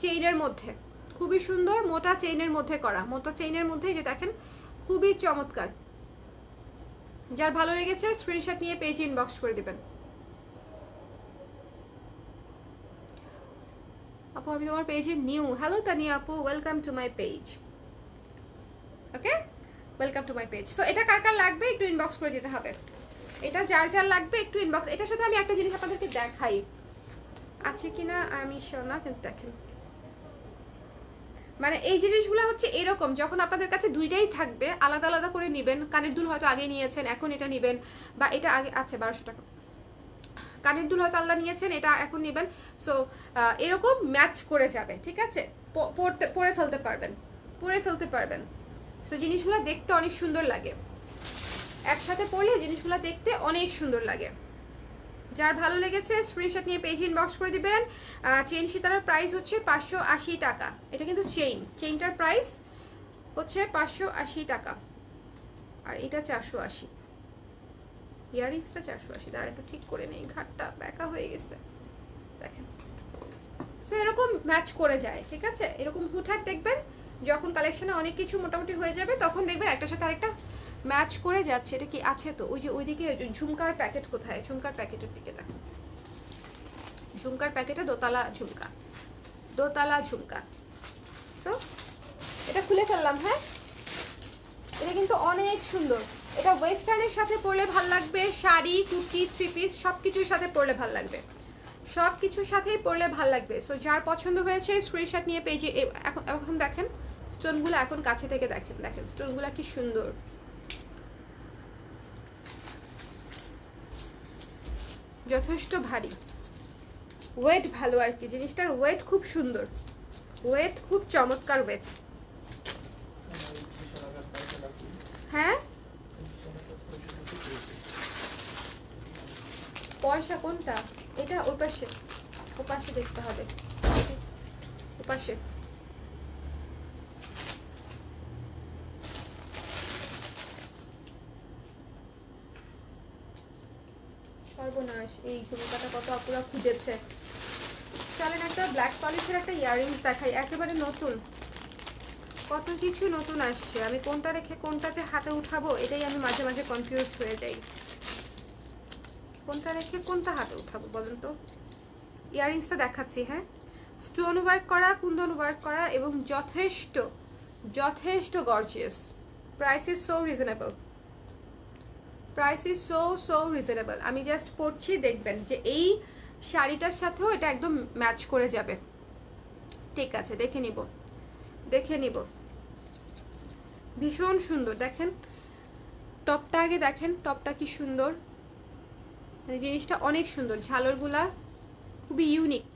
চেইনের মধ্যে, খুবই সুন্দর, মোটা চেইনের মধ্যে করা, মোটা চেইনের মধ্যে যে দেখেন খুবই চমৎকার। যার ভালো লেগেছে স্ক্রিনশট নিয়ে পেজে ইনবক্স করে দিবেন। আপু আমি তোমার পেজে নিউ। হ্যালো তানিয়া আপু, welcome to my page. Okay, welcome to my page. So এটা কার কার লাগবে একটু ইনবক্স করে দিতে হবে। এটা যার যার লাগবে একটু ইনবক্স। এটার সাথে আমি একটা জিনিস আপনাদেরকে দেখাই, আছে কিনা আমি শিওর না, কিন্তু দেখেন মানে এই জিনিসগুলো হচ্ছে এরকম, যখন আপনাদের কাছে দুইটাই থাকবে আলাদা আলাদা করে নেবেন। কানের দুল হয়তো আগে নিয়েছেন, এখন এটা নেবেন, বা এটা আগে আছে 1200 টাকা, কানের দুল হয়তো আলাদা নিয়েছেন, এটা এখন নেবেন। সো এরকম ম্যাচ করে যাবে। ঠিক আছে, পরে ফেলতে পারবেন, পরে ফেলতে পারবেন। সো জিনিসগুলো দেখতে অনেক সুন্দর লাগে, একসাথে পরলে জিনিসগুলো দেখতে অনেক সুন্দর লাগে। যার ভালো লেগেছে স্ক্রিনশট নিয়ে পেজে ইনবক্স করে দিবেন। চেইন সীতারার প্রাইস হচ্ছে 580 টাকা। এটা কিন্তু চেইনটার প্রাইস হচ্ছে 580 টাকা, আর এটা 480। ইয়াররিংসটা 480। দাঁড়া একটু ঠিক করে নেই, ঘাটটা ব্যাকা হয়ে গেছে দেখেন। সো এরকম ম্যাচ করে যায়। ঠিক আছে, এরকম হুটহাট দেখবেন যখন কালেকশনে অনেক কিছু মোটামুটি হয়ে যাবে, তখন দেখবেন একটার সাথে আরেকটা ম্যাচ করে যাচ্ছে। এটা কি আছে তো, ওই যে ওইদিকে ঝুমকার প্যাকেট কোথায়, ঝুমকার প্যাকেটের দিকে দেখেন, ঝুমকার প্যাকেটে দোতলা ঝুমকা, দোতলা ঝুমকা। সো এটা খুলে ফেললাম। হ্যাঁ, এটা কিন্তু অনেক সুন্দর। এটা ওয়েস্টার্নের সাথে পরলে ভাল লাগবে, শাড়ি, কুর্তি, থ্রি পিস সবকিছুর সাথে পরলে ভাল লাগবে, সব কিছুর সাথেই পরলে ভাল লাগবে। সো যার পছন্দ হয়েছে স্ক্রিনশট নিয়ে পেজে। এখন দেখেন স্টোনগুলো, এখন কাছে থেকে দেখেন, দেখেন স্টোনগুলো কি সুন্দর। যথেষ্ট ভারী, ওয়েট ভালো আর কি, জিনিসটার ওয়েট খুব সুন্দর, ওয়েট খুব চমৎকার ওয়েট। হ্যাঁ, পয়সা কোনটা, এটা ওপাশে, ওপাশে দেখতে হবে, ওপাশে। সর্বনাশ, এই ঝুমকাটা কত আপুরা খুঁজেছে। চলেন একটা ব্ল্যাক পলিশের একটা ইয়াররিংস দেখাই, একেবারে নতুন, কত কিছু নতুন আসছে। আমি কোনটা রেখে কোনটা যে হাতে উঠাবো এটাই আমি মাঝে মাঝে কনফিউজ হয়ে যাই। কোনটা রেখে কোনটা হাতে উঠাবো বলেন তো। ইয়াররিংসটা দেখাচ্ছি। হ্যাঁ, স্টোন ওয়ার্ক করা, কুন্দন ওয়ার্ক করা এবং যথেষ্ট যথেষ্ট gorgeous. Price is so reasonable, price is so reasonable. আমি জাস্ট পরছি, দেখবেন যে এই শাড়িটার সাথেও এটা একদম ম্যাচ করে যাবে। ঠিক আছে, দেখে নিব, দেখে নিব। ভীষণ সুন্দর, দেখেন টপটা আগে দেখেন, টপটা কি সুন্দর, মানে জিনিসটা অনেক সুন্দর। ঝালরগুলা খুবই ইউনিক,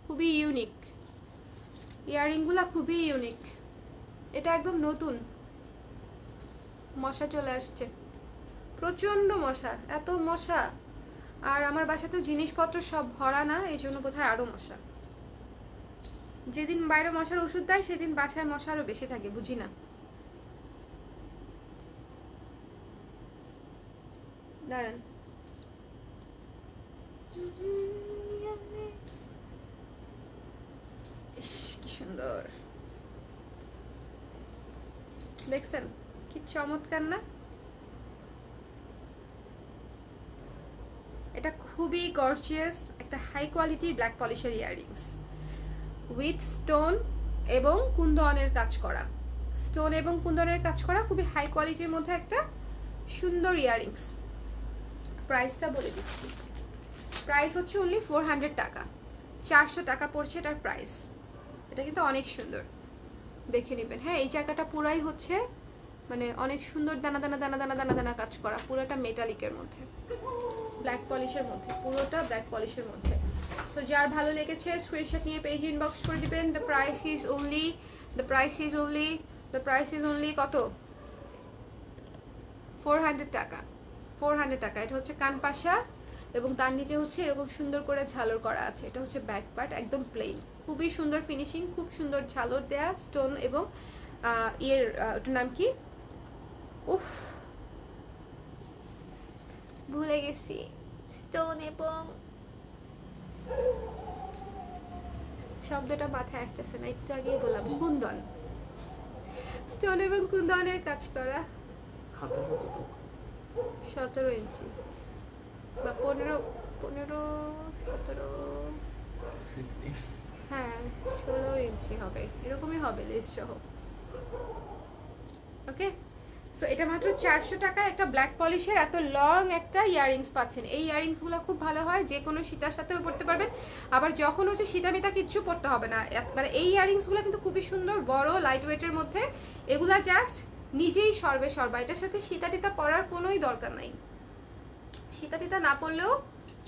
খুবই ইউনিক, ইয়াররিংগুলা খুবই ইউনিক। এটা একদম নতুন। মশা চলে আসছে, প্রচন্ড মশা, এত মশা। আর আমার বাসাতেও জিনিসপত্র সব ভরা না, এই জন্য বোধহয় আরো মশা। যেদিন বাইরে মশার ওষুধ দেয় সেদিন বাসায় মশা আরো বেশি থাকে, বুঝি না। দাঁড়ান, ইস কি সুন্দর, দেখছেন কি চমৎকার না? এটা খুবই গর্জিয়াস একটা হাই কোয়ালিটির ব্ল্যাক পলিশের ইয়াররিংস উইথ স্টোন এবং কুন্দনের কাজ করা, স্টোন এবং কুন্দনের কাজ করা, খুবই হাই কোয়ালিটির মধ্যে একটা সুন্দর ইয়াররিংস। প্রাইসটা বলে দিচ্ছি, প্রাইস হচ্ছে অনলি 400 টাকা, 400 টাকা পড়ছে এটার প্রাইস। এটা কিন্তু অনেক সুন্দর, দেখে নেবেন। হ্যাঁ, এই জায়গাটা পুরাই হচ্ছে মানে অনেক সুন্দর দানা দানা দানা দানা দানা দানা কাজ করা, পুরোটা মেটালিকের মধ্যে, ব্ল্যাক পলিশের মধ্যে, পুরোটা ব্ল্যাক পলিশের মধ্যে। তো যার ভালো লেগেছে স্ক্রিনশট নিয়ে পেজ ইনবক্স করে দিবেন। দ্য প্রাইস ইজ অনলি কত? 400 টাকা, 400 টাকা। এটা হচ্ছে কানপাশা এবং তার নিচে হচ্ছে এরকম সুন্দর করে ঝালর করা আছে। এটা হচ্ছে ব্যাক পার্ট, একদম প্লেন, খুবই সুন্দর ফিনিশিং, খুব সুন্দর ঝালর দেয়া, স্টোন এবং ওটার নাম কি, উফ ভুলে গেছি, স্টোন এবং শব্দটা মাথায় আসতেছে না, একটু আগেই বললাম, কুন্দন, স্টোন এবং কুন্দনের কাজ করা। 17 ইঞ্চি বা 17 হ্যাঁ 16 ইঞ্চি হবে, এরকমই হবে লেস সহ। ওকে, সো এটা মাত্র 400 টাকা একটা ব্ল্যাক পলিশের এত লং একটা ইয়াররিংস পাচ্ছেন। এই ইয়াররিংসগুলো খুব ভালো হয়, যে কোনো সীতার সাথেও পড়তে পারবেন, আবার যখন হচ্ছে সীতা মিতা কিচ্ছু পড়তে হবে না। মানে এই ইয়াররিংসগুলো কিন্তু খুবই সুন্দর, বড়, লাইট ওয়েটের মধ্যে। এগুলা জাস্ট নিজেই সর্বে সর্বা, এটার সাথে সীতা টিতা পরার কোনোই দরকার নাই। সীতা টিতা না পড়লেও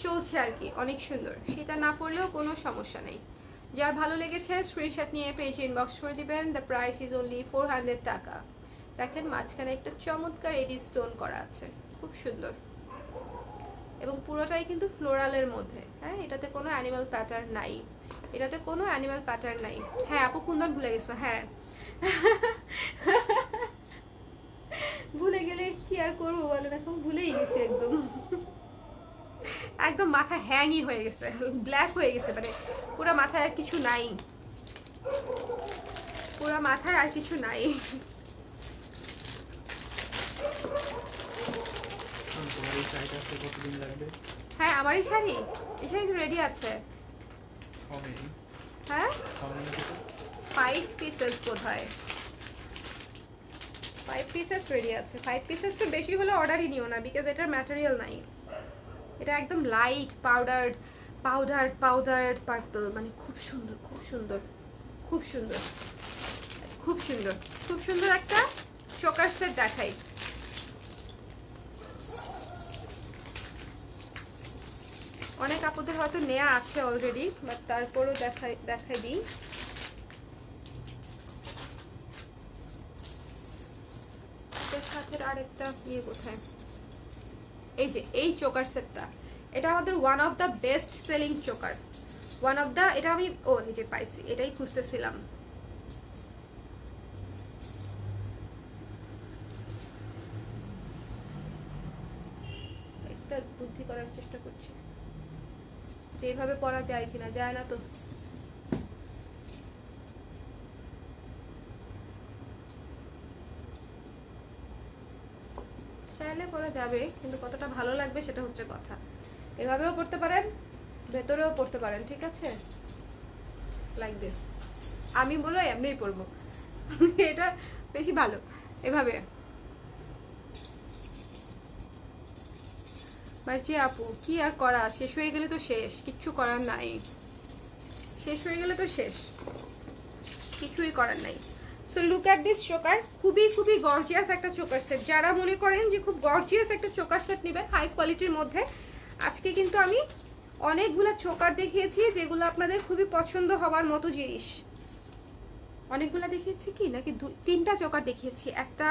চলছে আর কি, অনেক সুন্দর, সীতা না পড়লেও কোনো সমস্যা নেই। যার ভালো লেগেছে স্ক্রিনশট নিয়ে পেজ ইনবক্স করে দিবেন। দ্য প্রাইস ইজ অনলি 400 টাকা। দেখেন মাঝখানে একটা চমৎকার এডি স্টোন করা আছে, খুব সুন্দর, এবং পুরোটাই কিন্তু ফ্লোরালের মধ্যে। হ্যাঁ, এটাতে কোনো অ্যানিমাল প্যাটার্ন নাই, এটাতে কোনো অ্যানিমাল প্যাটার্ন নাই। হ্যাঁ আপু, কুন্দন ভুলে গেছো? হ্যাঁ ভুলে গেলে কি আর করবো বলেন, এখন ভুলেই গেছি একদম, একদম মাথা হ্যাংই হয়ে গেছে, ব্ল্যাক হয়ে গেছে, মানে পুরো মাথায় আর কিছু নাই, পুরো মাথায় আর কিছু নাই। হ্যাঁ আমার এই শাড়ি তো রেডি আছে। হ্যাঁ 5 পিসেস বোধহয়, 5 পিসেস রেডি আছে। 5 পিসেস তো বেশি হলে অর্ডারই নিও না, বিকজ এটার ম্যাটেরিয়াল নাই। এটা একদম লাইট পাউডার্ড পার্পল, মানে খুব সুন্দর খুব সুন্দর খুব সুন্দর খুব সুন্দর খুব সুন্দর একটা চোকার সেট দেখাই। অনেক আপুদের হয়তো নেওয়া আছে অলরেডি, বাট তারপরও দেখাই দিই। এটার সাথে আরেকটা ইয়ে কোথায়, এই যে এই চোকার সেটটা, এটা আমাদের one of the best selling choker, one of the, এটা আমি নিজে পাইছি, এটাই খুঁজতেছিলাম। একটা বুদ্ধি করার চেষ্টা করছি যে এইভাবে পরা যায় কিনা, যায় না তো। চাইলে পরা যাবে, কিন্তু কতটা ভালো লাগবে সেটা হচ্ছে কথা। এভাবেও পড়তে পারেন, ভেতরেও পড়তে পারেন, ঠিক আছে, লাইক দিস। আমি বলো এমনিই পরবো এটা বেশি ভালো, এভাবে। মার্জি আপু কি আর করা, শেষ হয়ে গেলে তো শেষ, কিচ্ছু করার নাই, শেষ হয়ে গেলে তো শেষ, কিছুই করার নাই। So look at this choker, খুবই খুবই গর্জিয়াস একটা চোকার সেট। যারা মনে করেন যে খুব গর্জিয়াস একটা চোকার সেট নেবেন হাই কোয়ালিটির মধ্যে, আজকে কিন্তু আমি অনেকগুলো চোকার দেখিয়েছি যেগুলো আপনাদের খুবই পছন্দ হওয়ার মতো জিনিস। অনেকগুলো দেখিয়েছি কি নাকি 3টা চোকার দেখিয়েছি, একটা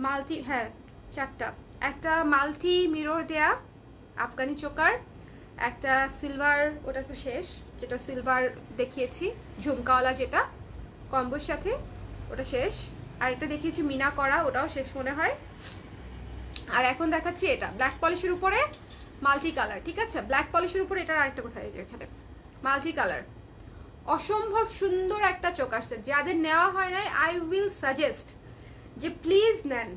মাল্টি, হ্যাঁ 4টা, একটা মাল্টি মিরর দেয়া আফগানি চোকার, একটা সিলভার, ওটা তো শেষ, যেটা সিলভার দেখিয়েছি ঝুমকাওয়ালা যেটা কম্বোর সাথে, ওটা শেষ। আর একটা দেখিয়েছি মিনা করা, ওটাও শেষ মনে হয়। আর এখন দেখাচ্ছি এটা ব্ল্যাক পলিশের উপরে মাল্টি কালার, ঠিক আছে? ব্ল্যাক পলিশের উপর এটার আরেকটা কোথায়, এই যে এখানে মাল্টি কালার, অসম্ভব সুন্দর একটা চোকার সেট। যাদের নেওয়া হয় নাই আই উইল সাজেস্ট যে প্লিজ নেন।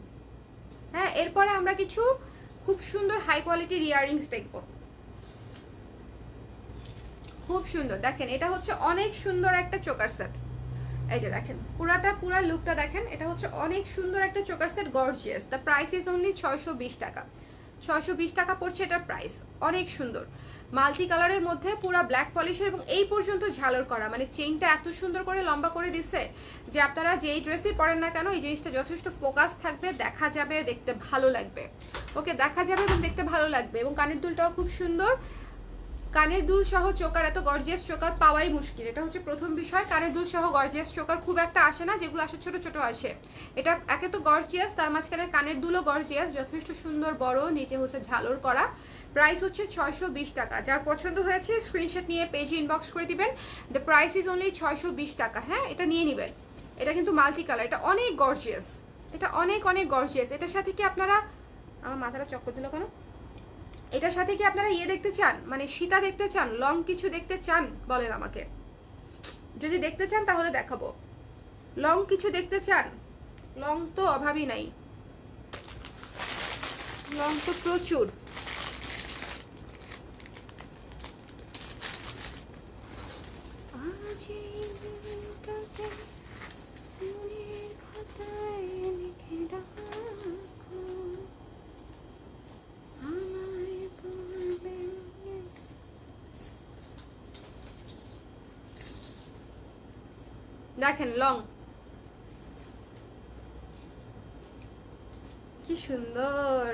হ্যাঁ, এরপরে আমরা কিছু খুব সুন্দর হাই কোয়ালিটির ইয়াররিংস দেখবো, খুব সুন্দর। দেখেন এটা হচ্ছে অনেক সুন্দর একটা চোকার সেট, এই যে দেখেন পুরা লুকটা দেখেন, এটা হচ্ছে অনেক সুন্দর একটা choker set, gorgeous. The price is only 620 টাকা, 620 টাকা পড়ছে এটার প্রাইস। অনেক সুন্দর মাল্টি কালারের মধ্যে পুরা ব্ল্যাক পলিশের, এবং এই পর্যন্ত ঝালর করা, মানে চেইনটা এত সুন্দর করে লম্বা করে দিচ্ছে যে আপনারা যেই ড্রেসই পরেন না কেন এই জিনিসটা যথেষ্ট ফোকাস থাকবে, দেখা যাবে, দেখতে ভালো লাগবে। ওকে, দেখা যাবে এবং দেখতে ভালো লাগবে। এবং কানের দুলটাও খুব সুন্দর, কানের দুল সহ চোকার, এত গর্জিয়াস চোকার পাওয়াই মুশকিল, এটা হচ্ছে প্রথম বিষয়। কানের দুল সহ গর্জিয়াস চোকার খুব একটা আসে না, যেগুলো আসে ছোট ছোট আসে। এটা একে তো গর্জিয়াস, তার মাঝখানে কানের দুলও গর্জিয়াস, যথেষ্ট সুন্দর বড়, নিচে হচ্ছে ঝালর করা। প্রাইস হচ্ছে 620 টাকা। যার পছন্দ হয়েছে স্ক্রিনশট নিয়ে পেজে ইনবক্স করে দিবেন। দ্য প্রাইস ইজ অনলি 620 টাকা। হ্যাঁ, এটা নিয়ে নেবেন। এটা কিন্তু মাল্টি কালার, এটা অনেক গর্জিয়াস, এটা অনেক অনেক গর্জিয়াস। এটার সাথে কি আপনারা, আমার মাথাটা চক্কর দিল কেন, এটার সাথে কি আপনারা ইয়ে দেখতে চান, মানে সীতা দেখতে চান, লং কিছু দেখতে চান বলেন আমাকে। যদি দেখতে চান তাহলে দেখাবো। লং কিছু দেখতে চান, লং তো অভাবই নাই, লং তো প্রচুর। আজ এই দিনটাকে মনের খাতায় লিখে রাখো, আমায় বলবে। দেখেন লং কি সুন্দর,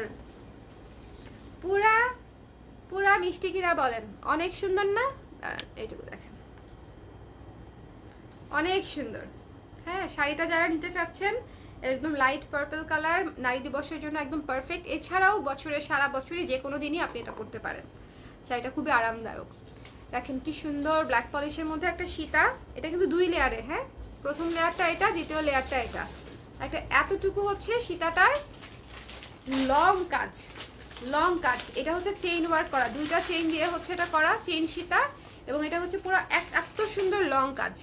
পুরা পুরা মিষ্টি কিরা বলেন, অনেক সুন্দর না? দাঁড়ান এইটুকু দেখেন, অনেক সুন্দর। হ্যাঁ, শাড়িটা যারা নিতে চাচ্ছেন একদম লাইট পার্পল কালার, নারী দিবসের জন্য একদম পারফেক্ট। এছাড়াও বছরের সারা বছরই যে কোনো দিনই আপনি এটা করতে পারেন। শাড়িটা খুবই আরামদায়ক। দেখেন কি সুন্দর ব্ল্যাক পলিশের মধ্যে একটা সীতা, এটা কিন্তু 2 লেয়ারে। হ্যাঁ, প্রথম লেয়ারটা এটা, দ্বিতীয় লেয়ারটা এটা। একটা এতটুকু হচ্ছে সীতাটার লং কাজ, লং কাজ। এটা হচ্ছে চেইন ওয়ার্ক করা, 2টা চেইন দিয়ে হচ্ছে এটা করা, চেইন সীতা। এবং এটা হচ্ছে পুরো এত সুন্দর লং কাজ।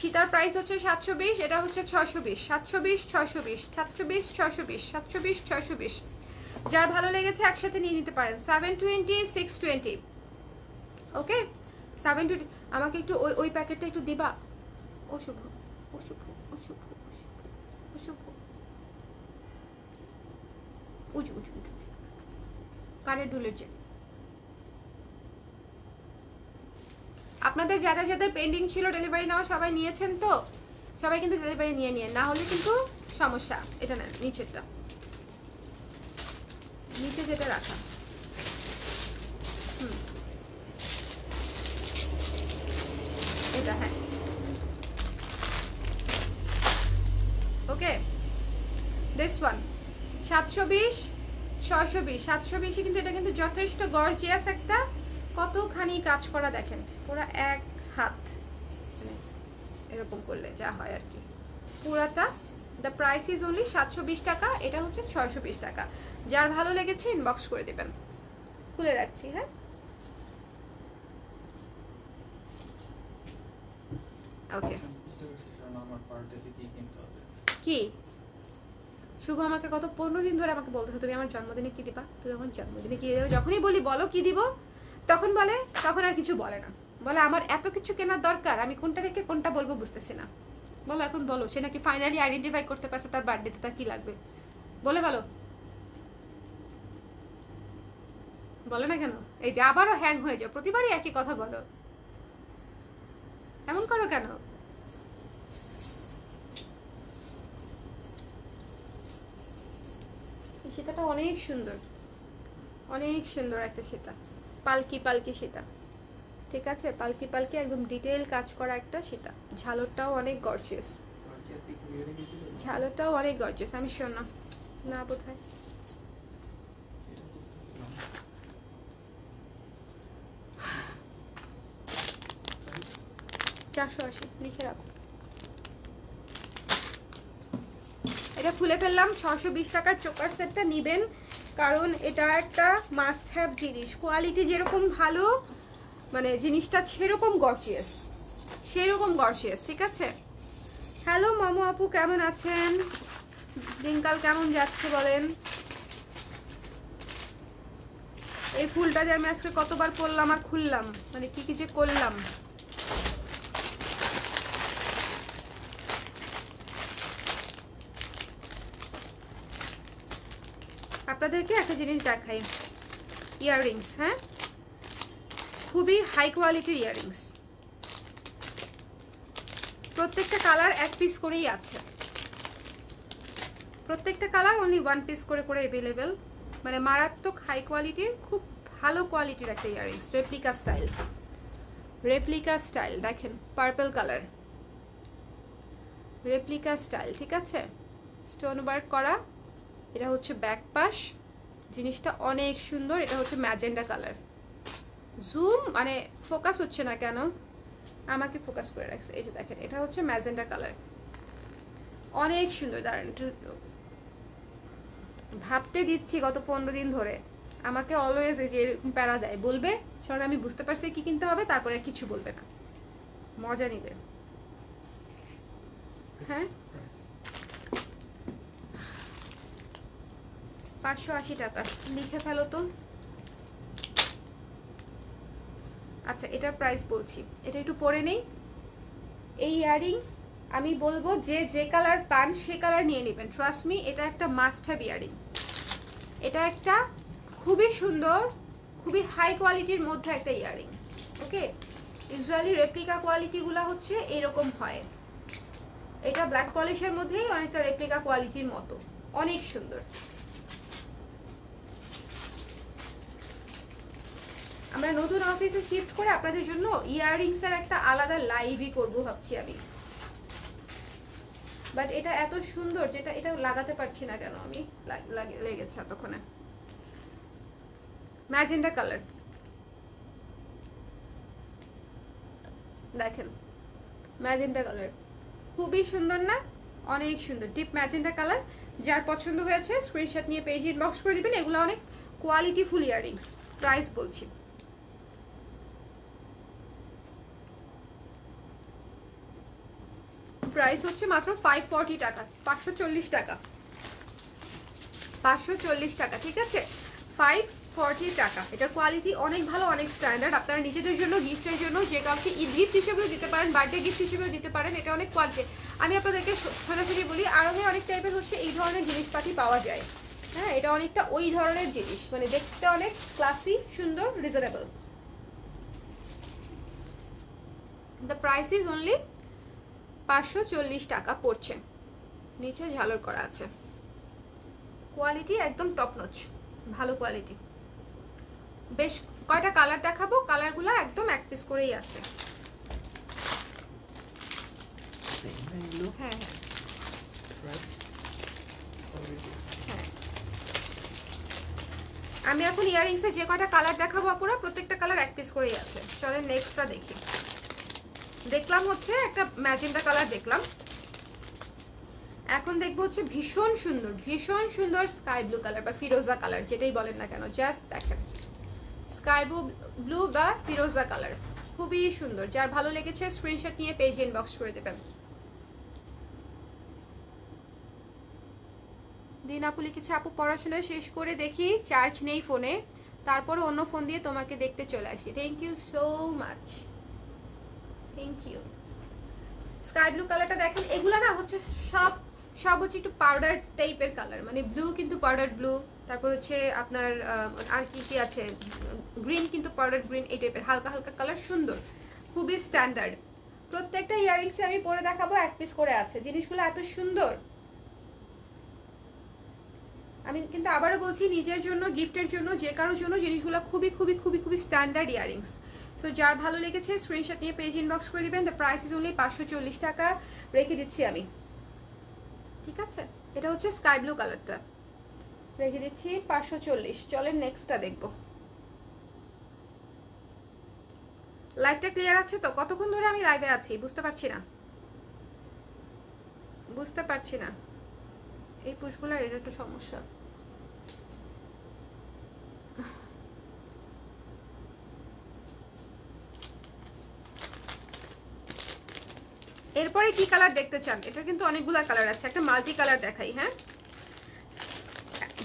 সীতার প্রাইস হচ্ছে 720, এটা হচ্ছে 620, 720 620, 720 620, 720 620। যার ভালো লেগেছে একসাথে নিয়ে নিতে পারেন। 720 620। ওকে, 720। আমাকে একটু ওই প্যাকেটটা একটু দিবা। ও শুভ, ও শুভ, ও শুভ, ও শুভ, উঁচু উঁচু উঁচু, কানের দুলের যে। আপনাদের যাদের যাদের পেন্ডিং ছিল ডেলিভারি নেওয়া সবাই নিয়েছেন তো? সবাই কিন্তু ডেলিভারি নিয়ে নিয়ে, না হলে কিন্তু সমস্যা। এটা নেন, নিচেরটা, নিচে যেটা রাখা। এটা হ্যাঁ, ওকে। দিস ওয়ান 720 620, 720 কিন্তু এটা কিন্তু যথেষ্ট গর্জিয়াস একটা, কতখানি কাজ করা দেখেন, পুরো এক হাত এরকম করলে যা হয় আর কি পুরাটা। দ্য প্রাইস ইজ অনলি 720 টাকা, এটা হচ্ছে 620 টাকা। যার ভালো লেগেছে ইনবক্স করে দেবেন। খুলে রাখছি। হ্যাঁ, ওকে। কি শুভ আমাকে গত 15 দিন ধরে আমাকে বলতেছে তুমি আমার জন্মদিনে কি দিবা, তুমি আমার জন্মদিনে কি দেবো। যখনই বলি বলো কি দিব, তখন বলে, তখন আর কিছু বলে না, বলে আমার এত কিছু কেনার দরকার, আমি কোনটা রেখে কোনটা বলবো বুঝতেছি না। বলো এখন বলো, সে নাকি ফাইনালি আইডেন্টিফাই করতে পারছে তার বার্থডেতে তার কি লাগবে, বলে বলো, বলো না কেন? এই যে আবারও হ্যাং হয়ে যাও, প্রতিবারই একই কথা বলো, এমন করো কেন? সীতাটা অনেক সুন্দর, অনেক সুন্দর একটা সীতা, পালকি পালকি সীতা, ঠিক আছে? পালকি পালকি একদম ডিটেইল কাজ করা একটা সীতা। ঝালরটাও অনেক গর্জিয়াস, ঝালরটাও অনেক গর্জিয়াস। আমি শোন না, না বোধহয় 480 লিখে রাখো। এটা খুলে ফেললাম। 620 টাকার চোকার সেটটা নিবেন, কারণ এটা একটা মাস্ট হ্যাভ জিনিস, কোয়ালিটি যেরকম ভালো মানে জিনিসটা সেরকম গর্জিয়াস, ঠিক আছে। হ্যালো মামু আপু, কেমন আছেন? দিনকাল কেমন যাচ্ছে বলেন? এই ফুলটা যে আমি আজকে কতবার পরলাম আর খুললাম, মানে কি কি যে করলাম। আপনাদেরকে একটা জিনিস দেখাই, ইয়াররিংস, হ্যাঁ খুবই হাই কোয়ালিটির ইয়াররিংস, প্রত্যেকটা কালার এক পিস করেই আছে, প্রত্যেকটা কালার অনলি 1 পিস করে করে অ্যাভেলেবেল, মানে মারাত্মক হাই কোয়ালিটির, খুব ভালো কোয়ালিটির একটা ইয়াররিংস, রেপ্লিকা স্টাইল দেখেন, পার্পল কালার, রেপ্লিকা স্টাইল, ঠিক আছে, স্টোন ওয়ার্ক করা। এটা হচ্ছে ব্যাক পাশ, জিনিসটা অনেক সুন্দর। এটা হচ্ছে ম্যাজেন্ডা কালার, জুম মানে ফোকাস হচ্ছে না কেন, আমাকে ফোকাস করে রাখছে, এই যে দেখেন এটা হচ্ছে ম্যাজেন্ডা কালার, অনেক সুন্দর। দাঁড়ান একটু ভাবতে দিচ্ছি, গত 15 দিন ধরে আমাকে অলওয়েজ এই যে এরকম প্যারা দেয়, বলবে সরে আমি বুঝতে পারছি কি কিনতে হবে, তারপরে আর কিছু বলবে না, মজা নিবে। হ্যাঁ 580 টাকা, লিখে ফেলো তো। আচ্ছা এটার প্রাইস বলছি, এটা একটু পরে নেই। এই ইয়ারিং আমি বলবো যে যে কালার পান সে কালার নিয়ে নেবেন, ট্রাস্ট মি, এটা একটা মাস্ট হ্যাভ ইয়ারিং। এটা একটা খুবই সুন্দর, খুবই হাই কোয়ালিটির মধ্যে একটা ইয়ারিং। ওকে, ইউজুয়ালি রেপ্লিকা কোয়ালিটিগুলো হচ্ছে এরকম হয়, এটা ব্ল্যাক পলিশের মধ্যেই অনেকটা রেপ্লিকা কোয়ালিটির মতো, অনেক সুন্দর। আমরা নতুন অফিসে শিফট করে আপনাদের জন্য ইয়াররিংস এর একটা আলাদা লাইভই করব ভাবছি আমি, বাট এটা এত সুন্দর যেটা এটা লাগাতে পারছি না কেন আমি, লেগেছে এতক্ষণে। ম্যাজেন্ডা কালার দেখেন, ম্যাজেন্ডা কালার খুবই সুন্দর না, অনেক সুন্দর ডিপ ম্যাজেন্ডা কালার। যার পছন্দ হয়েছে স্ক্রিনশট নিয়ে পেজে ইনবক্স করে দিবেন। এগুলো অনেক কোয়ালিটি ফুল ইয়াররিংস। প্রাইস বলছি, প্রাইস হচ্ছে মাত্র 540 টাকা, 540 টাকা, 540 টাকা, ঠিক আছে, 540 টাকা। এটার কোয়ালিটি অনেক ভালো, অনেক স্ট্যান্ডার্ড। আপনারা নিজেদের জন্য, গিফটের জন্য, যে কাউকে ঈদ গিফট হিসেবেও দিতে পারেন, বার্থডে গিফট হিসেবেও দিতে পারেন। এটা অনেক কোয়ালিটি। আমি আপনাদেরকে সোজাসুজি বলি, আরবে অনেক টাইপের হচ্ছে এই ধরনের জিনিসপাতি পাওয়া যায়। হ্যাঁ, এটা অনেকটা ওই ধরনের জিনিস, মানে দেখতে অনেক ক্লাসি, সুন্দর, reasonable. The price is only 540 টাকা পড়ছে, নিচে ঝালর করা আছে। কোয়ালিটি একদম টপ নচ, ভালো কোয়ালিটি। বেশ কয়টা কালার দেখাবো, কালারগুলো একদম এক পিস করেই আছে। হ্যাঁ হ্যাঁ, আমি এখন ইয়াররিংসে যে কয়টা কালার দেখাবো আপুরা, প্রত্যেকটা কালার এক পিস করেই আছে। চলেন নেক্সটটা দেখি। দেখলাম হচ্ছে একটা ম্যাজেন্টা কালার দেখলাম, এখন দেখবো হচ্ছে ভীষণ সুন্দর স্কাই ব্লু কালার বা ফিরোজা কালার, যেটাই বলেন না কেন। জাস্ট দেখেন, স্কাই ব্লু বা ফিরোজা কালার, খুবই সুন্দর। যার ভালো লেগেছে স্ক্রিনশট নিয়ে পেজে ইনবক্স করে দেবেন। দিন আপু লিখেছে, আপু পড়াশোনা শেষ করে দেখি চার্জ নেই ফোনে, তারপরে অন্য ফোন দিয়ে তোমাকে দেখতে চলে আসি। Thank you so much, thank you. Sky blue কালারটা দেখেন, এগুলো না হচ্ছে সব হচ্ছে একটু পাউডার টাইপের কালার, মানে ব্লু কিন্তু পাউডার ব্লু, তারপর হচ্ছে আপনার আর কি কি আছে, গ্রিন কিন্তু পাউডার গ্রিন, এই টাইপের হালকা হালকা কালার, সুন্দর, খুবই স্ট্যান্ডার্ড। প্রত্যেকটা ইয়াররিংসে আমি পরে দেখাবো, এক পিস করে আছে। জিনিসগুলো এত সুন্দর, আমি কিন্তু আবারও বলছি, নিজের জন্য, গিফটের জন্য, যে কারোর জন্য জিনিসগুলো খুবই খুবই খুবই খুবই স্ট্যান্ডার্ড ইয়াররিংস। সো যার ভালো লেগেছে স্ক্রিনশট নিয়ে পেজ ইনবক্স করে দিবেন। দ্য প্রাইস ইজ অনলি 540 টাকা, রেখে দিচ্ছি আমি, ঠিক আছে। এটা হচ্ছে স্কাই ব্লু কালারটা, রেখে দিচ্ছি 540। চলেন নেক্সটটা দেখবো। লাইভটা ক্লিয়ার আছে তো? কতক্ষণ ধরে আমি লাইভে আছি বুঝতে পারছি না, এই পুশগুলোর এটা একটু সমস্যা। এরপরে কি কালার দেখতে চান? এটা কিন্তু অনেকগুলা কালার আছে, একটা মাল্টি কালার দেখাই। হ্যাঁ,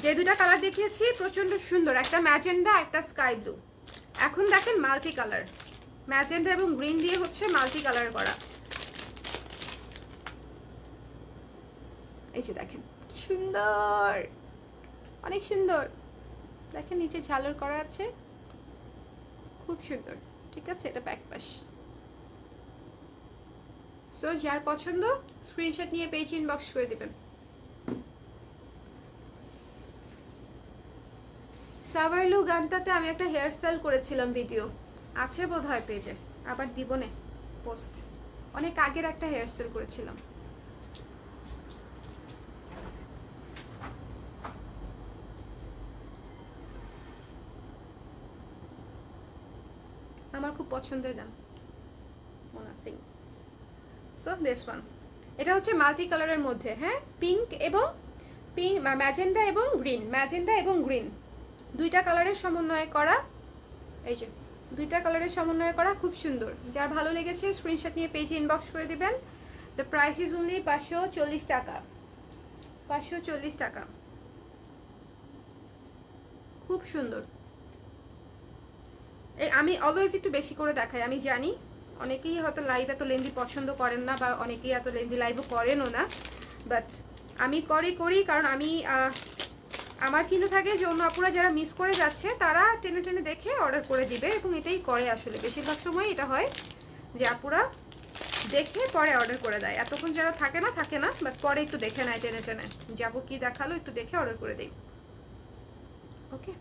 যে দুটা কালার দেখিয়েছি প্রচন্ড সুন্দর, একটা ম্যাজেন্ডা একটা স্কাই ব্লু। এখন দেখেন মাল্টি কালার, ম্যাজেন্ডা এবং গ্রিন দিয়ে হচ্ছে মাল্টি কালার করা। এই যে দেখেন কি সুন্দর, অনেক সুন্দর। দেখেন নিচে ঝালর করা আছে, খুব সুন্দর। ঠিক আছে, এটা ব্যাক পাশ। সো যার পছন্দ স্ক্রিনশট নিয়ে পেজ ইনবক্স করে দিবেন। সাভারলু গানটাতে আমি একটা হেয়ার স্টাইল করেছিলাম, ভিডিও আছে বোধহয় পেজে, আবার দিব নে পোস্ট। অনেক আগের একটা হেয়ার স্টাইল করেছিলাম। আমার খুব পছন্দের গান, Mona Singh. So this one, এটা হচ্ছে মাল্টি কালারের মধ্যে। হ্যাঁ, পিঙ্ক এবং ম্যাজেন্ডা এবং গ্রিন, ম্যাজেন্ডা এবং গ্রিন দুইটা কালারের সমন্বয়ে করা। এই যে দুইটা কালারের সমন্বয়ে করা, খুব সুন্দর। যার ভালো লেগেছে স্ক্রিনশট নিয়ে পেজে ইনবক্স করে দিবেন। দ্য প্রাইস ইজ অনলি 540 টাকা, 540 টাকা। খুব সুন্দর। এই আমি অলওয়েজ একটু বেশি করে দেখাই, আমি জানি অনেকেই হয়তো লাইভ এত লেন্দি পছন্দ করেন না, বা অনেকেই এত লেন্দি লাইভও করেনও না, বাট আমি করি কারণ আমি আমার চিন্তা থাকে যে অন্য আপুরা যারা মিস করে যাচ্ছে তারা টেনে টেনে দেখে অর্ডার করে দিবে, এবং এটাই করে আসলে। বেশিরভাগ সময় এটা হয় যে আপুরা দেখে পরে অর্ডার করে দেয়। এতক্ষণ যারা থাকে না, বাট পরে একটু দেখে নেয় টেনে টেনে, যাবো কি দেখালো একটু দেখে অর্ডার করে দিই। ওকে,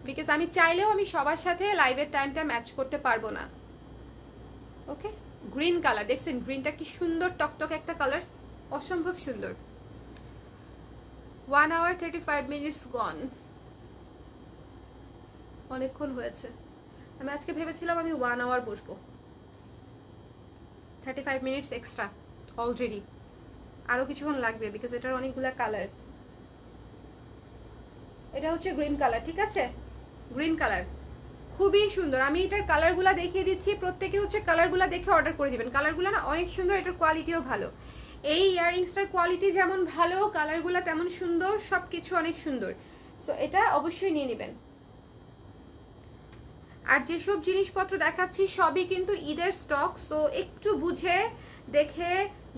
বিকজ আমি চাইলেও আমি সবার সাথে লাইভের টাইমটা ম্যাচ করতে পারবো না। ওকে, গ্রিন কালার দেখছেন, গ্রিনটা কি সুন্দর টকটক একটা কালার, অসম্ভব সুন্দর। 1 hour 35 minutes গন, অনেকক্ষণ হয়েছে। আমি আজকে ভেবেছিলাম আমি 1 hour বসবো, 35 minutes এক্সট্রা অলরেডি, আরো কিছুক্ষণ লাগবে বিকজ এটার অনেকগুলা কালার। এটা হচ্ছে গ্রিন কালার, ঠিক আছে, গ্রিন কালার খুবই সুন্দর। আমি এটার কালারগুলা দেখিয়ে দিচ্ছি, প্রত্যেকে হচ্ছে কালারগুলা দেখে অর্ডার করে দিবেন। কালারগুলো না অনেক সুন্দর, এটার কোয়ালিটিও ভালো। এই ইয়াররিংসটার কোয়ালিটি যেমন ভালো, কালারগুলা তেমন সুন্দর, সবকিছু অনেক সুন্দর। সো এটা অবশ্যই নিয়ে নেবেন। আর যেসব জিনিসপত্র দেখাচ্ছি সবই কিন্তু ঈদের স্টক, সো একটু বুঝে দেখে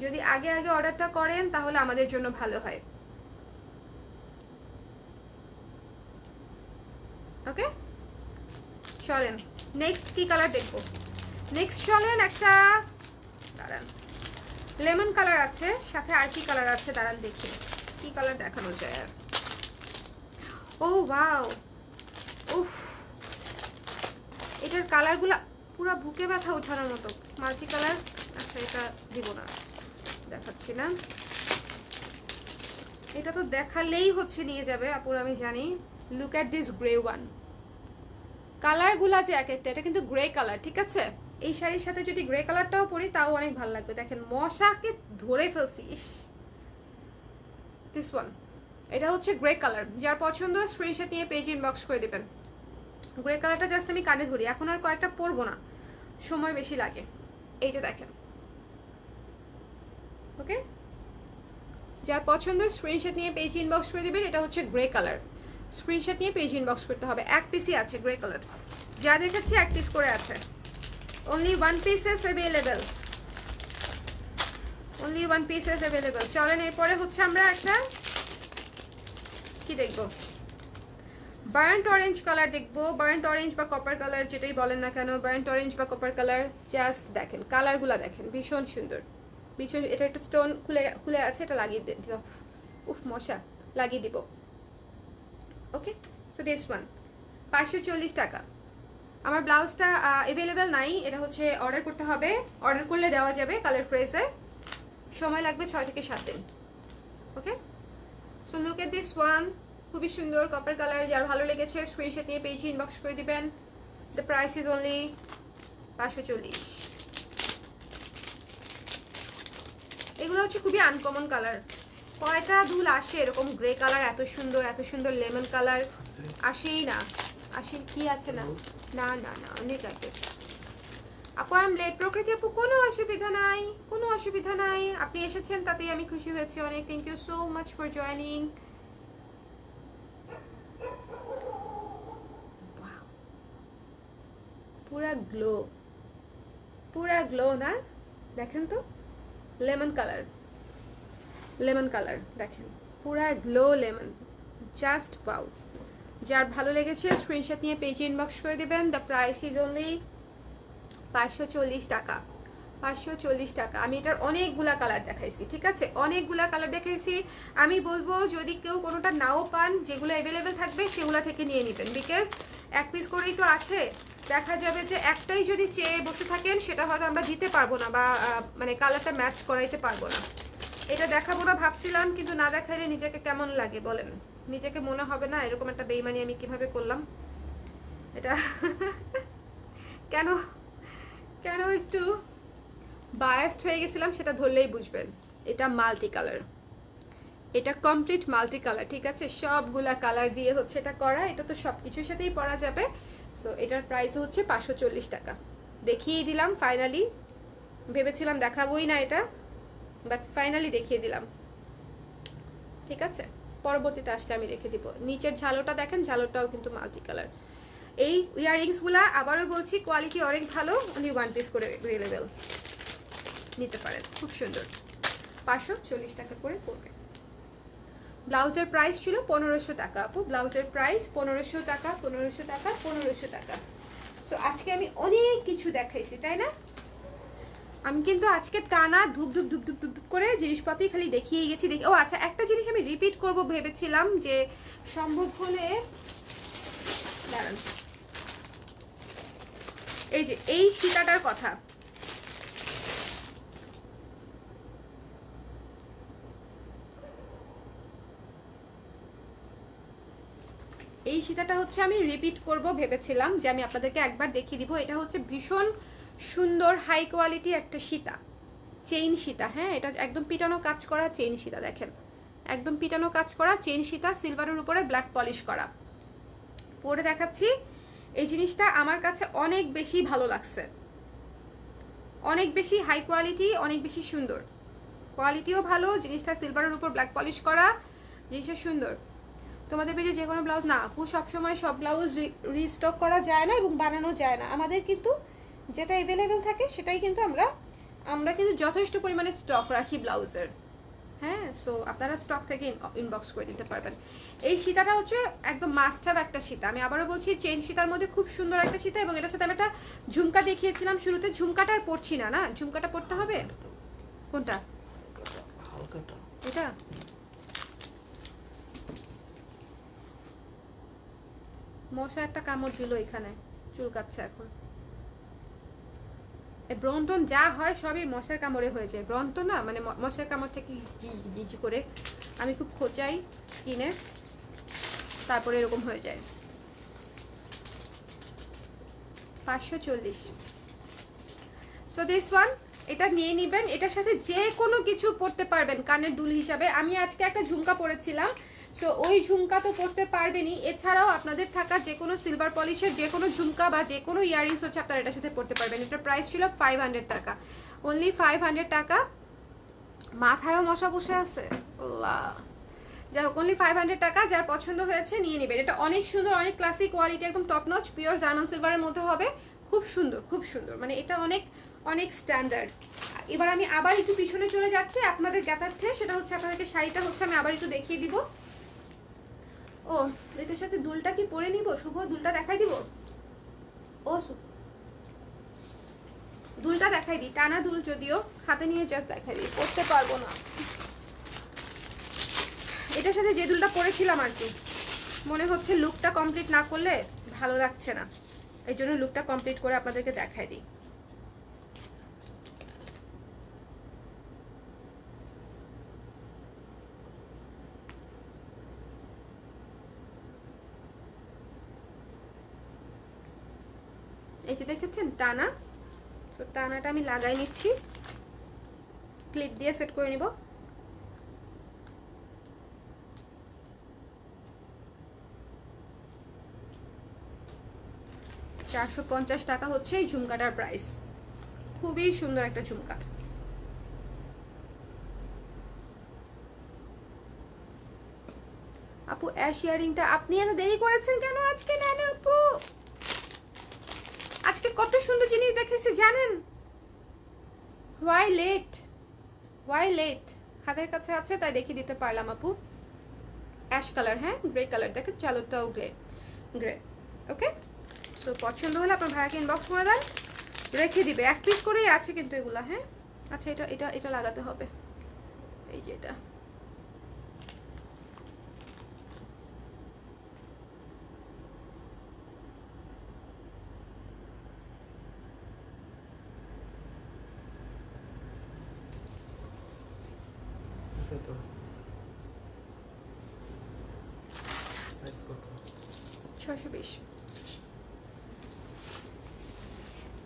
যদি আগে আগে অর্ডারটা করেন তাহলে আমাদের জন্য ভালো হয়। ওকে, চলেন নেক্সট কি কালার দেখবো। নেক্সট চলেন একটা, দাঁড়ান, লেমন কালার আছে, সাথে আর কি কালার আছে দাঁড়ান দেখি কি কালার দেখানো যায়। আর ও ওয়াও, উফ, এটার কালারগুলা পুরো বুকে ব্যথা ওঠানোর মতো, মাল্টি কালার। আচ্ছা এটা দিব না, দেখাচ্ছি না, এটা তো দেখালেই হচ্ছে নিয়ে যাবে আপুর, আমি জানি। Look at this grey one, কালারগুলা যে এক একটা, এটা কিন্তু গ্রে কালার, ঠিক আছে। এই শাড়ির সাথে যদি গ্রে কালারটাও পরি তাও অনেক ভালো লাগবে। দেখেন মশাকে ধরে ফেলছি। দিস ওয়ান, এটা হচ্ছে গ্রে কালার। যার পছন্দ স্ক্রিনশট নিয়ে পেজ ইনবক্স করে দিবেন। গ্রে কালারটা জাস্ট আমি কানে ধরি, এখন আর কয়েকটা পরবো না, সময় বেশি লাগে। এইটা দেখেন, ওকে, যার পছন্দ স্ক্রিনশট নিয়ে পেজ ইনবক্স করে দিবেন। এটা হচ্ছে গ্রে কালার, স্ক্রিনশট নিয়ে পেজ ইনবক্স করতে হবে। এক পিসই আছে গ্রে কালার, যা দেখাচ্ছি এক পিস করে আছে। only one pieces available, only one pieces available। চলেন এরপরে হচ্ছে আমরা একটা কি দেখবো, বার্ন্ট অরেঞ্জ কালার দেখবো। বার্ন্ট অরেঞ্জ বা কপার কালার যেটাই বলেন না কেন, বার্ন্ট অরেঞ্জ বা কপার কালার, জাস্ট দেখেন কালারগুলো দেখেন, ভীষণ সুন্দর, ভীষণ। এটা একটা স্টোন খুলে আছে, এটা লাগিয়ে দিব, উফ মশা, লাগিয়ে দিব। ওকে, সো দিস ওয়ান 540 টাকা। আমার ব্লাউজটা অ্যাভেলেবেল নাই, এটা হচ্ছে অর্ডার করতে হবে। অর্ডার করলে দেওয়া যাবে কালার প্রেসে, সময় লাগবে 6 থেকে 7 দিন। Okay, so look at this one, খুবই সুন্দর কপার কালার। যার ভালো লেগেছে স্ক্রিনশট নিয়ে পেজে ইনবক্স করে দিবেন। The price is only 540। এগুলো হচ্ছে খুবই আনকমন কালার, কয়টা দুল আসে এরকম গ্রে কালার, এত সুন্দর লেমন কালার আসেই না। আসে কি আছে না, না না না অনেক আগে। আপু আই এম লেট। প্রকৃতি আপু কোনো অসুবিধা নাই, কোনো অসুবিধা নাই, আপনি এসেছেন তাতেই আমি খুশি হয়েছি অনেক। Thank you so much for joining. পুরা গ্লো, পুরা গ্লো না? দেখেন তো, লেমন কালার, লেমন কালার দেখেন, পুরা গ্লো লেমন, জাস্ট পাউ। যার ভালো লেগেছে স্ক্রিনশট নিয়ে পেজে ইনবক্স করে দেবেন। দ্য প্রাইস ইজ অনলি 540 টাকা, 540 টাকা। আমি এটার অনেকগুলা কালার দেখাইছি, ঠিক আছে, অনেকগুলা কালার দেখাইছি। আমি বলবো যদি কেউ কোনোটা নাও পান, যেগুলো অ্যাভেলেবেল থাকবে সেগুলো থেকে নিয়ে নেবেন, বিকজ এক পিস করেই তো আছে। দেখা যাবে যে একটাই যদি চেয়ে বসে থাকেন সেটা হয়তো আমরা দিতে পারবো না, বা মানে কালারটা ম্যাচ করাইতে পারবো না। এটা দেখাবো না ভাবছিলাম, কিন্তু না দেখাইলে নিজেকে কেমন লাগে বলেন? নিজেকে মনে হবে না এরকম একটা বেইমানি আমি কিভাবে করলাম এটা? কেন কেন একটু বায়াসড হয়ে গেছিলাম সেটা ধরলেই বুঝবেন। এটা মাল্টি কালার, এটা কমপ্লিট মাল্টি কালার, ঠিক আছে, সবগুলা কালার দিয়ে হচ্ছে এটা করা। এটা তো সব কিছুর সাথেই পরা যাবে। সো এটার প্রাইস হচ্ছে 540 টাকা। দেখিয়ে দিলাম ফাইনালি, ভেবেছিলাম দেখাবোই না এটা, বাট ফাইনালি দেখিয়ে দিলাম, ঠিক আছে। পরবর্তীতে আসলে আমি রেখে দিব। নিচের ঝালোটা দেখেন, ঝালোটাও কিন্তু মাল্টি কালার। এই ইয়াররিংসগুলা আবারও বলছি কোয়ালিটি অনেক ভালো, অনলি 1 পিস করে অ্যাভেলেবেল, নিতে পারেন, খুব সুন্দর। 540 টাকা করে পড়বে। ব্লাউজের প্রাইস ছিল 1500 টাকা আপু, ব্লাউজের প্রাইস 1500 টাকা, 1500 টাকা, 1500 টাকা। সো আজকে আমি অনেক কিছু দেখাইছি, তাই না? আমি কিন্তু আজকে টানা ধূপ ধূপ ধূপ ধূপ ধূপ করে জিনিসপাতি খালি দেখিয়ে গেছি। দেখি, ও আচ্ছা, একটা জিনিস আমি রিপিট করব ভেবেছিলাম, যে সম্ভব হলে দাঁড়ান, এই যে এই সীতাটার কথা, এই সীতাটা হচ্ছে আমি রিপিট করব ভেবেছিলাম, যে আমি আপনাদেরকে একবার দেখিয়ে দিব। এটা হচ্ছে ভীষণ সুন্দর হাই কোয়ালিটি একটা সীতা, চেইন সীতা। হ্যাঁ, এটা একদম পিটানো কাজ করা চেইন সীতা, দেখেন একদম পিটানো কাজ করা চেইন সীতা, সিলভারের উপরে ব্ল্যাক পলিশ করা। পরে দেখাচ্ছি, এই জিনিসটা আমার কাছে অনেক বেশি ভালো লাগছে, অনেক বেশি হাই কোয়ালিটি, অনেক বেশি সুন্দর, কোয়ালিটিও ভালো, জিনিসটা সিলভারের উপর ব্ল্যাক পলিশ করা, জিনিসটা সুন্দর। তোমাদের পেজে যে কোনো ব্লাউজ না আপু, সবসময় সব ব্লাউজ রিস্টক করা যায় না এবং বানানো যায় না। আমাদের কিন্তু যেটা অ্যাভেলেবেল থাকে সেটাই কিন্তু আমরা কিন্তু যথেষ্ট পরিমাণে স্টক রাখি ব্লাউজের। হ্যাঁ, সো আপনারা স্টক থেকে ইনবক্স করে দিতে পারবেন। এই সীতাটা হচ্ছে একদম মাস্ট হ্যাভ একটা সীতা। আমি আবারও বলছি, চেইন সীতার মধ্যে খুব সুন্দর একটা সীতা, এবং এটার সাথে আমি একটা ঝুমকা দেখিয়েছিলাম শুরুতে। ঝুমকাটা আর পড়ছি না, না ঝুমকাটা পড়তে হবে। কোনটা? এটা মশা একটা কামড় দিল এখানে, চুলকাচ্ছে এখন। ব্রন্টন যা হয় সবই মশার কামড়ে হয়ে যায়। ব্রন্টন না, মানে মশার কামড় থেকে জিজি করে আমি খুব খোঁচাই স্কিনে, তারপরে এরকম হয়ে যায়। 540। সো দিস ওয়ান, এটা নিয়ে নেবেন। এটার সাথে যে কোনো কিছু পরতে পারবেন কানের দুল হিসাবে। আমি আজকে একটা ঝুমকা পরেছিলাম, সো ওই ঝুমকা তো পরতে পারবেনই। এছাড়াও আপনাদের থাকা যে কোনো সিলভার পলিশের যে কোনো ঝুমকা বা যে কোনো ইয়াররিংস হচ্ছে আপনারা এটার সাথে পরতে পারবেন। এটার প্রাইস ছিল 500 টাকা, অনলি 500 টাকা। মাথায়ও মশা বসে আছে, আল্লাহ। যাই হোক, অনলি 500 টাকা। যার পছন্দ হয়েছে নিয়ে নেবেন। এটা অনেক সুন্দর, অনেক ক্লাসিক কোয়ালিটি, একদম টপ নচ পিওর জার্মান সিলভারের মধ্যে হবে। খুব সুন্দর, খুব সুন্দর, মানে এটা অনেক অনেক স্ট্যান্ডার্ড। এবার আমি আবার একটু পিছনে চলে যাচ্ছি আপনাদের জ্ঞাতার্থে। সেটা হচ্ছে আপনাদেরকে শাড়িটা হচ্ছে আমি আবার একটু দেখিয়ে দিব। ও, এটার সাথে দুলটা কি পরে নিব? শুভ, দুলটা দেখাই দিব। ও দুলটা দেখাই দিই, টানা দুল, যদিও হাতে নিয়ে জাস্ট দেখাই দিই, পরতে পারবো না। এটার সাথে যে দুলটা পরেছিলাম আর কি, মনে হচ্ছে লুকটা কমপ্লিট না করলে ভালো লাগছে না, এই জন্য লুকটা কমপ্লিট করে আপনাদেরকে দেখাই দিই। এই যে দেখেছেন টানা, তো টানাটা আমি লাগাই নিচ্ছি, ক্লিপ দিয়ে সেট করে নিব। $450 হচ্ছে এই ঝুমকাটার প্রাইস। খুবই সুন্দর একটা ঝুমকা। আপু অ্যাশ ইয়ারিংটা আপনি এত দেরি করেছেন কেন আজকে? নেন আপু, আজকে কত সুন্দর জিনিস দেখেছি জানেন। ওয়াই লেট হাতের কাছে আছে তাই দেখিয়ে দিতে পারলাম আপু। অ্যাশ কালার, হ্যাঁ গ্রে কালার, দেখেন চালোটাও গ্রে। ওকে, সো পছন্দ হলে আপনার ভাইয়াকে ইনবক্স করে দেন, রেখে দিবে। 1 পিস করেই আছে কিন্তু এগুলা। হ্যাঁ আচ্ছা, এটা এটা এটা লাগাতে হবে, এই যে এটা। তো 620।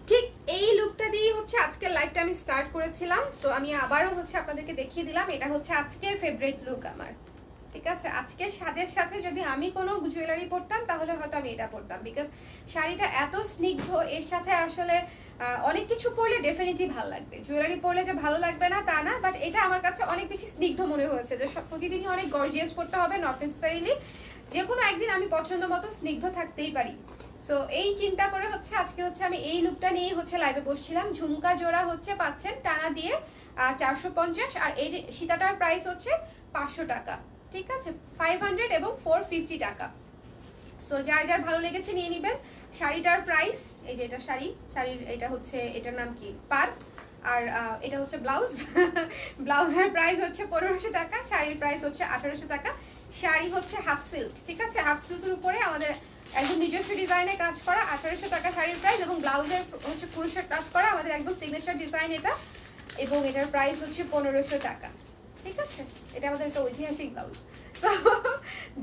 ঠিক এই লুকটা দিয়ে হচ্ছে আজকের লাইভটা আমি স্টার্ট করেছিলাম। সো আমি আবারও হচ্ছে আপনাদেরকে দেখিয়ে দিলাম, এটা হচ্ছে আজকের ফেভারিট লুক আমার। ঠিক আছে, আজকের সাজের সাথে যদি আমি কোনো জুয়েলারি পরতাম তাহলে হয়তো আমি এটা পরতাম, বিকজ শাড়িটা এত স্নিগ্ধ, এর সাথে আসলে অনেক কিছু পরলে ডেফিনেটলি ভালো লাগবে। জুয়েলারি পরলে যে ভালো লাগবে না তা না, বাট এটা আমার কাছে অনেক বেশি স্নিগ্ধ মনে হয়েছে যে প্রতিদিনই অনেক গর্জিয়াস পরতে হবে, নট নেসেসারিলি। যে কোনো একদিন আমি পছন্দ মতো স্নিগ্ধ থাকতেই পারি। সো এই চিন্তা করে হচ্ছে আজকে হচ্ছে আমি এই লুকটা নিয়েই হচ্ছে লাইভে বসছিলাম। ঝুমকা জোড়া হচ্ছে পাচ্ছেন টানা দিয়ে 450, আর এই সীতাটার প্রাইস হচ্ছে 500 টাকা। ঠিক আছে, 500 এবং 450 টাকা। সো যার যার ভালো লেগেছে নিয়ে নেবেন। শাড়িটার প্রাইস, এই যে এটা শাড়ির এটা হচ্ছে, এটার নাম কি পার, আর এটা হচ্ছে ব্লাউজ। ব্লাউজের প্রাইস হচ্ছে 1500 টাকা, শাড়ির প্রাইস হচ্ছে 1800 টাকা। শাড়ি হচ্ছে হাফ সিল্ক, ঠিক আছে, হাফ সিল্কের উপরে আমাদের একদম নিজস্ব ডিজাইনে কাজ করা, 1800 টাকা শাড়ির প্রাইস, এবং ব্লাউজের হচ্ছে ক্রুশের কাজ করা আমাদের একদম সিগনেচার ডিজাইন এটা, এবং এটার প্রাইস হচ্ছে 1500 টাকা। ঠিক আছে, এটা আমাদের একটা ঐতিহাসিক ব্লাউজ। তো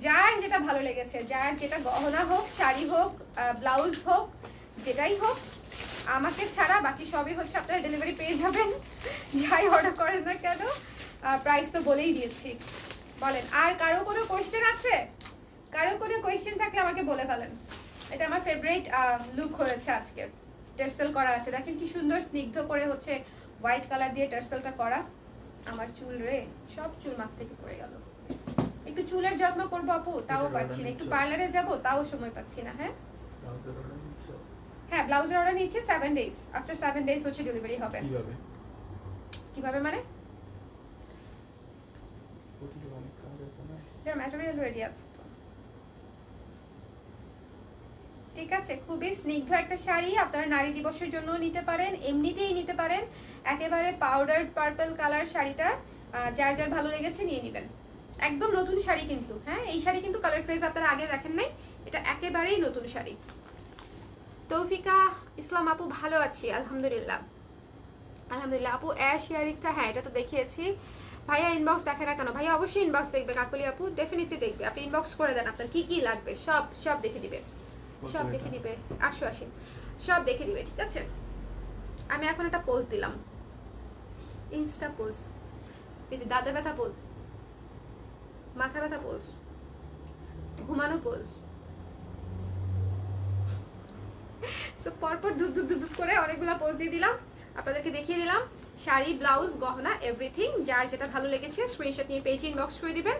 যার যেটা ভালো লেগেছে, যার যেটা গহনা হোক, শাড়ি হোক, ব্লাউজ হোক, যেটাই হোক, আমাকে ছাড়া বাকি সবই হচ্ছে আপনারা ডেলিভারি পেয়ে যাবেন, যাই অর্ডার করেন না কেন। প্রাইস তো বলেই দিয়েছি। বলেন, আর কারো কোনো কোয়েশ্চেন আছে? কারো কোনো কোয়েশ্চেন থাকলে আমাকে বলে ফেলেন। এটা আমার ফেভারিট লুক হয়েছে আজকে। টার্সেল করা আছে, দেখেন কি সুন্দর স্নিগ্ধ করে হচ্ছে হোয়াইট কালার দিয়ে টার্সেলটা করা। আমার চুল রে, সব চুল মাথা থেকে পড়ে গেল। একটু চুলের যত্ন করবো আপু, তাও পারছি না। একটু পার্লারে যাব, তাও সময় পাচ্ছি না। হ্যাঁ হ্যাঁ, ব্লাউজের অর্ডার নিয়েছি 7 ডেজ, আফটার 7 ডেজ হচ্ছে ডেলিভারি হবে। কিভাবে মানে? এটার ম্যাটেরিয়াল রেডি আছে তো। ঠিক আছে, খুবই স্নিগ্ধ একটা শাড়ি, আপনারা নারী দিবসের জন্য নিতে পারেন, এমনিতেই নিতে পারেন। একেবারে পাউডার পার্পল কালার শাড়িটা, যার যার ভালো লেগেছে নিয়ে নেবেন। একদম নতুন শাড়ি কিন্তু। হ্যাঁ, এই শাড়ি কিন্তু কালার ক্রেজ আপনারা আগে দেখেন নাই, এটা একেবারেই নতুন শাড়ি। তৌফিকা ইসলাম আপু, ভালো আছি আলহামদুলিল্লাহ। আলহামদুলিল্লাহ আপু। অ্যাশ ইয়ারিংসটা, হ্যাঁ এটা তো দেখিয়েছি। ভাইয়া ইনবক্স দেখে না কেন? ভাইয়া অবশ্যই ইনবক্স দেখবে, কাকলি আপু ডেফিনেটলি দেখবে। আপনি ইনবক্স করে দেন, আপনার কি কি লাগবে সব সব দেখে দিবে, সব দেখে দিবে। 880 সব দেখে দিবে। ঠিক আছে, আমি এখন একটা পোজ দিলাম, ইনস্টা পোজ, এই যে দাদা ব্যথা পোজ, মাথা ব্যথা পোজ, ঘুমানো পোজ। পরপর ধুপ ধুপ ধুপ ধুপ করে অনেকগুলো পোজ দিয়ে দিলাম, আপনাদেরকে দেখিয়ে দিলাম। শাড়ি, ব্লাউজ, গহনা, এভরিথিং যার যেটা ভালো লেগেছে স্ক্রিনশট নিয়ে পেজে ইনবক্স করে দিবেন।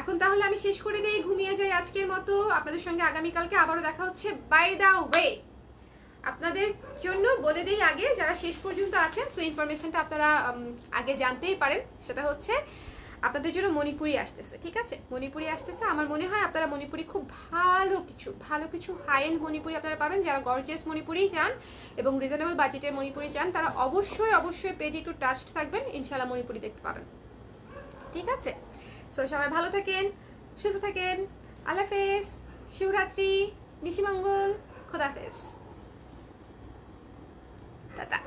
এখন তাহলে আমি শেষ করে দিয়ে ঘুমিয়ে যাই আজকের মতো। আপনাদের সঙ্গে আগামীকালকে আবারও দেখা হচ্ছে। বাই দা ওয়ে, আপনাদের জন্য বলে দিই আগে, যারা শেষ পর্যন্ত আছেন, সো ইনফরমেশনটা আপনারা আগে জানতেই পারেন। সেটা হচ্ছে আপনাদের জন্য মণিপুরি আসতেছে। ঠিক আছে, মণিপুরি আসতেছে। আমার মনে হয় আপনারা মণিপুরি খুব ভালো কিছু হাই এন্ড মণিপুরি আপনারা পাবেন। যারা গর্জিয়াস মণিপুরি চান এবং রিজনেবল বাজেটের মণিপুরি চান, তারা অবশ্যই পেজে একটু টাচড থাকবেন, ইনশাল্লাহ মণিপুরি দেখতে পাবেন। ঠিক আছে, সো সবাই ভালো থাকেন, সুস্থ থাকেন। আল্লাহ হাফেজ, শিবরাত্রি, নিশিমঙ্গল, খোদাহাফেজ, টাটা।